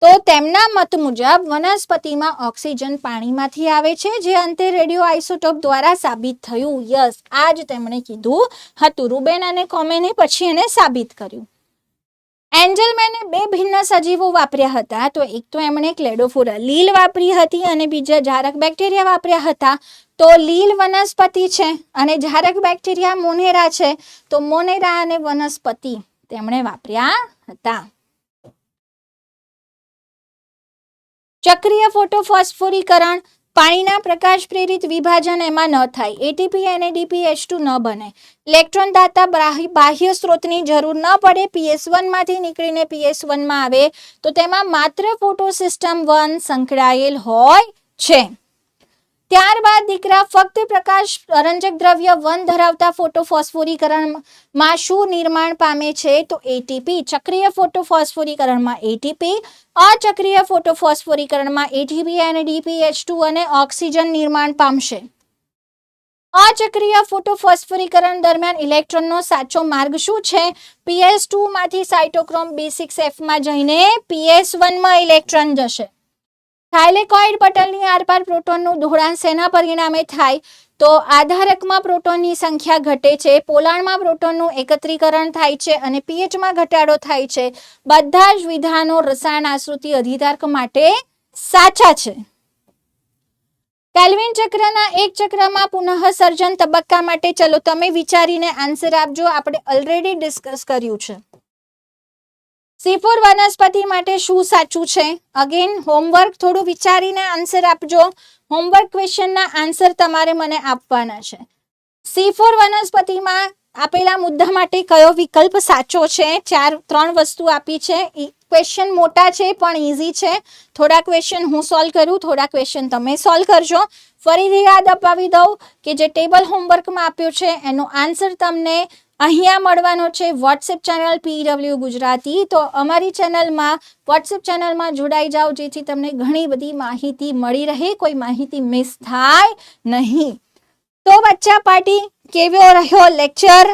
તો તેમના મત મુજબ વનસ્પતિમાં ઓક્સિજન પાણીમાંથી આવે છે, જે અંતે રેડિયો આઇસોટોપ દ્વારા સાબિત થયું. યસ, આ જ તેમણે કીધું હતું. રૂબેન અને કોમેને પછી એને સાબિત કર્યું. એન્જલમેને 2 ભિન્ન સજીવો વાપર્યા હતા. તો એક તો એમણે ક્લેડોફોરા લીલ વાપરી હતી અને બીજા જારક બેક્ટેરિયા વાપર્યા હતા. તો લીલ વનસ્પતિ છે અને જારક બેક્ટેરિયા મોનેરા છે. તો મોનેરા અને વનસ્પતિ તેમણે વાપર્યા હતા. ચક્રીય ફોટોફોસ્ફોરીકરણ, પાણીના પ્રકાશ પ્રેરિત વિભાજન એમાં ન થાય. એટીપી NADPH2 ન બને. ઇલેક્ટ્રોન દાતા બાહ્ય સ્ત્રોતની જરૂર ન પડે. PS1 માંથી નીકળીને PS1 માં આવે તો તેમાં માત્ર ફોટોસિસ્ટમ 1 સંકળાયેલ હોય છે. ત્યારબાદ દીકરા ફક્ત પ્રકાશ રંજક દ્રવ્ય 1 ધરાવતા ફોટોફોસ્ફોરીકરણમાં શું નિર્માણ પામે છે? તો એટીપી. ચક્રીય ફોટોફોસ્ફોરીકરણમાં એટીપી, અચક્રીય ફોટોફોસ્ફોરીકરણમાં એટીપી NADPH2 અને ઓક્સિજન નિર્માણ પામશે. અચક્રીય ફોટોફોસ્ફોરીકરણ દરમિયાન ઇલેક્ટ્રોનનો સાચો માર્ગ શું છે? PS2 માંથી સાઇટોક્રોમ B6F માં જઈને PS1 માં ઇલેક્ટ્રોન જશે. થાઇલેકોઇડ પટલની આરપાર પ્રોટોનનું દોડાણ શેના પરિણામે થાય? તો આધારકમાં પ્રોટોનની સંખ્યા ઘટે છે, પોલાણમાં પ્રોટોનનું એકત્રીકરણ થાય છે અને પીએચમાં ઘટાડો થાય છે. બધા જ વિધાનો રસાયણ આશ્રિત અધિધારક માટે સાચા છે. કેલ્વિન ચક્રના એક ચક્રમાં પુનઃસર્જન તબક્કા માટે ચલો તમે વિચારીને આન્સર આપજો. આપણે ઓલરેડી ડિસ્કસ કર્યું છે. C4 વનસ્પતિ માટે શું સાચું છે? અગેન હોમવર્ક થોડું વિચારીને આન્સર આપજો. હોમવર્ક ક્વેશ્ચનના આન્સર તમારે મને આપવાના છે. C4 વનસ્પતિમાં આપેલા મુદ્દા માટે કયો વિકલ્પ સાચો છે? 3 વસ્તુ આપી છે. ક્વેશ્ચન મોટા છે પણ ઇઝી છે. થોડા ક્વેશ્ચન હું સોલ્વ કરું, થોડા ક્વેશ્ચન તમે સોલ્વ કરજો. ફરીથી યાદ અપાવી દઉં કે જે ટેબલ હોમવર્કમાં આપ્યું છે એનો આન્સર તમને અહીંયા મળવાનો છે. WhatsApp channel PW Gujarati. તો અમારી ચેનલમાં વોટ્સએપ ચેનલમાં જોડાઈ જાઓ જેથી તમને ઘણી બધી માહિતી મળી રહે, કોઈ માહિતી મિસ થાય નહીં. તો બચ્ચા પાર્ટી કેવો રહ્યો લેક્ચર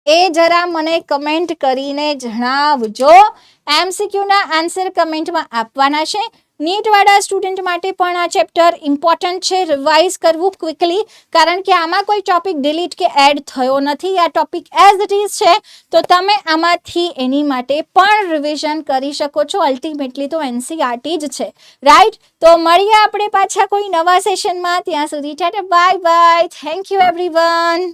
એ જરા મને કમેન્ટ કરીને જણાવજો. MCQના આન્સર કમેન્ટમાં આપવાના છે. નીટવાળા સ્ટુડન્ટ માટે પણ આ ચેપ્ટર ઇમ્પોર્ટન્ટ છે, રિવાઇઝ કરવું ક્વિકલી, કારણ કે આમાં કોઈ ટોપિક ડિલીટ કે એડ થયો નથી. આ ટોપિક એઝ ઇટ ઇઝ છે. તો તમે આમાંથી એની માટે પણ રિવિઝન કરી શકો છો. અલ્ટિમેટલી તો NCERT જ છે, રાઈટ? તો મળીએ આપણે પાછા કોઈ નવા સેશનમાં. ત્યાં સુધી Tata, bye bye. Thank you everyone.